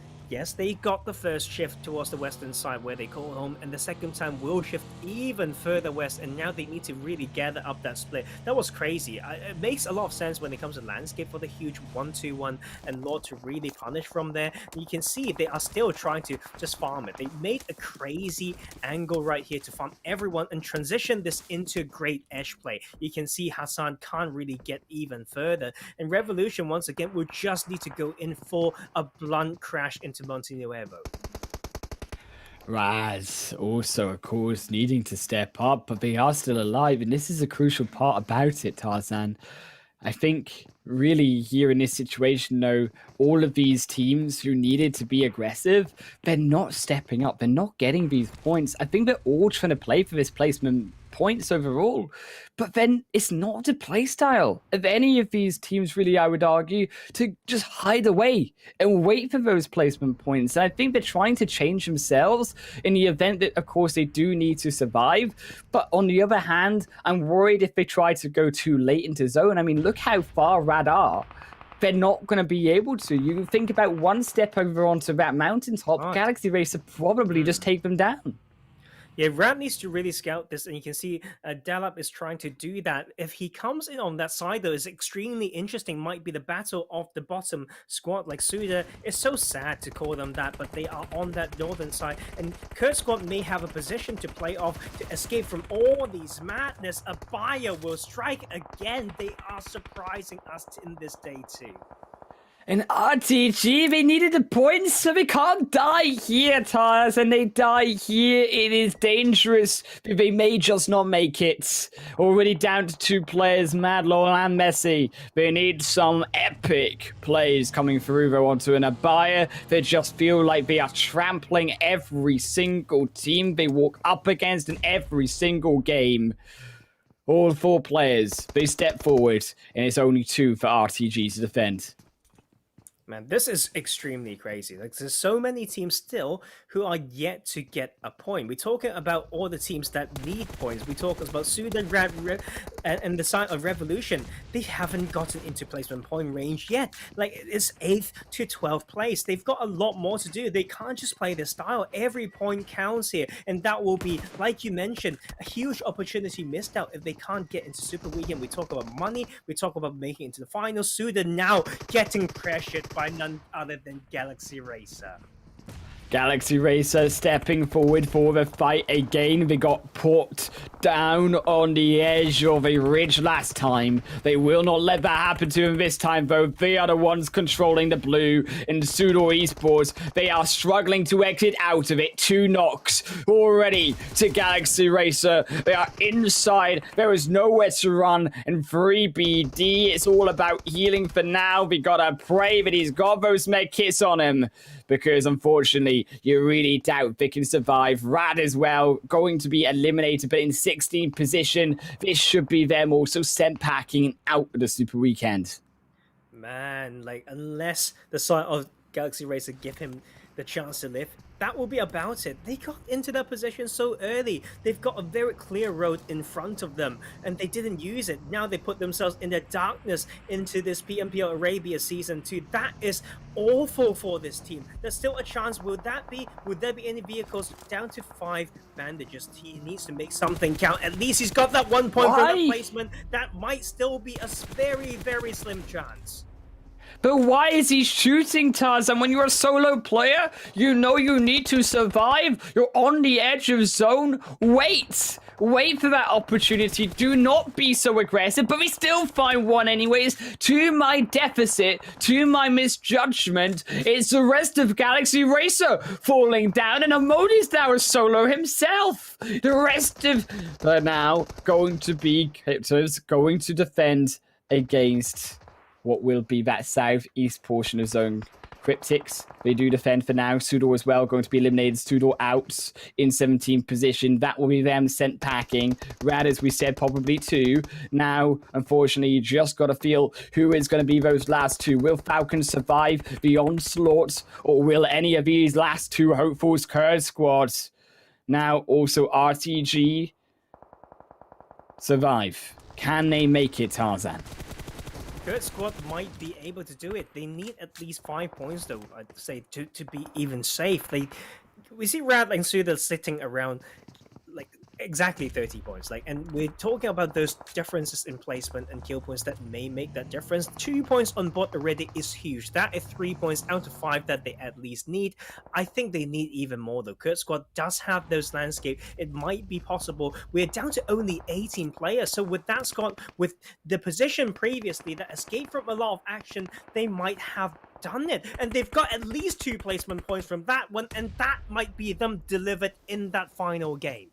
they got the first shift towards the western side where they call home, and the second time will shift even further west, and now they need to really gather up that split. That was crazy. It makes a lot of sense when it comes to landscape for the huge 1-2-1 and Lord to really punish from there. And you can see they are still trying to just farm it. They made a crazy angle right here to farm everyone and transition this into great edge play. You can see Hassan can't really get even further, and Revolution once again will just need to go in for a blunt crash into Monte Nuevo. Raz also, of course, needing to step up, but they are still alive, and this is a crucial part about it, Tarzan. I think really here in this situation, though, all of these teams who needed to be aggressive, they're not stepping up. They're not getting these points. I think they're all trying to play for this placement points overall, but then it's not the play style of any of these teams, really, I would argue, to just hide away and wait for those placement points. And I think they're trying to change themselves in the event that, of course, they do need to survive. But on the other hand, I'm worried if they try to go too late into zone. I mean, look how far Rad are. They're not going to be able to. You think about one step over onto that mountaintop, Galaxy Racer probably just take them down. Yeah, Ram needs to really scout this, and you can see Dalap is trying to do that. If he comes in on that side, though, it's extremely interesting. Might be the battle of the bottom squad, like SUDOR. It's so sad to call them that, but they are on that northern side, and KURD Squad may have a position to play off to escape from all these madness. ABIAH will strike again. They are surprising us in this day too. And RTG, they needed the points, so they can't die here, Tires, and they die here. It is dangerous. They may just not make it. Already down to 2 players, Madlaw and Messi. They need some epic plays coming through, though, onto an ABIAH. They just feel like they are trampling every single team they walk up against in every single game. All 4 players, they step forward, and it's only 2 for RTG to defend. Man, this is extremely crazy. Like, there's so many teams still who are yet to get a point. We're talking about all the teams that need points. We talk about SUDOR and the side of Revolution. They haven't gotten into placement point range yet. Like, it's 8th to 12th place. They've got a lot more to do. They can't just play this style. Every point counts here, and that will be, like you mentioned, a huge opportunity missed out if they can't get into Super Weekend. We talk about money. We talk about making it into the finals. SUDOR now getting pressured by none other than Galaxy Racer. Galaxy Racer stepping forward for the fight again. They got put down on the edge of a ridge last time. They will not let that happen to them this time, though. They are the ones controlling the blue in SUDOR Esports. They are struggling to exit out of it. 2 knocks already to Galaxy Racer. They are inside. There is nowhere to run. And 3BD, it's all about healing for now. We gotta pray that he's got those med kits on him, because unfortunately, you really doubt they can survive. Rad as well, going to be eliminated, but in 16th position. This should be them also sent packing out of the Super Weekend. Man, like, unless the side of Galaxy Racer give him the chance to live, that will be about it. They got into that position so early. They've got a very clear road in front of them, and they didn't use it. Now they put themselves in the darkness into this PMPL Arabia Season 2. That is awful for this team. There's still a chance. Would there be any vehicles? Down to 5 bandages. He needs to make something count. At least he's got that 1 point for that placement. That might still be a very, very slim chance. But why is he shooting, Tarzan? When you're a solo player, you know you need to survive. You're on the edge of zone. Wait for that opportunity. Do not be so aggressive. But we still find 1 anyways. To my deficit, to my misjudgment, it's the rest of Galaxy Racer falling down, and Amodi's now a solo himself. The rest of now going to be Cryptics, going to defend against what will be that southeast portion of zone. Cryptics, they do defend for now. SUDOR as well, going to be eliminated. SUDOR out in 17th position. That will be them sent packing. Rad, as we said, probably 2. Now, unfortunately, you just got to feel who is going to be those last 2. Will Falcon survive the onslaught, or will any of these last 2 hopefuls KURD squads now also RTG survive? Can they make it, Tarzan? KURD squad might be able to do it. They need at least 5 points, though, I'd say, to be even safe. We see Rad and SUDOR sitting around like exactly 30 points. And we're talking about those differences in placement and kill points that may make that difference. 2 points on board already is huge. That is 3 points out of 5 that they at least need. I think they need even more, though. KURD squad does have those landscape. It might be possible. We're down to only 18 players, so with that squad, with the position previously that escaped from a lot of action, they might have done it, and they've got at least 2 placement points from that one, and that might be them delivered in that final game.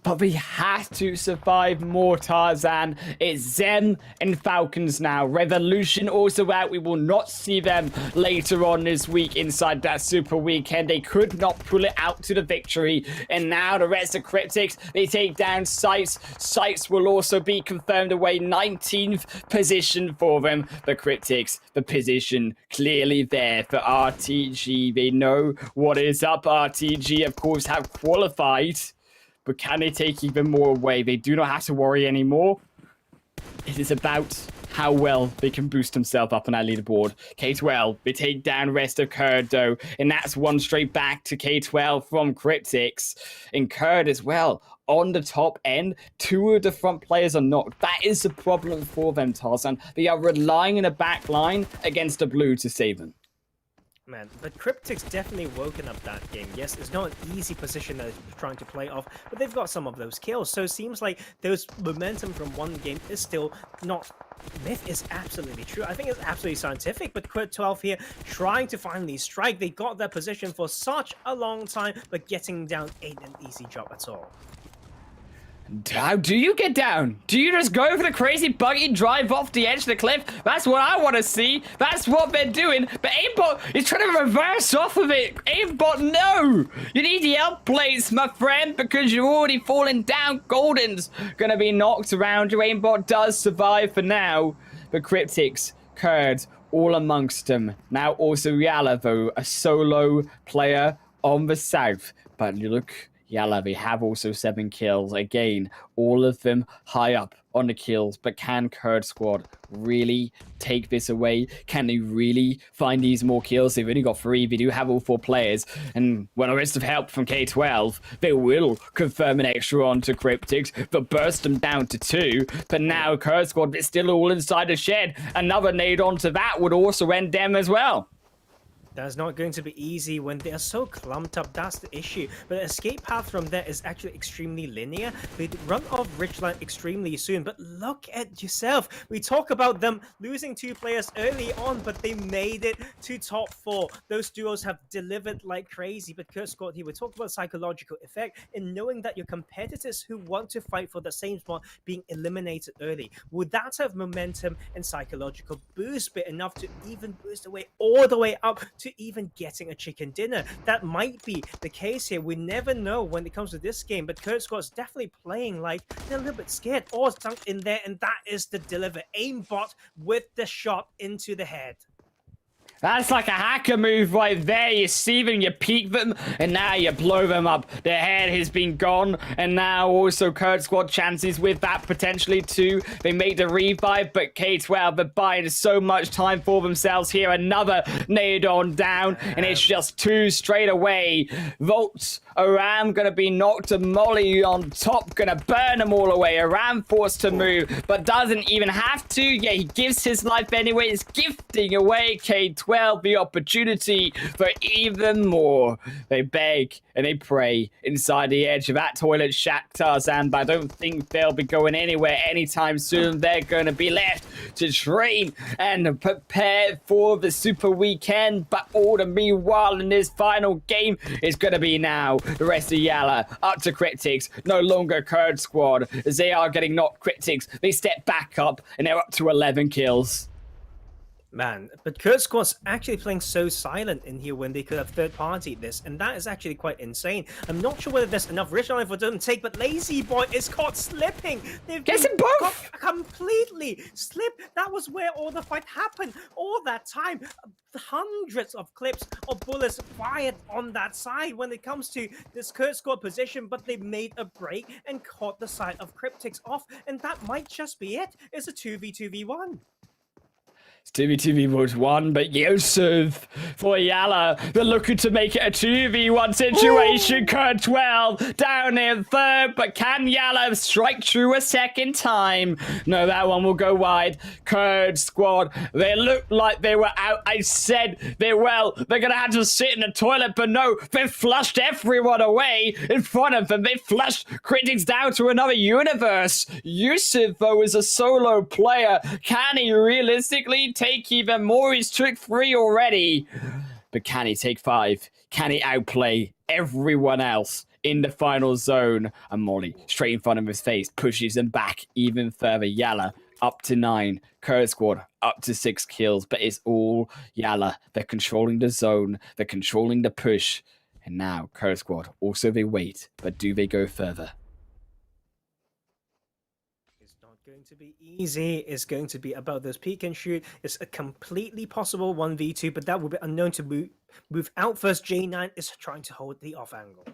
But we have to survive more, Tarzan. It's Zem and Falcons now. Revolution also out. We will not see them later on this week inside that Super Weekend. They could not pull it out to the victory. And now the rest of Cryptics, they take down SCYTES. SCYTES will also be confirmed away. 19th position for them. The Cryptics, the position clearly there for RTG. They know what is up. RTG, of course, have qualified. But can they take even more away? They do not have to worry anymore. It is about how well they can boost themselves up on that leaderboard. K12, they take down rest of KURD, though. And that's 1 straight back to K12 from Cryptics. And KURD as well, on the top end. 2 of the front players are knocked. That is the problem for them, Tarzan. They are relying on a back line against the blue to save them. Man, but Cryptics definitely woken up that game. Yes, it's not an easy position that they're trying to play off, but they've got some of those kills. So it seems like those momentum from one game is still not myth. Is absolutely true. I think it's absolutely scientific, but KURD 12 here trying to finally strike. They got that position for such a long time, but getting down ain't an easy job at all. How do you get down? Do you just go for the crazy buggy drive off the edge of the cliff? That's what I want to see. That's what they're doing. But Aimbot is trying to reverse off of it. Aimbot, no! You need the L plates, my friend, because you're already falling down. Golden's gonna be knocked around you. Aimbot does survive for now. But Cryptics, KURD, all amongst them. Now also YaLLa, though, a solo player on the south. But you look... YaLLa, they have also 7 kills. Again, all of them high up on the kills. But can KURD squad really take this away? Can they really find these more kills? They've only got 3. They do have all 4 players. And with a rest of help from K12, they will confirm an extra on to Cryptics. They'll burst them down to 2. But now KURD squad is still all inside the shed. Another nade onto that would also end them as well. That's not going to be easy when they are so clumped up. That's the issue. But the escape path from there is actually extremely linear. They run off Richland extremely soon. But look at yourself. We talk about them losing 2 players early on, but they made it to top 4. Those duos have delivered like crazy. But KURD squad here, we talk about psychological effect in knowing that your competitors who want to fight for the same spot being eliminated early. Would that have momentum and psychological boost be enough to even boost the way all the way up to even getting a chicken dinner? That might be the case here. We never know when it comes to this game, but KURD squad's definitely playing like they're a little bit scared. Or sunk in there, and that is the deliver. Aimbot with the shot into the head. That's like a hacker move right there. You see them, you peek them, and now you blow them up. Their head has been gone, and now also KURD squad chances with that potentially too. They make the revive, but K12, they're buying so much time for themselves here. Another nade on down, and it's just 2 straight away. Volts, Aram gonna be knocked, a Molly on top, gonna burn them all away. Aram forced to move, but doesn't even have to. Yeah, he gives his life anyway. He's gifting away K12 the opportunity for even more. They beg and they pray inside the edge of that toilet shack, Tarzan, but I don't think they'll be going anywhere anytime soon. They're going to be left to train and prepare for the super weekend. But all the meanwhile in this final game is going to be now the rest of YaLLa up to Cryptics, no longer KURD squad, as they are getting knocked. Cryptics, they step back up and they're up to 11 kills. Man, but KURD squad's actually playing so silent in here when they could have third-partied this, and that is actually quite insane. I'm not sure whether there's enough rich line for them to take, but Lazy Boy is caught slipping. They've Get them both! Completely slipped. That was where all the fight happened. All that time, hundreds of clips of bullets fired on that side when it comes to this KURD squad position, but they made a break and caught the side of Cryptics off, and that might just be it. It's a 2v2v1. It's 2v2v1, but Yusuf for YaLLa. They're looking to make it a 2v1 situation. KURD 12 down in third, but can YaLLa strike true a second time? No, that one will go wide. KURD squad, they look like they were out. I said they're going to have to sit in the toilet, but no, they flushed everyone away in front of them. They flushed Cryptics down to another universe. Yusuf, though, is a solo player. Can he realistically take even more? He's took 3 already, but can he take 5? Can he outplay everyone else in the final zone? And Molly straight in front of his face pushes him back even further. YaLLa up to 9, KURD squad up to 6 kills, but it's all YaLLa. They're controlling the zone, they're controlling the push, and now KURD squad also they wait, but do they go further? Going to be easy. It's going to be about this peek and shoot. It's a completely possible 1v2, but that will be unknown to move out first. J9 is trying to hold the off angle.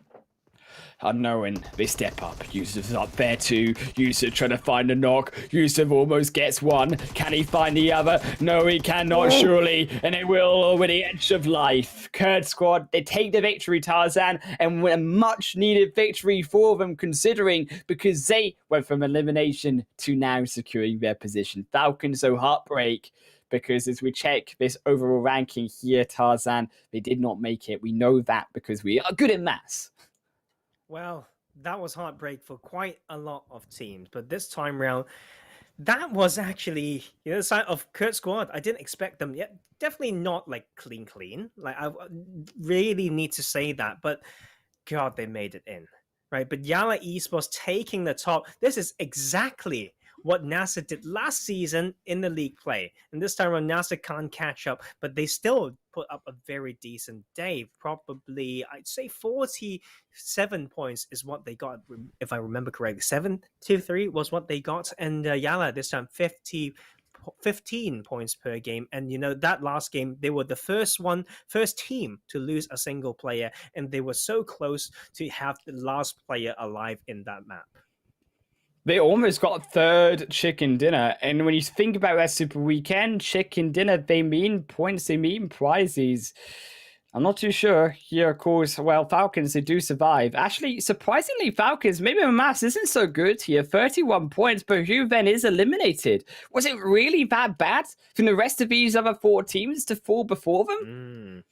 Unknowing, they step up. Yusuf's up there too. Yusuf trying to find a knock. Yusuf almost gets one. Can he find the other? No, he cannot, surely. And it will over the edge of life. KURD squad, they take the victory, Tarzan, and a much needed victory for them, considering because they went from elimination to now securing their position. Falcons, so heartbreak. Because as we check this overall ranking here, Tarzan, they did not make it. We know that because we are good in maths. Well, that was heartbreak for quite a lot of teams, but this time round, that was actually the other side of KURD squad. I didn't expect them yet. Definitely not like clean. Like I really need to say that, but God, they made it in. right? But YaLLa Esports taking the top. This is exactly what NASR did last season in the league play. And this time around, NASR can't catch up, but they still put up a very decent day. Probably, I'd say 47 points is what they got, if I remember correctly. 7-3 was what they got. And YaLLa this time, 15 points per game. And that last game, they were the first team to lose a single player, and they were so close to have the last player alive in that map. They almost got third chicken dinner. And when you think about that Super Weekend, chicken dinner, they mean points, they mean prizes. I'm not too sure here, of course. Well, Falcons, they do survive. Actually, surprisingly, Falcons, maybe the maths isn't so good here. 31 points, but who then is eliminated? Was it really that bad from the rest of these other 4 teams to fall before them?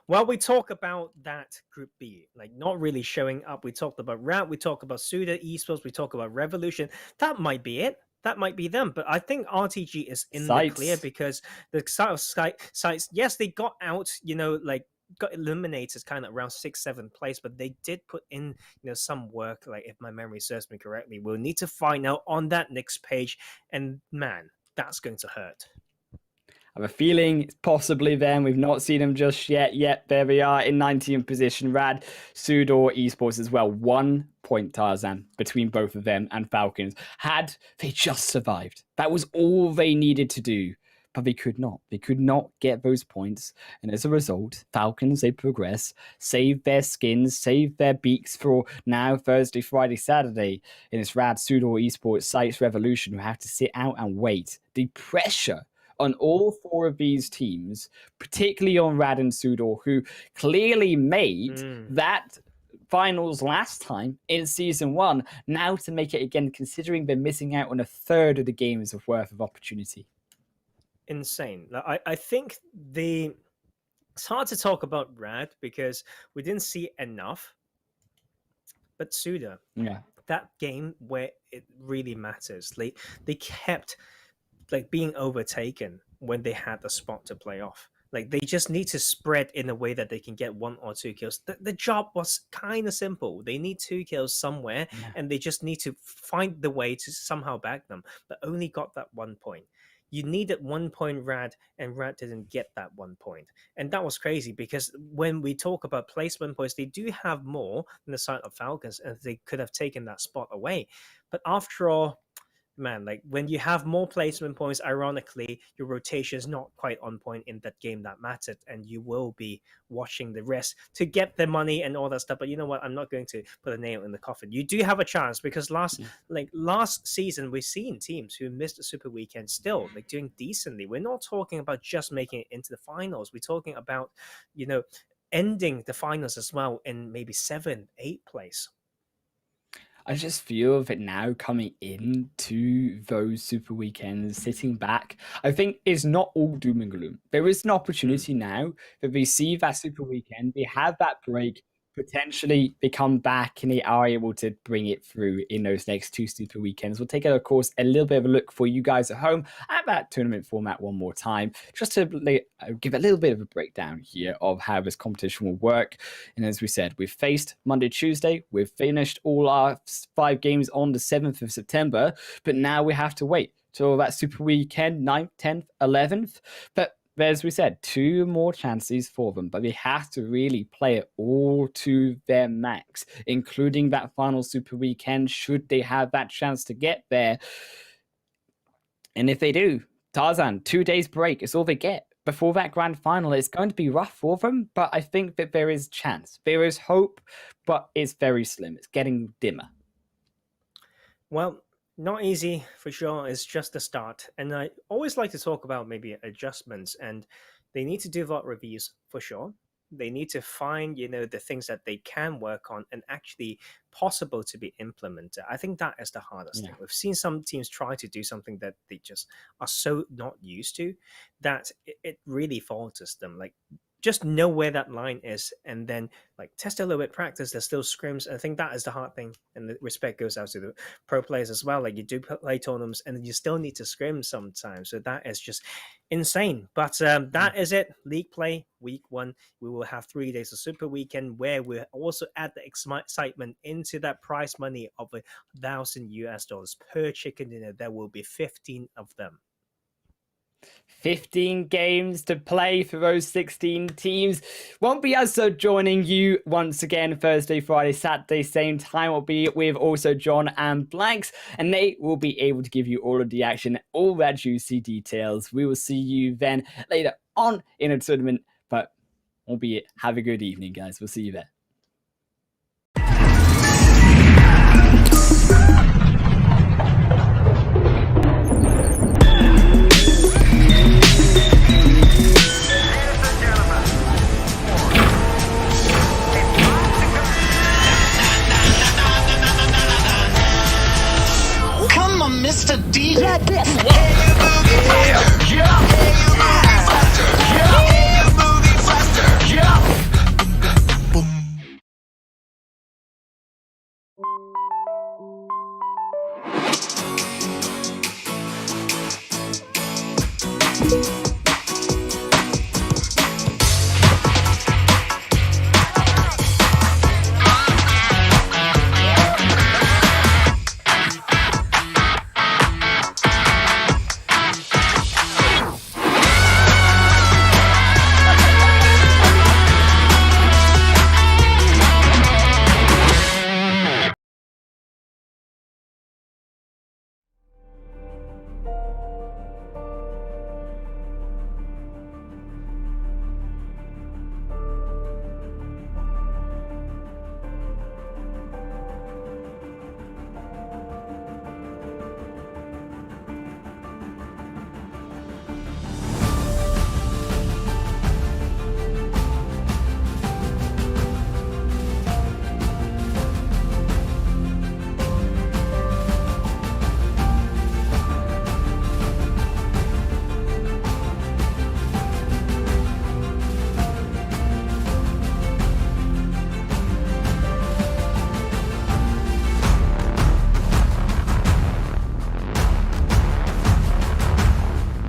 Well, we talk about that Group B, like not really showing up. We talked about RAD, we talked about SUDOR Esports, we talk about Revolution. That might be it. That might be them. But I think RTG is in the clear because the SCYTES, yes, they got out, got eliminated kind of around 6th, 7th place, but they did put in, some work, like if my memory serves me correctly. We'll need to find out on that next page. And man, that's going to hurt. I have a feeling it's possibly them. We've not seen them just yet. Yet there we are in 19th position. Rad, SUDOR Esports as well. 1 point, Tarzan, between both of them and Falcons. Had they just survived, that was all they needed to do. But they could not. They could not get those points. And as a result, Falcons, they progress, save their skins, save their beaks for now Thursday, Friday, Saturday. And it's Rad, SUDOR Esports, SCYTES, Revolution who have to sit out and wait. The pressure on all 4 of these teams, particularly on Rad and SUDOR, who clearly made that finals last time in Season 1, now to make it again, considering they're missing out on a third of the games of worth of opportunity. Insane. I think it's hard to talk about Rad because we didn't see enough, but SUDOR, that game where it really matters, they kept being overtaken when they had the spot to play off. They just need to spread in a way that they can get 1 or 2 kills. The job was kind of simple. They need 2 kills somewhere, and they just need to find the way to somehow back them, but only got that 1 point. You needed 1 point, Rad, and Rad didn't get that 1 point. And that was crazy because when we talk about placement points, they do have more than the side of Falcons, and they could have taken that spot away. But after all, man, when you have more placement points, ironically, your rotation is not quite on point in that game that mattered, and you will be watching the rest to get the money and all that stuff. But you know what? I'm not going to put a nail in the coffin. You do have a chance because last season, we've seen teams who missed the Super Weekend still doing decently. We're not talking about just making it into the finals. We're talking about, ending the finals as well in maybe 7th, 8th place. I just feel of it now coming into those Super Weekends, sitting back. I think it's not all doom and gloom. There is an opportunity now that we see that Super Weekend, they have that break, potentially they come back and they are able to bring it through in those next 2 Super Weekends. We'll take, of course, a little bit of a look for you guys at home at that tournament format one more time, just to give a little bit of a breakdown here of how this competition will work. And as we said, we've faced Monday, Tuesday. We've finished all our 5 games on the 7th of September, but now we have to wait till that Super Weekend, 9th, 10th, 11th. But as we said, 2 more chances for them, but they have to really play it all to their max, including that final Super Weekend, should they have that chance to get there. And if they do, Tarzan, 2 days break is all they get before that grand final. It's going to be rough for them, but I think that there is chance. There is hope, but it's very slim. It's getting dimmer. Well, not easy for sure. It's just the start. And I always like to talk about maybe adjustments, and they need to do VOD reviews for sure. They need to find, the things that they can work on and actually possible to be implemented. I think that is the hardest thing. We've seen some teams try to do something that they just are so not used to that it really falters them. just know where that line is, and then like test a little bit, practice. There's still scrims. I think that is the hard thing, and the respect goes out to the pro players as well. Like you do play tournaments, and you still need to scrim sometimes. So that is just insane. But that is it. League play week 1. We will have 3 days of Super Weekend where we'll also add the excitement into that prize money of $1,000 per chicken dinner. There will be 15 of them. 15 games to play for those 16 teams. Won't be us joining you once again Thursday, Friday, Saturday, same time. Will be with also John and Blanks, and they will be able to give you all of the action, all that juicy details. We will see you then later on in a tournament, but albeit have a good evening, guys. We'll see you there. Mr. D. Like this. Yeah.